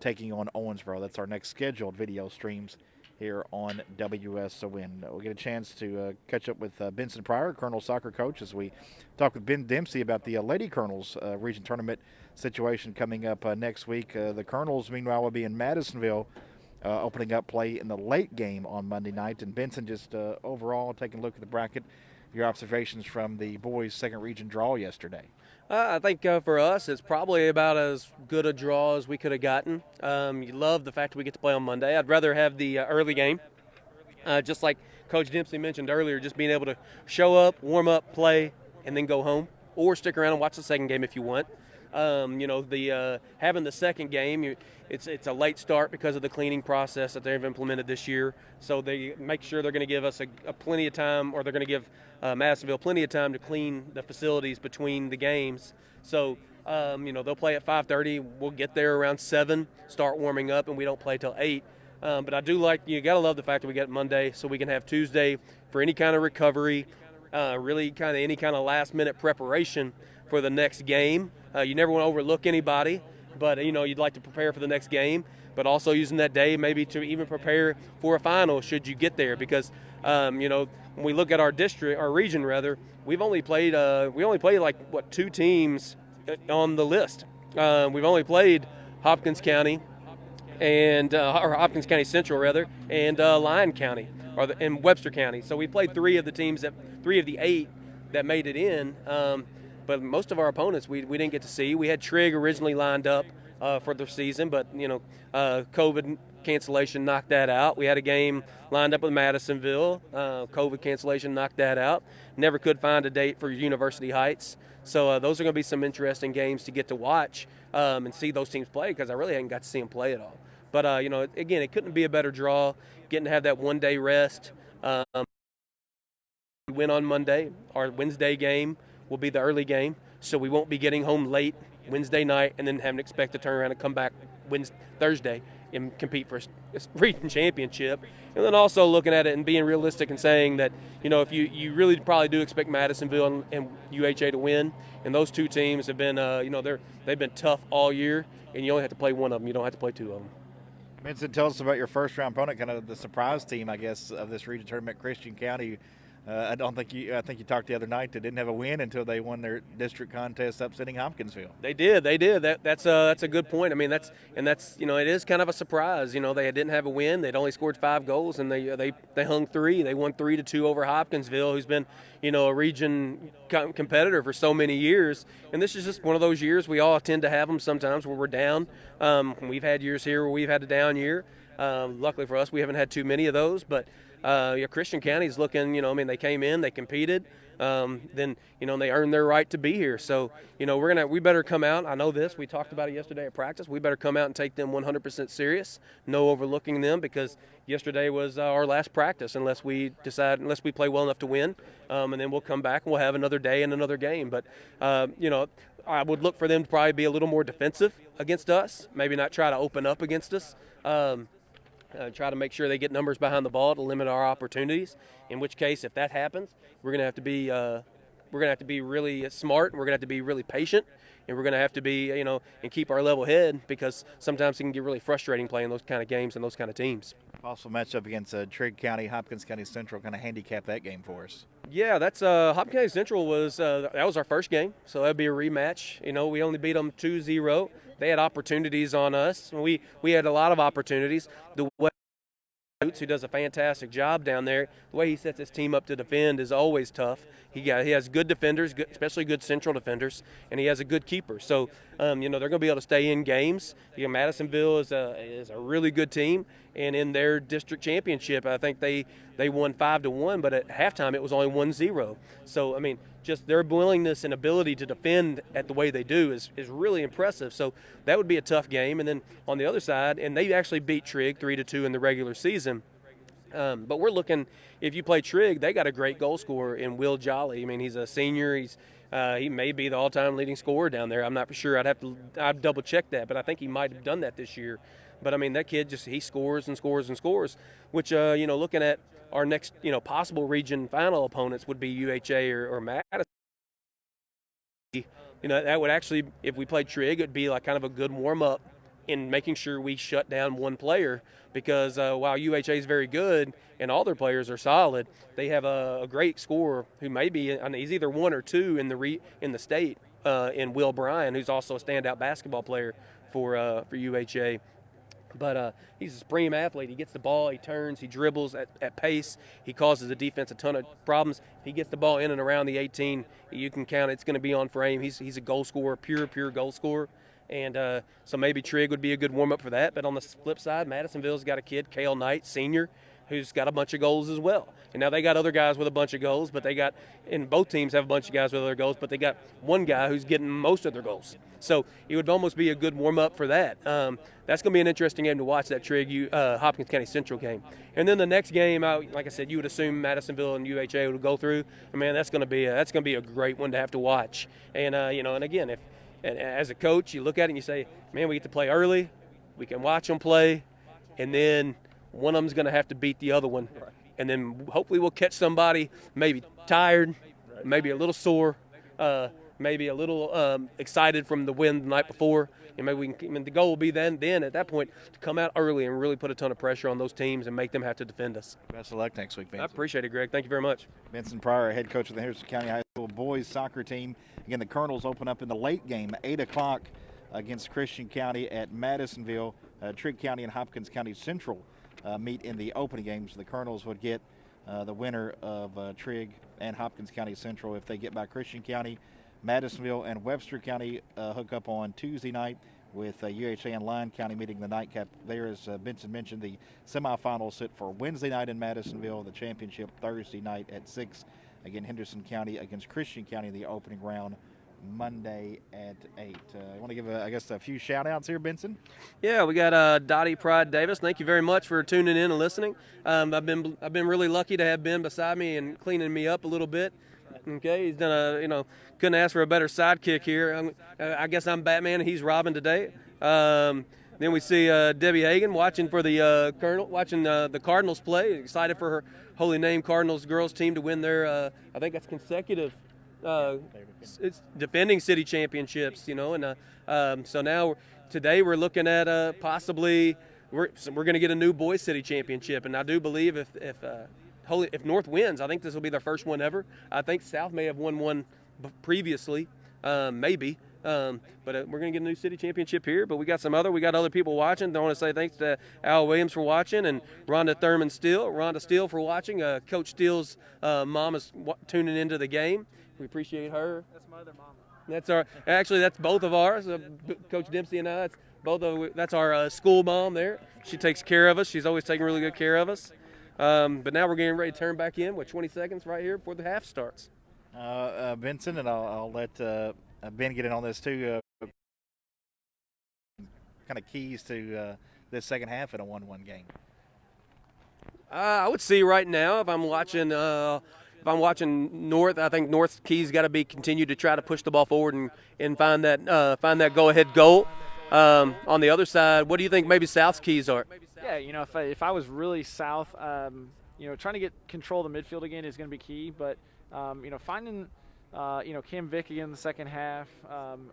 taking on Owensboro. That's our next scheduled video streams here on WSON. We'll get a chance to catch up with Benson Pryor, Colonel soccer coach, as we talk with Ben Dempsey about the Lady Colonels region tournament situation coming up next week. The Colonels, meanwhile, will be in Madisonville opening up play in the late game on Monday night. And Benson, just overall taking a look at the bracket, your observations from the boys' second region draw yesterday. I think for us, it's probably about as good a draw as we could have gotten. You love the fact that we get to play on Monday. I'd rather have the early game, just like Coach Dempsey mentioned earlier, just being able to show up, warm up, play, and then go home, or stick around and watch the second game if you want. Having the second game, it's a late start because of the cleaning process that they've implemented this year. So they make sure they're going to give us a plenty of time, or they're going to give Madisonville plenty of time to clean the facilities between the games. So they'll play at 5:30. We'll get there around 7, start warming up, and we don't play till 8. But I do you got to love the fact that we get Monday, so we can have Tuesday for any kind of recovery, really kind of any kind of last-minute preparation for the next game. You never want to overlook anybody, but you'd like to prepare for the next game, but also using that day maybe to even prepare for a final should you get there, because when we look at our district, our region rather, we've only played like 2 teams on the list. We've only played Hopkins County and or Hopkins County Central rather, and Lyon County and Webster County. So we played 3 of the 8 that made it in. But most of our opponents we didn't get to see. We had Trigg originally lined up for the season, but COVID cancellation knocked that out. We had a game lined up with Madisonville. COVID cancellation knocked that out. Never could find a date for University Heights. So those are going to be some interesting games to get to watch and see those teams play, because I really hadn't got to see them play at all. But again, it couldn't be a better draw. Getting to have that one-day rest. We win on Monday. Our Wednesday game will be the early game, so we won't be getting home late Wednesday night and then having to expect to turn around and come back Thursday and compete for a region championship. And then also looking at it and being realistic and saying that, if you really probably do expect Madisonville and UHA to win, and those 2 teams have been, they've been tough all year, and you only have to play one of them. You don't have to play 2 of them. Vincent, tell us about your first-round opponent, kind of the surprise team, I guess, of this region tournament, Christian County. I think you talked the other night. They didn't have a win until they won their district contest, upsetting Hopkinsville. They did. That's a good point. I mean, that's it is kind of a surprise. They didn't have a win. They'd only scored 5 goals, and they hung 3. They won 3-2 over Hopkinsville, who's been a region competitor for so many years. And this is just one of those years we all tend to have them sometimes where we're down. We've had years here where we've had a down year. Luckily for us, we haven't had too many of those, but. Christian County's looking, they came in, they competed, then, they earned their right to be here. So, we better come out. I know this. We talked about it yesterday at practice. We better come out and take them 100% serious, no overlooking them, because yesterday was our last practice unless we play well enough to win, and then we'll come back and we'll have another day and another game. But, I would look for them to probably be a little more defensive against us, maybe not try to open up against us. Try to make sure they get numbers behind the ball to limit our opportunities. In which case, if that happens, we're going to have to be really smart, and we're going to have to be really patient, and we're going to have to be and keep our level head, because sometimes it can get really frustrating playing those kind of games and those kind of teams. Possible matchup against Trigg County, Hopkins County Central. Kind of handicap that game for us. Yeah, that's Hopkins County Central was that was our first game, so that'd be a rematch. We only beat them 2-0. They had opportunities on us. We had a lot of opportunities. The way who does a fantastic job down there, the way he sets his team up to defend is always tough. He has good defenders, especially good central defenders, and he has a good keeper. So, they're going to be able to stay in games. Madisonville is a really good team, and in their district championship, I think they won 5-1, but at halftime it was only 1-0. So, just their willingness and ability to defend at the way they do is really impressive. So that would be a tough game. And then on the other side, and they actually beat Trigg 3-2 in the regular season. But we're looking, if you play Trigg, they got a great goal scorer in Will Jolly. I mean, he's a senior. He may be the all-time leading scorer down there. I'm not for sure. I'd double check that, but I think he might have done that this year. But I mean, that kid he scores and scores and scores. Which looking at our next possible region final opponents would be UHA or Madison. That would actually, if we played Trigg, it'd be like kind of a good warm-up in making sure we shut down one player, because while UHA is very good and all their players are solid, they have a great scorer who may be, he's either 1 or 2 in the state, in Will Bryan, who's also a standout basketball player for UHA. But he's a supreme athlete. He gets the ball, he turns, he dribbles at pace. He causes the defense a ton of problems. If he gets the ball in and around the 18, you can count it's going to be on frame. He's a goal scorer, pure goal scorer. And so maybe Trigg would be a good warm-up for that. But on the flip side, Madisonville's got a kid, Cale Knight, senior, who's got a bunch of goals as well. And now they got other guys with a bunch of goals, but and both teams have a bunch of guys with other goals, but they got one guy who's getting most of their goals. So it would almost be a good warm-up for that. That's going to be an interesting game to watch, that Trigg Hopkins County Central game. And then the next game, like I said, you would assume Madisonville and UHA would go through. And man, that's going to be a great one to have to watch. And and again, and as a coach, you look at it and you say, man, we get to play early, we can watch them play, and then one of them's going to have to beat the other one. And then hopefully we'll catch somebody maybe tired, maybe a little sore, maybe a little excited from the win the night before. And maybe the goal will be then at that point to come out early and really put a ton of pressure on those teams and make them have to defend us. Best of luck next week, Benson. I appreciate it, Greg. Thank you very much. Benson Pryor, head coach of the Henderson County High School boys soccer team. Again, the Colonels open up in the late game, 8 o'clock against Christian County at Madisonville. Trigg County and Hopkins County Central meet in the opening game, so the Colonels would get the winner of Trigg and Hopkins County Central if they get by Christian County. Madisonville and Webster County hook up on Tuesday night with UHA and Lyon County meeting the nightcap there. As Benson mentioned, the semifinals sit for Wednesday night in Madisonville, the championship Thursday night at 6. Again, Henderson County against Christian County in the opening round Monday at 8. I want to give, a few shout-outs here, Benson. Yeah, we got Dottie Pride Davis. Thank you very much for tuning in and listening. I've been really lucky to have Ben beside me and cleaning me up a little bit. Okay, he's done couldn't ask for a better sidekick here. I guess I'm Batman and he's Robin today. Then we see Debbie Hagan watching for the the Cardinals play. Excited for her Holy Name Cardinals girls team to win their I think that's consecutive it's defending city championships. So now today we're looking at possibly we're going to get a new boys city championship, and I do believe if North wins, I think this will be their first one ever. I think South may have won one previously, maybe. But we're going to get a new city championship here. But we got other people watching. I want to say thanks to Al Williams for watching and Rhonda Steele for watching. Coach Steele's mom is tuning into the game. We appreciate her. That's my other mom. That's both of ours. Coach Dempsey and I. That's our school mom there. She takes care of us. She's always taking really good care of us. But now we're getting ready to turn back in with 20 seconds right here before the half starts. Benson, and I'll let Ben get in on this too. Kind of keys to this second half in a 1-1 game. I would see right now if I'm watching North, I think North's keys got to be continue to try to push the ball forward and find that go-ahead goal. On the other side, what do you think maybe South's keys are? Yeah, if I was really South, trying to get control of the midfield again is going to be key. But finding Cam Vick again in the second half,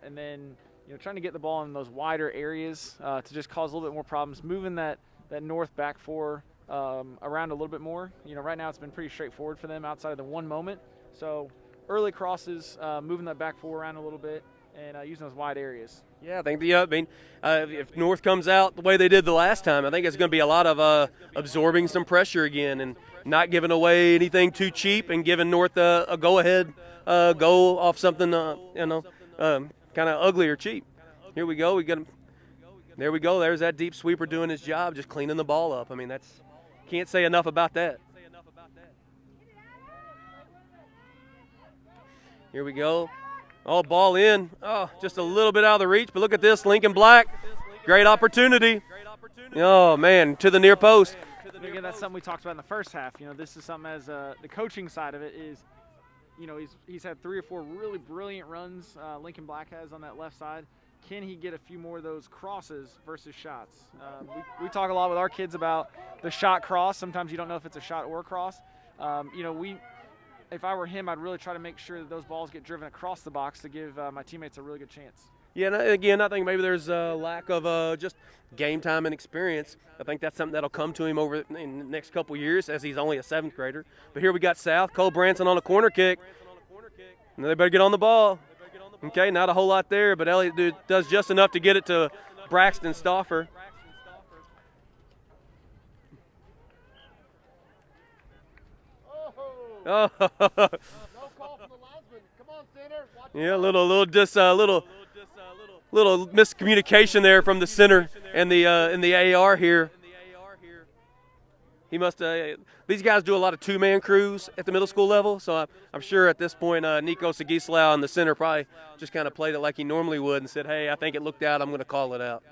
and then trying to get the ball in those wider areas to just cause a little bit more problems. Moving that North back four around a little bit more. Right now it's been pretty straightforward for them outside of the one moment. So early crosses, moving that back four around a little bit, and using those wide areas. Yeah, I think if North comes out the way they did the last time, I think it's going to be a lot of absorbing some pressure again and not giving away anything too cheap and giving North a go-ahead goal off something kind of ugly or cheap. Here we go. There we go. There's that deep sweeper doing his job, just cleaning the ball up. I mean, can't say enough about that. Here we go. Oh, ball in. Oh, just a little bit out of the reach. But look at this, Lincoln Black. Great opportunity. Oh, man, to the near post. Again, that's something we talked about in the first half. This is something as the coaching side of it is, he's had 3 or 4 really brilliant runs. Lincoln Black has on that left side. Can he get a few more of those crosses versus shots? We talk a lot with our kids about the shot cross. Sometimes you don't know if it's a shot or a cross. If I were him, I'd really try to make sure that those balls get driven across the box to give my teammates a really good chance. Yeah, and again, I think maybe there's a lack of just game time and experience. I think that's something that'll come to him over in the next couple years as he's only a 7th grader. But here we got South, Cole Branson on a corner kick. And they better get on the ball. Okay, not a whole lot there, but Elliott does just enough to get it to Braxton Stauffer. Oh, No call from the linesman. Come on, center. Watch yeah, little miscommunication there from the center and the AR here. He must. These guys do a lot of 2-man crews at the middle school level, so I'm sure at this point Nico Sagislau in the center probably just kind of played it like he normally would and said, "Hey, I think it looked out. I'm going to call it out."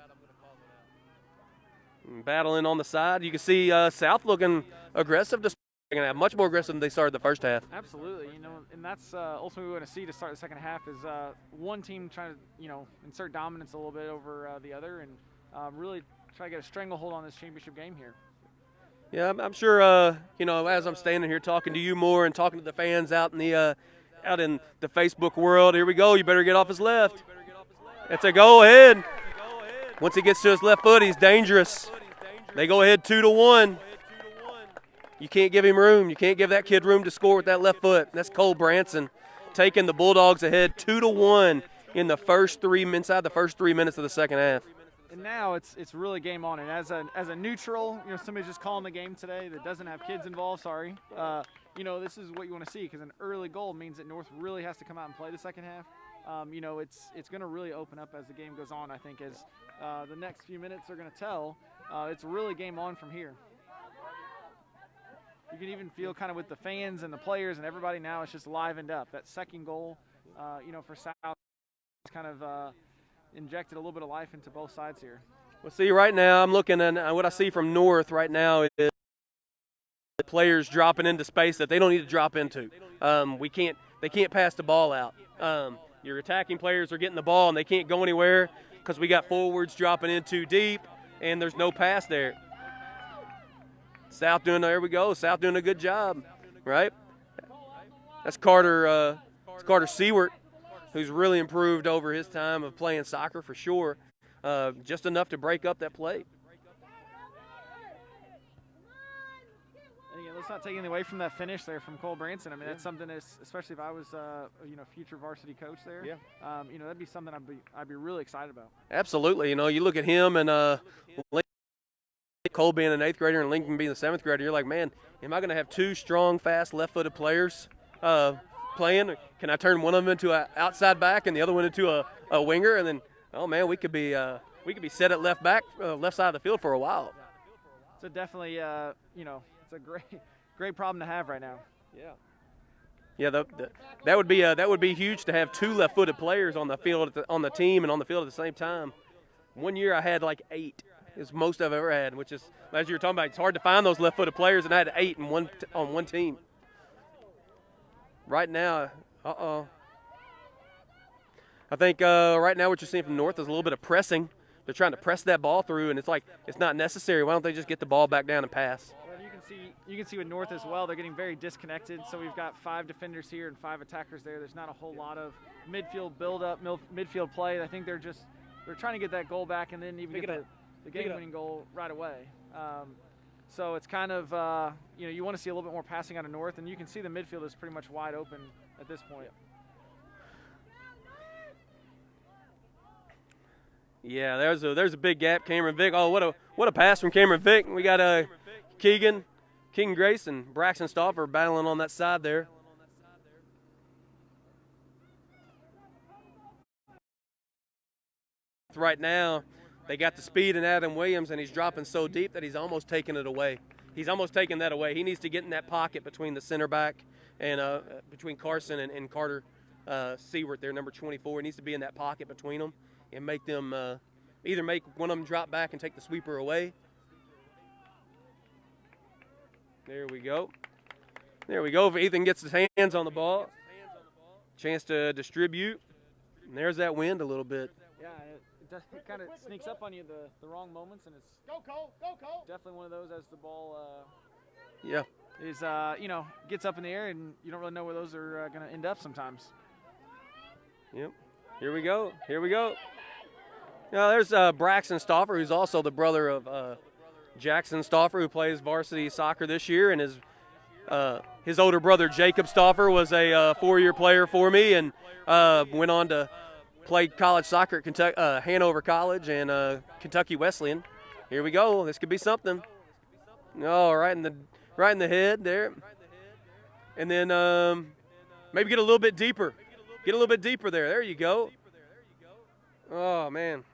Battling on the side, you can see South looking aggressive. Much more aggressive than they started the first half. Absolutely, and that's ultimately what we want to see to start the second half is one team trying to, insert dominance a little bit over the other and really try to get a stranglehold on this championship game here. Yeah, I'm sure, as I'm standing here talking to you more and talking to the fans out in the Facebook world, here we go, you better get off his left. It's a go ahead. Once he gets to his left foot, he's dangerous. They go ahead 2-1. You can't give him room. You can't give that kid room to score with that left foot. That's Cole Branson taking the Bulldogs ahead 2-1 in the inside the first 3 minutes of the second half. And now it's really game on. And as a neutral, somebody's just calling the game today that doesn't have kids involved. Sorry, this is what you want to see because an early goal means that North really has to come out and play the second half. It's going to really open up as the game goes on. I think as the next few minutes are going to tell, it's really game on from here. You can even feel kind of with the fans and the players and everybody now, it's just livened up. That second goal, for South, kind of injected a little bit of life into both sides here. Well, see, right now I'm looking at what I see from North right now is the players dropping into space that they don't need to drop into. They can't pass the ball out. Your attacking players are getting the ball and they can't go anywhere because we got forwards dropping in too deep and there's no pass there. South doing a good job, right? That's Carter Seward, who's really improved over his time of playing soccer for sure. Just enough to break up that play. And again, let's not take anything away from that finish there from Cole Branson. I mean, that's something especially if I was future varsity coach there. Yeah. That'd be something I'd be really excited about. Absolutely. You look at him and Cole being an 8th grader and Lincoln being the 7th grader, you're like, man, am I going to have 2 strong, fast, left-footed players playing? Can I turn one of them into an outside back and the other one into a winger? And then, oh man, we could be set at left back, left side of the field for a while. So definitely, it's a great problem to have right now. Yeah. Yeah, that would be huge to have 2 left-footed players on the field on the team and on the field at the same time. One year I had like 8. It's most I've ever had, which is, as you were talking about, it's hard to find those left-footed players, and I had 8 on one team. Right now, I think right now what you're seeing from North is a little bit of pressing. They're trying to press that ball through, and it's like it's not necessary. Why don't they just get the ball back down and pass? Well, you can see with North as well, they're getting very disconnected. So we've got 5 defenders here and 5 attackers there. There's not a whole lot of midfield build-up, midfield play. I think they're trying to get that goal back and then even get the game-winning goal right away. So it's kind of, you want to see a little bit more passing out of North, and you can see the midfield is pretty much wide open at this point. Yeah, there's a big gap. Cameron Vick. Oh, what a pass from Cameron Vick. We got Keegan Grace and Braxton Stauffer battling on that side there. Right now, they got the speed in Adam Williams, and he's dropping so deep that he's almost taking it away. He's almost taking that away. He needs to get in that pocket between the center back and between Carson and Carter Seward there, number 24. He needs to be in that pocket between them and make them either make one of them drop back and take the sweeper away. There we go. There we go. If Ethan gets his hands on the ball, chance to distribute. And there's that wind a little bit. Yeah, it kind of sneaks up on you the wrong moments, and it's Go, Cole. Go, Cole. definitely one of those as the ball Yeah. is gets up in the air, and you don't really know where those are going to end up sometimes. Yep. Here we go. Here we go. Now there's Braxton Stauffer, who's also the brother of Jackson Stauffer, who plays varsity soccer this year, and his older brother Jacob Stauffer was a 4-year player for me, and went on to play college soccer at Kentucky, Hanover College and Kentucky Wesleyan. Here we go. This could be something. Oh, right in the head there, and then maybe get a little bit deeper. Get a little bit deeper there. There you go. Oh man.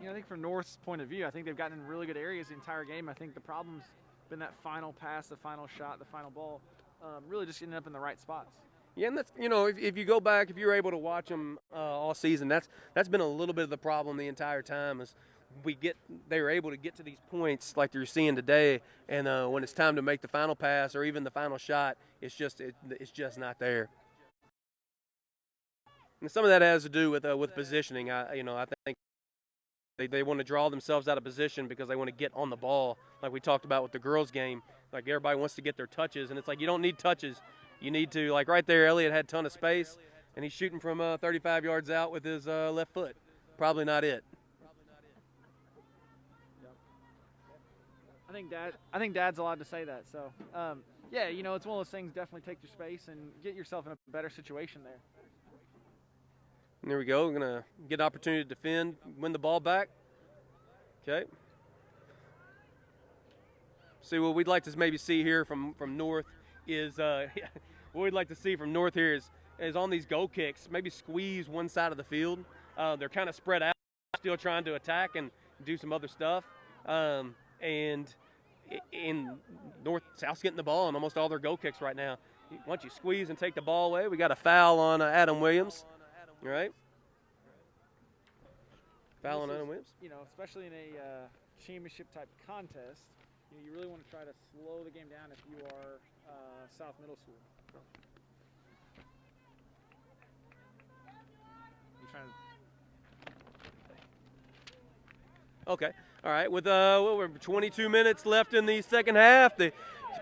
I think from North's point of view, I think they've gotten in really good areas the entire game. I think the problem's been that final pass, the final shot, the final ball, really just ending up in the right spots. Yeah, and that's if you go back, if you're able to watch them all season, that's been a little bit of the problem the entire time. Is they were able to get to these points like you're seeing today, and when it's time to make the final pass or even the final shot, it's just not there. And some of that has to do with positioning. I think they want to draw themselves out of position because they want to get on the ball, like we talked about with the girls' game. Like everybody wants to get their touches, and it's like you don't need touches. You need to, like right there, Elliott had a ton of space, and he's shooting from 35 yards out with his left foot. Probably not it. I think Dad's allowed to say that. So, yeah, it's one of those things. Definitely take your space and get yourself in a better situation there. And there we go. We're going to get an opportunity to defend, win the ball back. Okay. See, what we'd like to maybe see here from North is what we'd like to see from North here is on these goal kicks, maybe squeeze one side of the field. They're kind of spread out, still trying to attack and do some other stuff. And in North, South's getting the ball on almost all their goal kicks right now. Once you squeeze and take the ball away, we got a foul on Adam Williams. All right. Foul on Adam Williams. Especially in a championship type contest, you really want to try to slow the game down if you are South Middle School. You're trying to. Okay. All right. With we're 22 minutes left in the second half, the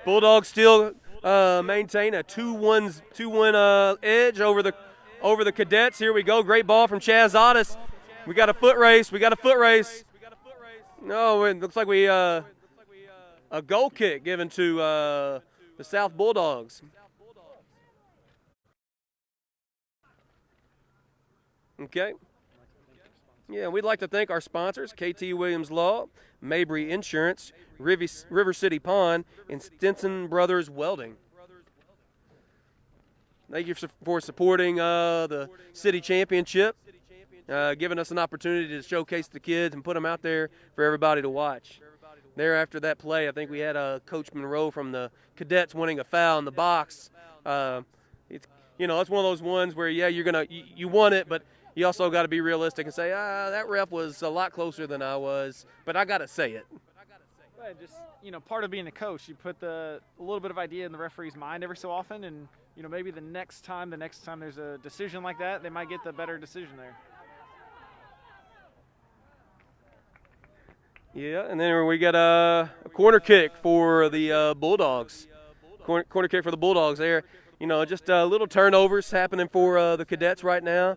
Bulldogs still maintain a 2-1 edge over the Cadets. Here we go. Great ball from Chaz Otis. We got a foot race. No, it looks like a goal kick given to the South Bulldogs. Okay. Yeah, we'd like to thank our sponsors, KT Williams Law, Mabry Insurance, River City Pond, and Stinson Brothers Welding. Thank you for supporting the city championship, giving us an opportunity to showcase the kids and put them out there for everybody to watch. There after that play, I think we had Coach Monroe from the Cadets winning a foul in the box. It's one of those ones where, yeah, you won it, but you also got to be realistic and say, that ref was a lot closer than I was, but I got to say it. Well, just, part of being a coach, you put a little bit of idea in the referee's mind every so often, and, maybe the next time there's a decision like that, they might get the better decision there. Yeah, and then we got a corner kick for the Bulldogs. Corner kick for the Bulldogs there. Just little turnovers happening for the Cadets right now,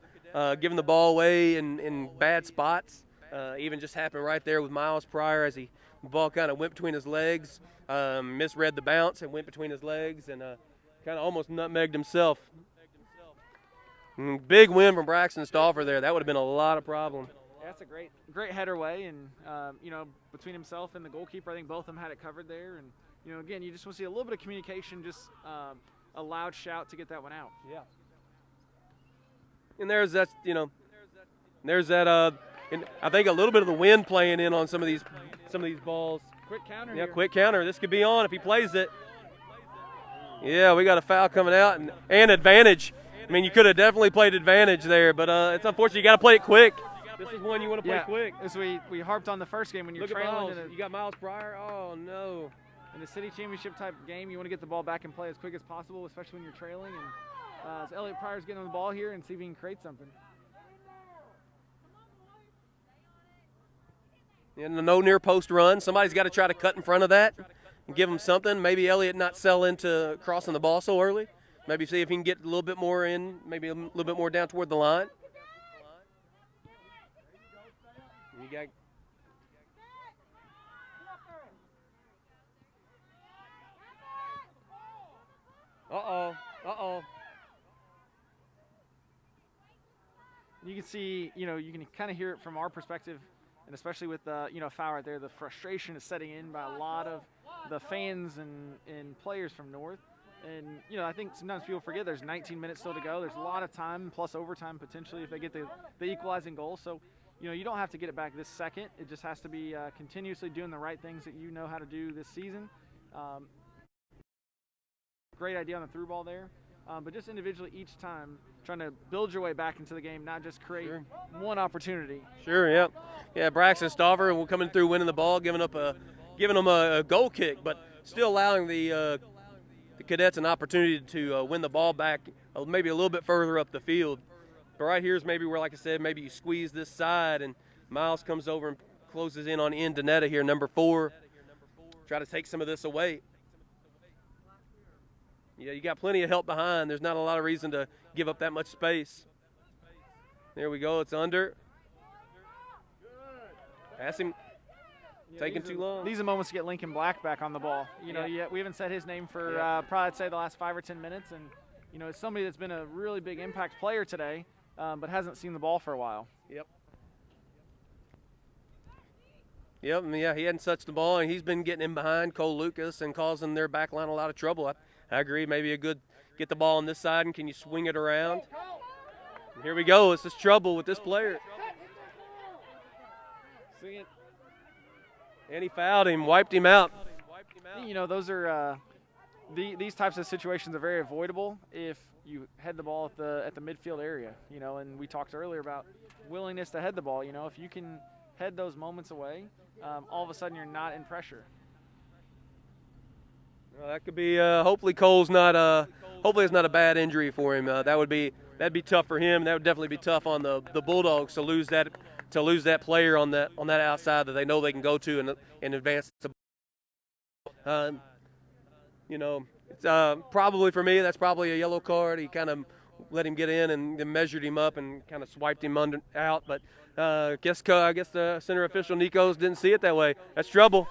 giving the ball away in bad spots. Even just happened right there with Miles Pryor as the ball kind of went between his legs, misread the bounce and went between his legs and kind of almost nutmegged himself. Big win from Braxton Stauffer there. That would have been a lot of problem. Yeah, that's a great header way, and between himself and the goalkeeper, I think both of them had it covered there. And again, you just want to see a little bit of communication, just a loud shout to get that one out. Yeah. And there's that. And I think a little bit of the wind playing in on some of these balls. Quick counter. Yeah, quick counter. This could be on if he plays it. Yeah, we got a foul coming out and advantage. I mean, you could have definitely played advantage there, but it's unfortunate. You got to play it quick. This is one you want to play quick. As we harped on the first game when you're trailing. You got Miles Pryor. Oh no. in a city championship type game, you want to get the ball back and play as quick as possible, especially when you're trailing. And so Elliot Pryor's getting on the ball here and see if he can create something. And no near post run. Somebody's got to try to cut in front of that and give him something. Maybe Elliot not sell into crossing the ball so early. Maybe see if he can get a little bit more in, maybe a little bit more down toward the line. You got. Uh-oh. You can see, you can kind of hear it from our perspective, and especially with, a foul right there, the frustration is setting in by a lot of the fans and players from North. And, I think sometimes people forget there's 19 minutes still to go. There's a lot of time plus overtime potentially if they get the equalizing goal. So, you don't have to get it back this second. It just has to be continuously doing the right things that you know how to do this season. Great idea on the through ball there. But just individually each time trying to build your way back into the game, not just create one opportunity. Sure, yep. Yeah, Braxton Staver will coming through winning the ball, giving them a goal kick, but still allowing the Cadets an opportunity to win the ball back maybe a little bit further up the field. But right here is maybe where, like I said, maybe you squeeze this side and Miles comes over and closes in on Ian Danetta here, number 4. Try to take some of this away. Yeah, you got plenty of help behind. There's not a lot of reason to give up that much space. There we go. It's under. Pass him. Taking too long. These are moments to get Lincoln Black back on the ball. We haven't said his name for probably I'd say the last 5 or 10 minutes, and it's somebody that's been a really big impact player today, but hasn't seen the ball for a while. Yep, he hadn't touched the ball, and he's been getting in behind Cole Lucas and causing their back line a lot of trouble. I agree. Maybe a good get the ball on this side, and can you swing it around? And here we go. It's just trouble with this player. See it. And he fouled him, wiped him out. Those are these types of situations are very avoidable if you head the ball at the midfield area. And we talked earlier about willingness to head the ball. If you can head those moments away, all of a sudden you're not in pressure. Well, that could be. Hopefully, Cole's not. Hopefully, it's not a bad injury for him. That'd be tough for him. That would definitely be tough on the Bulldogs to lose that player on that outside that they know they can go to and advance. It's probably for me. That's probably a yellow card. He kind of let him get in and then measured him up and kind of swiped him out. But I guess the center official Nikos didn't see it that way. That's trouble.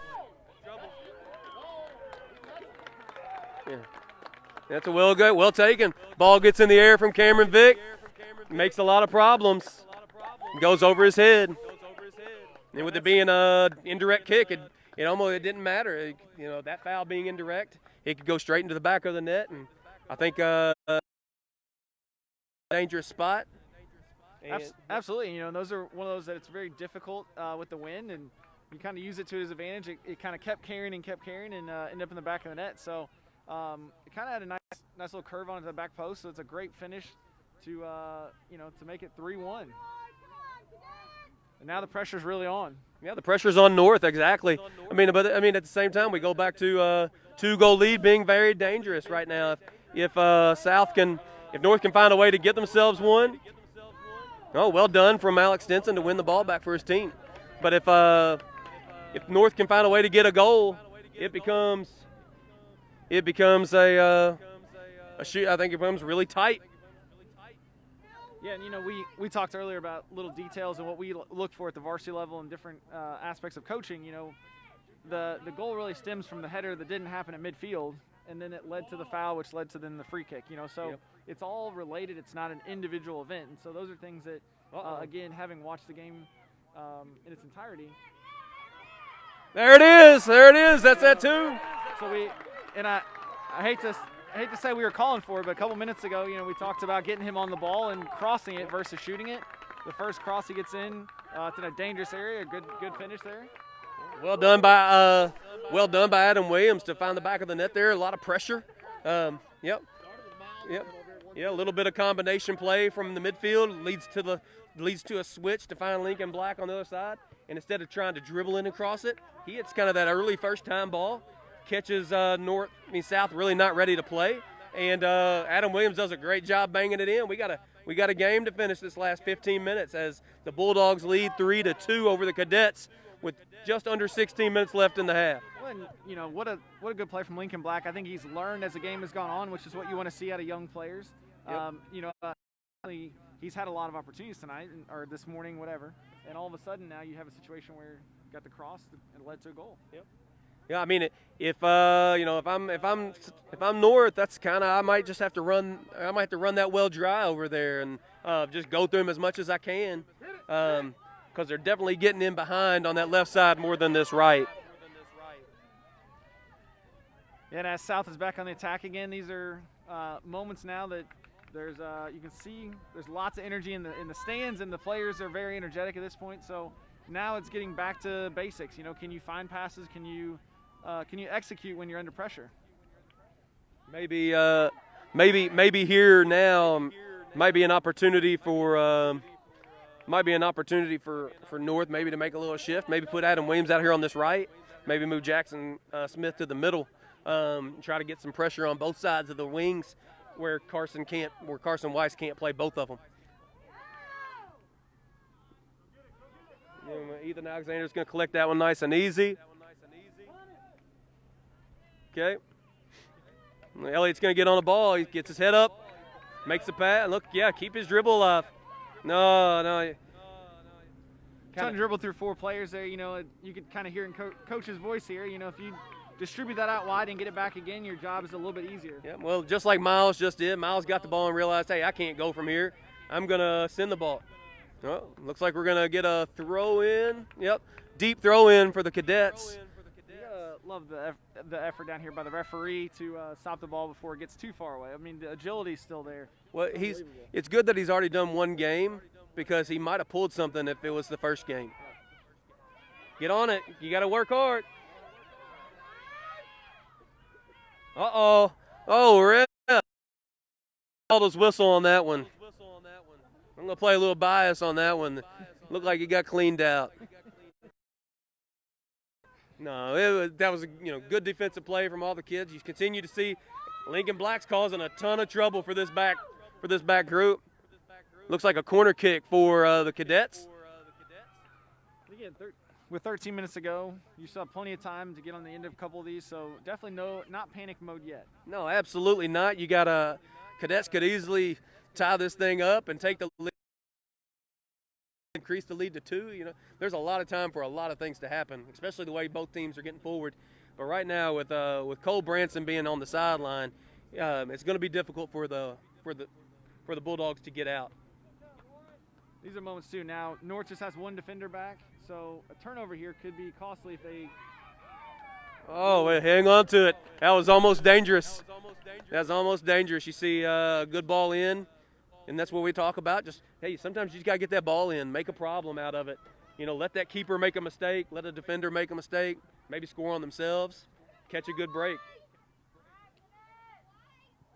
Yeah. That's well taken. Ball gets in the air from Cameron Vick. Makes a lot of problems. Goes over his head. And with it being an indirect kick, it didn't matter. That foul being indirect, it could go straight into the back of the net. And I think dangerous spot. Absolutely. Those are one of those that it's very difficult with the wind, and you kind of use it to his advantage. It kind of kept carrying and ended up in the back of the net. So it kind of had a nice little curve on it to the back post. So it's a great finish to to make it 3-1. And now the pressure's really on. Yeah, the pressure's on North, exactly. But at the same time, we go back to 2-goal lead being very dangerous right now. If North can find a way to get themselves one, well done from Alex Stinson to win the ball back for his team. But if North can find a way to get a goal, it becomes a shoot. I think it becomes really tight. Yeah, and we talked earlier about little details and what we look for at the varsity level and different aspects of coaching. The goal really stems from the header that didn't happen at midfield, and then it led to the foul, which led to then the free kick. It's all related. It's not an individual event, and so those are things that, again, having watched the game in its entirety. There it is. That's that too. So I hate to say we were calling for it, but a couple minutes ago, we talked about getting him on the ball and crossing it versus shooting it. The first cross he gets in, it's in a dangerous area. Good finish there. Well done by Adam Williams to find the back of the net there. A lot of pressure. Yep. Yeah, a little bit of combination play from the midfield leads to a switch to find Lincoln Black on the other side. And instead of trying to dribble in and cross it, he hits kind of that early first time ball. catches South really not ready to play, and Adam Williams does a great job banging it in. We got a game to finish this last 15 minutes as the Bulldogs lead 3-2 over the Cadets with just under 16 minutes left in the half. Well, and, what a good play from Lincoln Black. I think he's learned as the game has gone on, which is what you want to see out of young players. Yep. He's had a lot of opportunities tonight or this morning, whatever, and all of a sudden now you have a situation where you got the cross and led to a goal. Yep. Yeah, I mean, if I'm North, that's kind of I might have to run that well dry over there and just go through them as much as I can, because they're definitely getting in behind on that left side more than this right. And as South is back on the attack again, these are moments now that there's you can see there's lots of energy in the stands, and the players are very energetic at this point. So now it's getting back to basics. Can you find passes? Can you execute when you're under pressure? Maybe here now might be an opportunity for North maybe to make a little shift. Maybe put Adam Williams out here on this right. Maybe move Jackson Smith to the middle. Try to get some pressure on both sides of the wings where Carson Weiss can't play both of them. Ethan Alexander's going to collect that one nice and easy. Okay. Elliott's going to get on the ball. He gets his head up, makes the pass. Look, keep his dribble alive. No. Trying to dribble through 4 players there. You could kind of hear in coach's voice here. If you distribute that out wide and get it back again, your job is a little bit easier. Yeah, well, just like Miles just did. Miles got the ball and realized, hey, I can't go from here. I'm going to send the ball. Oh, looks like we're going to get a throw in. Yep, deep throw in for the Cadets. Love the effort down here by the referee to stop the ball before it gets too far away. I mean, the agility's still there. Well, it's good that he's already done one game because he might have pulled something if it was the first game. Get on it. You got to work hard. Uh-oh. Oh, ref. Aldo's whistle on that one. I'm going to play a little bias on that one. Looked like he got cleaned out. No, that was a good defensive play from all the kids. You continue to see Lincoln Black's causing a ton of trouble for this back group. Looks like a corner kick for the Cadets. Again, with 13 minutes to go, you still have plenty of time to get on the end of a couple of these, so definitely not panic mode yet. No, absolutely not. Cadets could easily tie this thing up and take the lead, increase the lead to 2. There's a lot of time for a lot of things to happen, especially the way both teams are getting forward. But right now, with Cole Branson being on the sideline, it's going to be difficult for the Bulldogs to get out. These are moments too. Now North just has one defender back, so a turnover here could be costly if they. Oh, wait, hang on to it. That was almost dangerous. That's almost dangerous. You see a good ball in, and that's what we talk about. Sometimes you just got to get that ball in, make a problem out of it. Let that keeper make a mistake, let a defender make a mistake, maybe score on themselves, catch a good break.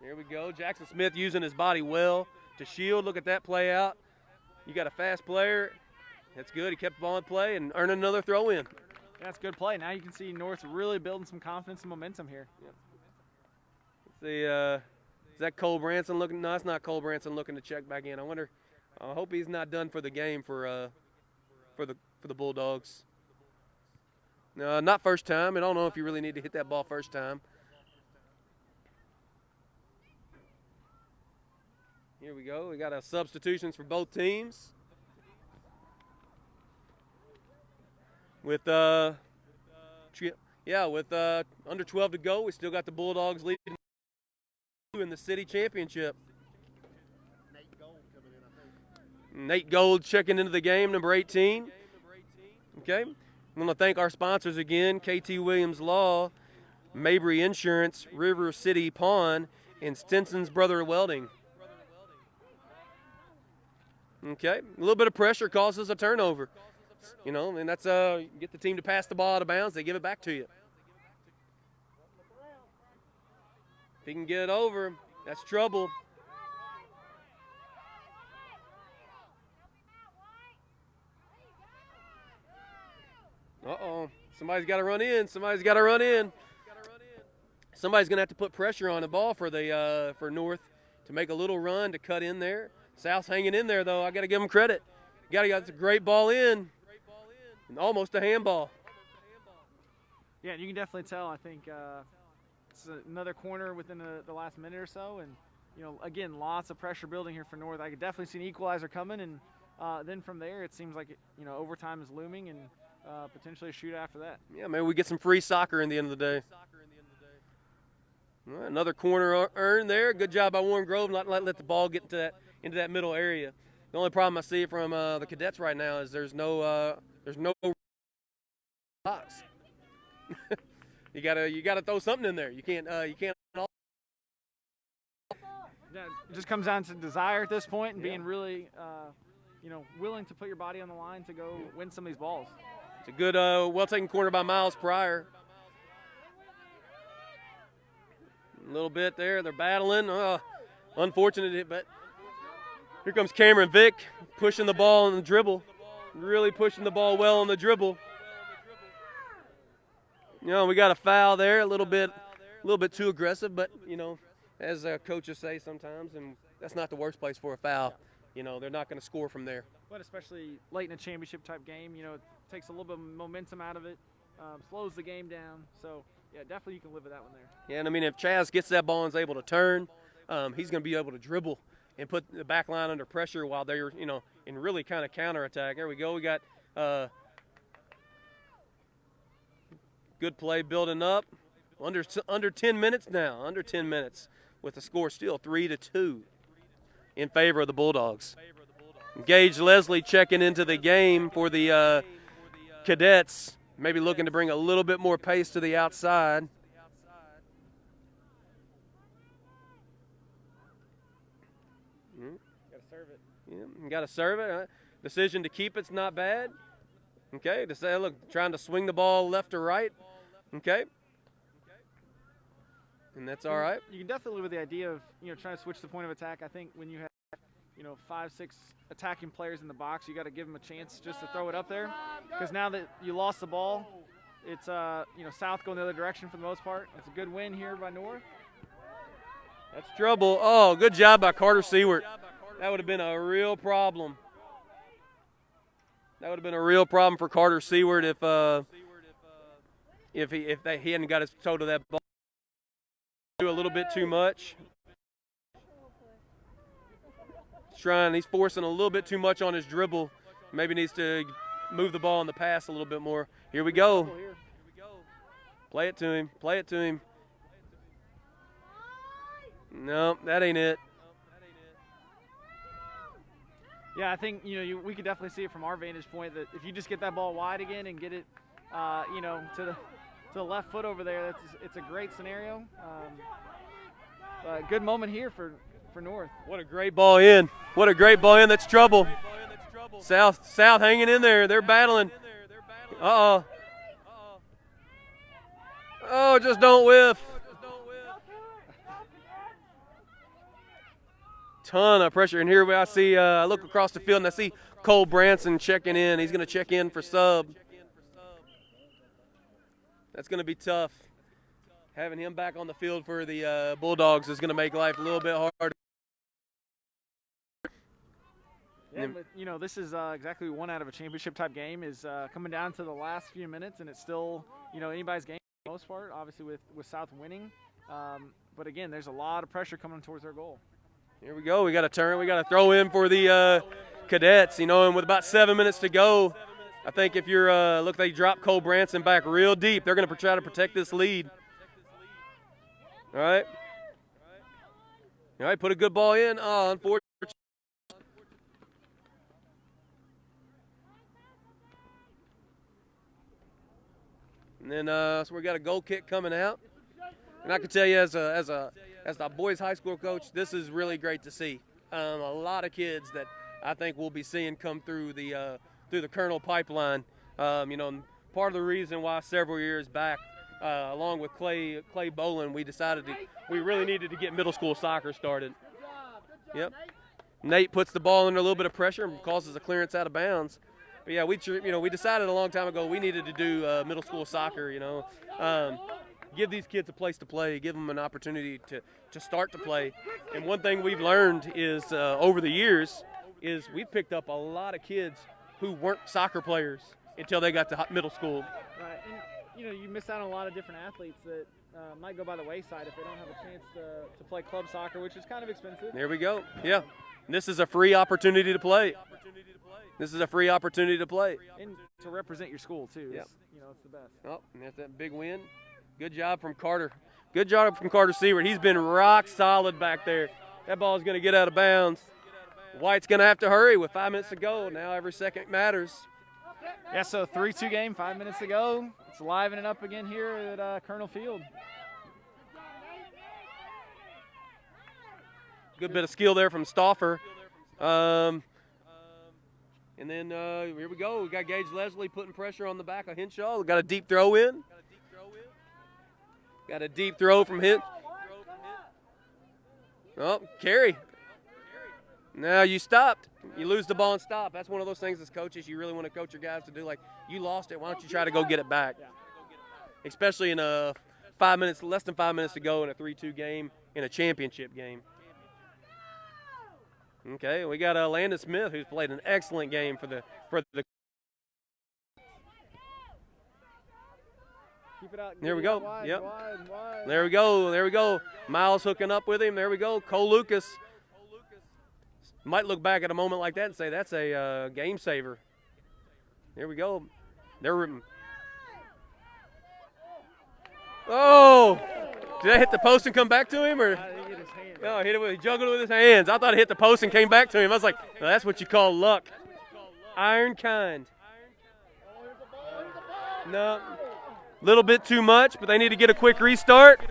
Here we go. Jackson Smith using his body well to shield. Look at that play out. You got a fast player. That's good. He kept the ball in play and earned another throw in. That's a good play. Now you can see North really building some confidence and momentum here. Yep. Let's see, is that Cole Branson looking? No, it's not Cole Branson looking to check back in. I hope he's not done for the game for the Bulldogs. No, not first time. I don't know if you really need to hit that ball first time. Here we go. We got substitutions for both teams. With under 12 to go, we still got the Bulldogs leading in the city championship. Nate Gold checking into the game, number 18. Okay. I'm going to thank our sponsors again, KT Williams Law, Mabry Insurance, River City Pawn, and Stinson's Brother Welding. Okay, a little bit of pressure causes a turnover. And that's get the team to pass the ball out of bounds, they give it back to you. If he can get it over, that's trouble. Uh-oh, somebody's got to run in. Somebody's going to have to put pressure on the ball for the for North to make a little run to cut in there. South's hanging in there, though. I got to give them credit. Got a great ball in, and almost a handball. Yeah, you can definitely tell. I think it's another corner within the last minute or so, and again, lots of pressure building here for North. I could definitely see an equalizer coming, and then from there, it seems like overtime is looming, and potentially a shootout after that. Yeah, maybe we get some free soccer in the end of the day. All right, another corner earned there. Good job by Warren Grove, not let the ball get into that middle area. The only problem I see from the Cadets right now is there's no box. you gotta throw something in there. You can't. Yeah, it just comes down to desire at this point and being really, willing to put your body on the line to go win some of these balls. It's a good, well-taken corner by Miles Pryor. A little bit there. They're battling. Unfortunate, but here comes Cameron Vick pushing the ball on the dribble. Really pushing the ball well on the dribble. We got a foul there, a little bit too aggressive, but, as coaches say sometimes, and that's not the worst place for a foul. They're not going to score from there. But especially late in a championship-type game, it takes a little bit of momentum out of it, slows the game down. So, yeah, definitely you can live with that one there. Yeah, and, if Chaz gets that ball and is able to turn, he's going to be able to dribble and put the back line under pressure while they're, in really kind of counterattack. There we go. We got good play building up. Under 10 minutes now. Under 10 minutes with the score still 3-2 in favor of the Bulldogs. Gage Leslie checking into the game for the Cadets. Maybe looking to bring a little bit more pace to the outside. Got to serve it. Yeah, got to serve it. Decision to keep it's not bad. Okay, to say, look, trying to swing the ball left or right. Okay. And that's all right. You can definitely live with the idea of, trying to switch the point of attack. I think when you have, 5, 6 attacking players in the box, you got to give them a chance just to throw it up there. Because now that you lost the ball, it's, South going the other direction for the most part. It's a good win here by North. That's trouble. Oh, good job by Carter Seward. That would have been a real problem. That would have been a real problem for Carter Seward if he hadn't got his toe to that ball. Do a little bit too much. He's forcing a little bit too much on his dribble. Maybe needs to move the ball in the pass a little bit more. Here we go. Play it to him. Play it to him. No, that ain't it. Yeah, I think we could definitely see it from our vantage point that if you just get that ball wide again and get it, to the left foot over there, it's a great scenario. Good moment here for North. What a great ball in! What a great ball in! That's trouble. South hanging in there. They're battling. Oh, just don't whiff. Ton of pressure. And here I see, I look across the field and I see Cole Branson checking in. He's going to check in for sub. That's going to be tough. Having him back on the field for the Bulldogs is going to make life a little bit harder. Yeah, but, this is exactly one out of a championship-type game is coming down to the last few minutes, and it's still, anybody's game for the most part, obviously with South winning. But, again, there's a lot of pressure coming towards their goal. Here we go. We got to turn. We got to throw in for the Cadets, and with about 7 minutes to go, I think if you're look, they drop Cole Branson back real deep. They're going to try to protect this lead. All right. All right, put a good ball in. Oh, unfortunately. And then so we got a goal kick coming out. And I can tell you as a boys high school coach, this is really great to see. A lot of kids that I think we'll be seeing come through the Colonel pipeline. Part of the reason why several years back, along with Clay Boland, we decided we really needed to get middle school soccer started. Yep. Nate puts the ball under a little bit of pressure and causes a clearance out of bounds. But yeah, we decided a long time ago we needed to do middle school soccer. give these kids a place to play, give them an opportunity to start to play. And one thing we've learned is over the years is we've picked up a lot of kids who weren't soccer players until they got to middle school. Right, and you miss out on a lot of different athletes that might go by the wayside if they don't have a chance to play club soccer, which is kind of expensive. There we go. Yeah. And this is a free opportunity to play. This is a free opportunity to play. And to represent your school, too. Yep. It's the best. Oh, and that's that big win. Good job from Carter. Good job from Carter Seward. He's been rock solid back there. That ball is going to get out of bounds. White's going to have to hurry with 5 minutes to go. Now every second matters. Yeah, so 3-2 game, 5 minutes to go. It's livening up again here at Colonel Field. Good bit of skill there from Stauffer. And then here we go. We got Gage Leslie putting pressure on the back of Henshaw. We got a deep throw in. Got a deep throw from Henshaw. Oh, carry. Now you stopped. You lose the ball and stop. That's one of those things as coaches you really want to coach your guys to do. Like, you lost it. Why don't you try to go get it back? Especially in a 5 minutes, less than 5 minutes to go in a 3-2 game in a championship game. Okay, we got Landon Smith, who's played an excellent game for the. Keep it out. There we go. Wide, Yep. wide. There we go. There we go. Miles hooking up with him. There we go. Cole Lucas might look back at a moment like that and say that's a game saver. There we go. Oh! Did that hit the post and come back to him, or? No, he juggled with his hands. I thought it hit the post and came back to him. I was like, no, that's what you call luck. Iron kind. No, little bit too much, but they need to get a quick restart.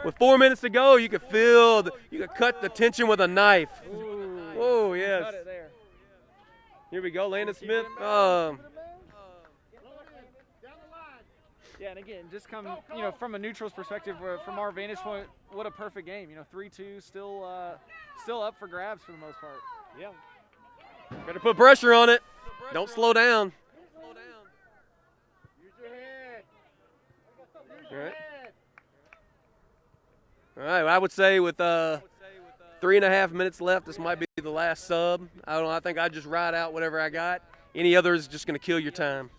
With 4 minutes to go, you could you could cut the tension with a knife. Oh, yes. Cut it there. Here we go, Landon Smith. Yeah, and again, just from a neutral's perspective, from our vantage point, what a perfect game. 3-2, still up for grabs for the most part. Yeah. Better put pressure on it. Don't slow down. Use your head. All right. All right. I would say with 3.5 minutes left, this might be the last sub. I don't know. I think I'd just ride out whatever I got. Any other is just going to kill your time.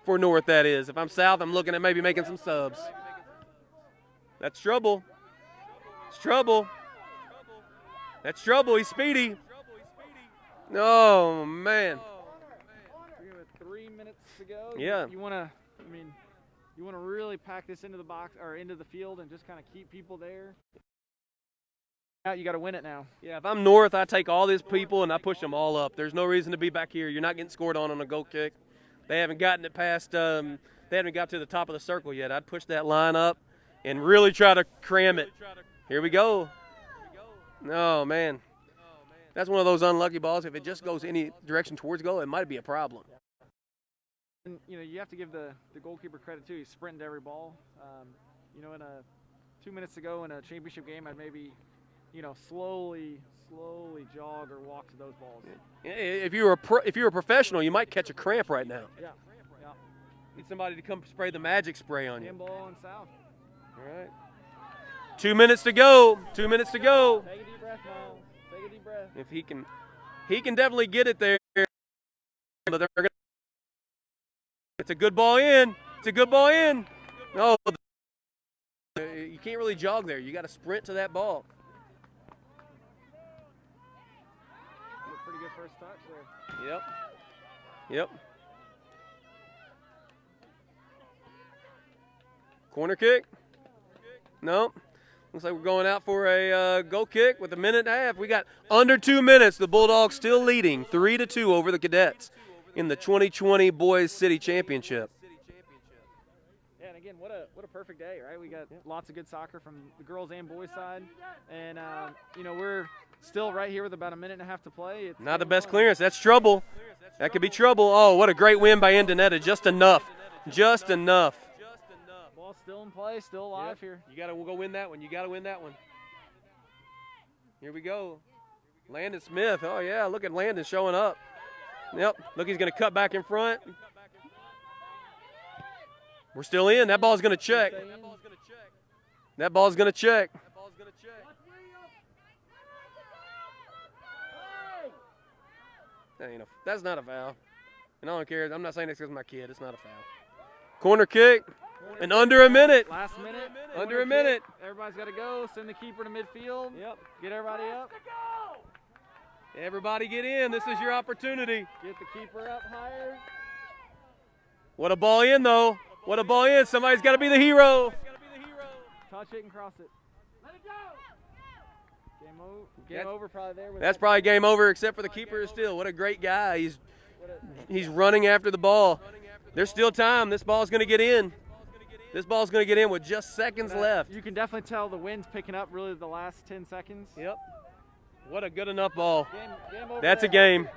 For North, that is. If I'm South, I'm looking at maybe making some subs. That's trouble. It's trouble. That's trouble. He's speedy. Oh, man. We have 3 minutes to go. Yeah. You want to really pack this into the box or into the field and just kind of keep people there. You got to win it now. Yeah, if I'm North, I take all these people and I push them all up. There's no reason to be back here. You're not getting scored on a goal kick. They haven't gotten it past. They haven't got to the top of the circle yet. I'd push that line up and really try to cram it. Here we go. Oh, man. That's one of those unlucky balls. If it just goes any direction towards goal, it might be a problem. And, you have to give the goalkeeper credit, too. He's sprinting to every ball. In 2 minutes to go in a championship game, I'd maybe, slowly jog or walk to those balls. If you were a professional, you might catch a cramp right now. Yeah. Need somebody to come spray the magic spray on you. Handball and South. All right. 2 minutes to go. 2 minutes to go. Take a deep breath, Miles. Take a deep breath. If he can definitely get it there. But it's a good ball in. It's a good ball in. No, you can't really jog there. You got to sprint to that ball. Pretty good first touch there. Yep. Corner kick? No. Looks like we're going out for a goal kick with 1.5 minutes. We got under 2 minutes. The Bulldogs still leading 3-2 over the Cadets in the 2020 Boys City Championship. Yeah, and again, what a perfect day, right? We got lots of good soccer from the girls and boys side, and we're still right here with about 1.5 minutes to play. It's not the best clearance. That's trouble. That could be trouble. Oh, what a great win by Endonetta. Just enough. Just enough. Ball still in play, still alive here. We'll go win that one. You got to win that one. Here we go. Landon Smith. Oh, yeah, look at Landon showing up. Yep, look, he's going to cut back in front. We're still in. That ball's going to check. That ball's going to check. That's not a foul. And I don't care. I'm not saying this because my kid. It's not a foul. Corner kick. And under a minute. Last minute. Under a minute. Everybody's got to go. Send the keeper to midfield. Yep. Get everybody up. Everybody get in. This is your opportunity. Get the keeper up higher. What a ball in, though. What a ball in. Somebody's got to be the hero. Touch it and cross it. Let it go. Game over probably there. That's probably game over, except for the keeper is still. What a great guy. He's running after the ball. There's still time. This ball's going to get in. This ball's going to get in with just seconds left. You can definitely tell the wind's picking up really the last 10 seconds. Yep. What a good enough ball. Game over. That's a game.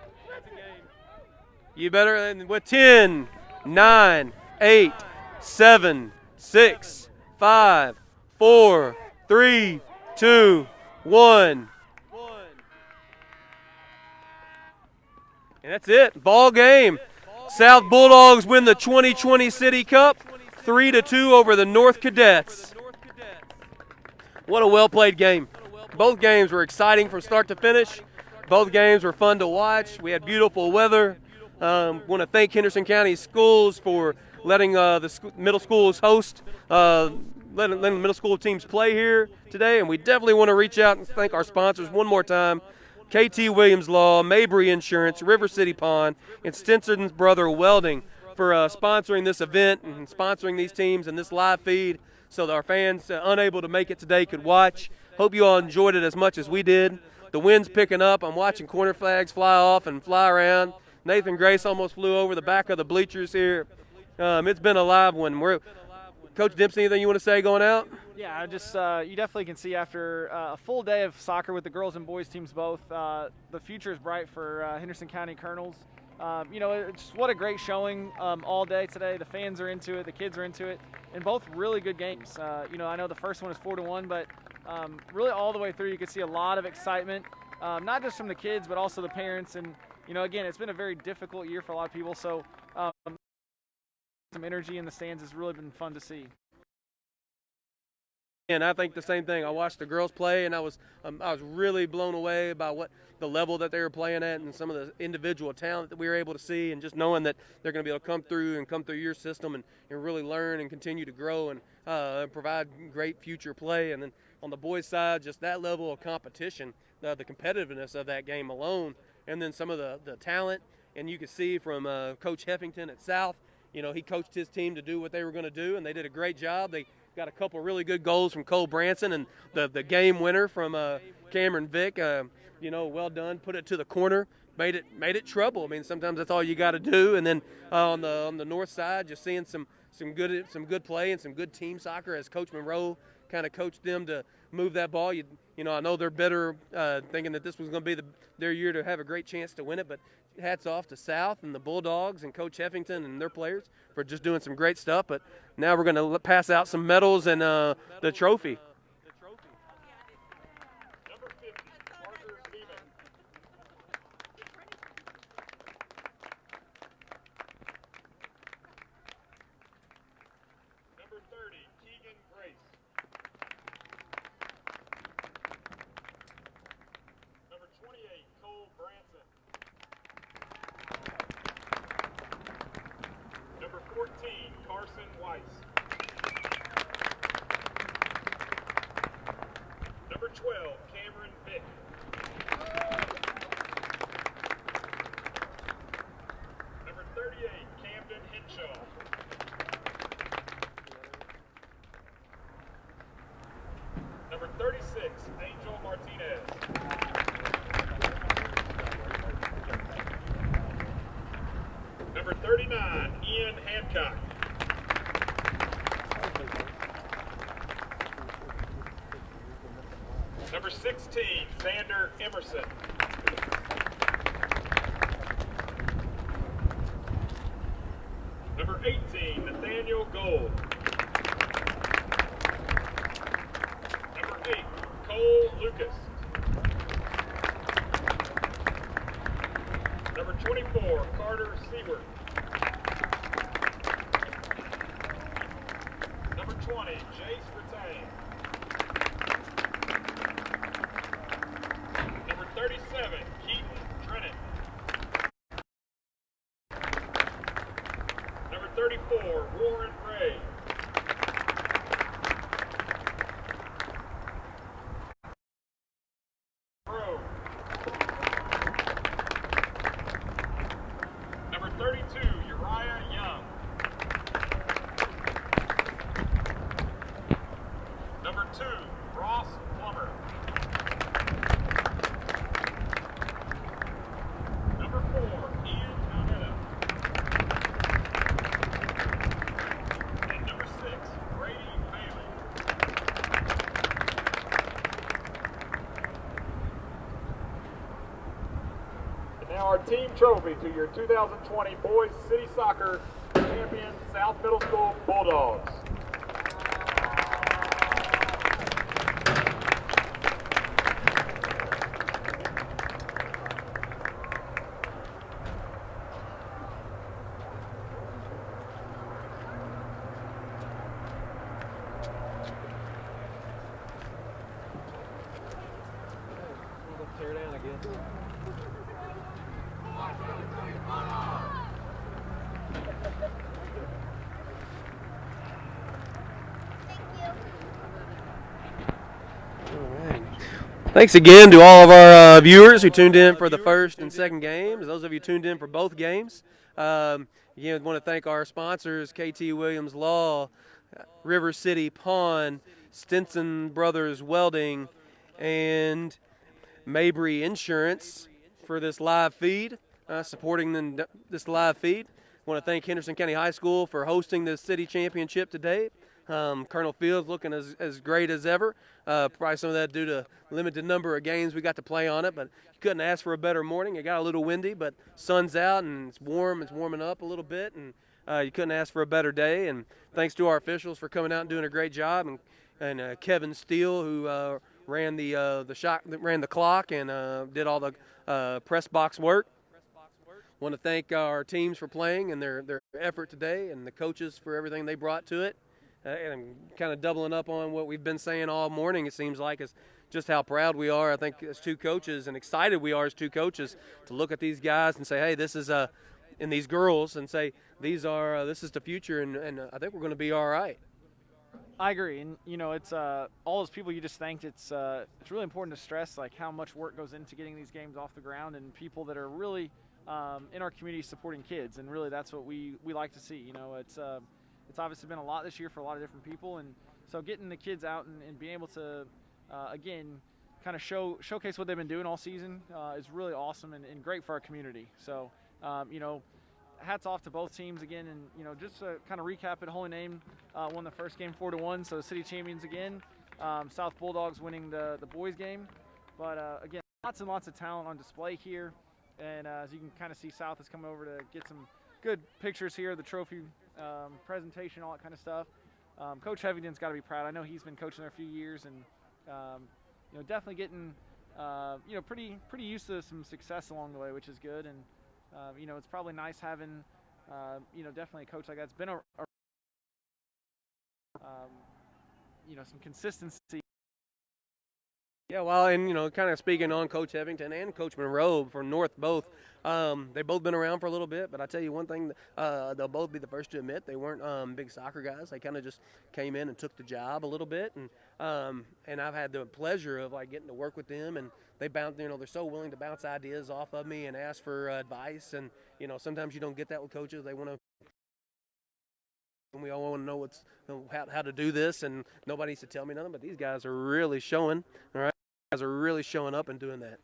You better, with 10, 9, 8, 7, 6, 5, 4, 3, 2, 1. And that's it. Ball game. South Bulldogs win the 2020 City Cup 3-2 over the North Cadets. What a well-played game. Both games were exciting from start to finish. Both games were fun to watch. We had beautiful weather. Want to thank Henderson County Schools for letting the middle schools host, letting the middle school teams play here today. And we definitely want to reach out and thank our sponsors one more time. KT Williams Law, Mabry Insurance, River City Pond, and Stinson's Brother Welding for sponsoring this event and sponsoring these teams and this live feed so that our fans unable to make it today could watch. Hope you all enjoyed it as much as we did. The wind's picking up. I'm watching corner flags fly off and fly around. Nathan Grace almost flew over the back of the bleachers here. It's been a live one. Coach Dempsey, anything you want to say going out? Yeah, just you definitely can see after a full day of soccer with the girls and boys teams both, the future is bright for Henderson County Colonels. It's what a great showing all day today. The fans are into it, the kids are into it, and both really good games. I know the first one is 4-1, but really all the way through you can see a lot of excitement, not just from the kids, but also the parents. And, again, it's been a very difficult year for a lot of people, so some energy in the stands has really been fun to see. And I think the same thing. I watched the girls play, and I was really blown away by what the level that they were playing at and some of the individual talent that we were able to see, and just knowing that they're going to be able to come through your system and really learn and continue to grow and provide great future play. And then on the boys' side, just that level of competition, the competitiveness of that game alone, and then some of the talent. And you could see from Coach Heffington at South, he coached his team to do what they were going to do, and they did a great job. They got a couple really good goals from Cole Branson and the game winner from Cameron Vick. Well done. Put it to the corner. Made it trouble. I mean, sometimes that's all you got to do. And then on the north side, just seeing some good play and some good team soccer as Coach Monroe kind of coached them to move that ball. I know they're better thinking that this was going to be their year to have a great chance to win it, but hats off to South and the Bulldogs and Coach Heffington and their players for just doing some great stuff. But now we're going to pass out some medals and the trophy. Number 50, Parker Beeman. Number 30, Keegan Grace. Number 28, Cole Branson. Number 14, Carson Weiss. Number 12, Cameron Vick. Number 38, Camden Henshaw. Number 36, Angel Martinez. Number 39, Ian Hancock. Number 16, Xander Emerson. Number 18, Nathaniel Gold. Number 8, Cole Lucas. Number 24, Carter Seward. 20, Jace Retain. Number 37, Keaton Drennan. Number 34, Warren Ray. Pro. Number 32, Uriah Young. Number 2, Ross Plummer. Number 4, Ian Almeda. And number 6, Brady Bailey. And now our team trophy to your 2020 Boys City Soccer champion South Middle School Bulldogs. Tear down again. Thanks again to all of our viewers who tuned in for the first and second games. Those of you tuned in for both games. Again, want to thank our sponsors, KT Williams Law, River City Pawn, Stinson Brothers Welding, and Mabry Insurance for this live feed, supporting this live feed. Want to thank Henderson County High School for hosting the city championship today. Colonel Fields looking as great as ever. Probably some of that due to limited number of games we got to play on it, but you couldn't ask for a better morning. It got a little windy, but sun's out and it's warm. It's warming up a little bit, and you couldn't ask for a better day. And thanks to our officials for coming out and doing a great job, and Kevin Steele, who ran the clock and did all the press box work. Want to thank our teams for playing and their effort today, and the coaches for everything they brought to it. And I'm kind of doubling up on what we've been saying all morning, it seems like, is just how proud we are, I think, as two coaches, and excited we are as two coaches to look at these guys and say, hey, this is and these girls, and say, this is the future, and I think we're going to be all right. I agree, and it's all those people you just thanked. It's really important to stress like how much work goes into getting these games off the ground, and people that are really in our community supporting kids, and really that's what we like to see. It's obviously been a lot this year for a lot of different people, and so getting the kids out and being able to again kind of showcase what they've been doing all season is really awesome and great for our community. So hats off to both teams again, and just to kind of recap it, Holy Name won the first game 4-1, so city champions again. South Bulldogs winning the boys game, but again, lots and lots of talent on display here, and as you can kind of see, South has come over to get some good pictures here, the trophy presentation, all that kind of stuff. Coach Hevington's got to be proud. I know he's been coaching there a few years, and definitely getting pretty used to some success along the way, which is good. And it's probably nice having definitely a coach like that's been some consistency. Yeah, well, and kind of speaking on Coach Hevington and Coach Monroe from North, both they've both been around for a little bit. But I tell you one thing, they'll both be the first to admit they weren't big soccer guys. They kind of just came in and took the job a little bit, and I've had the pleasure of like getting to work with them, and they bounce. They're so willing to bounce ideas off of me and ask for advice, and sometimes you don't get that with coaches. They want to. And we all want to know how to do this, and nobody needs to tell me nothing. But these guys are really showing. All right. Guys are really showing up and doing that.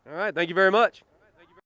All right, thank you very much.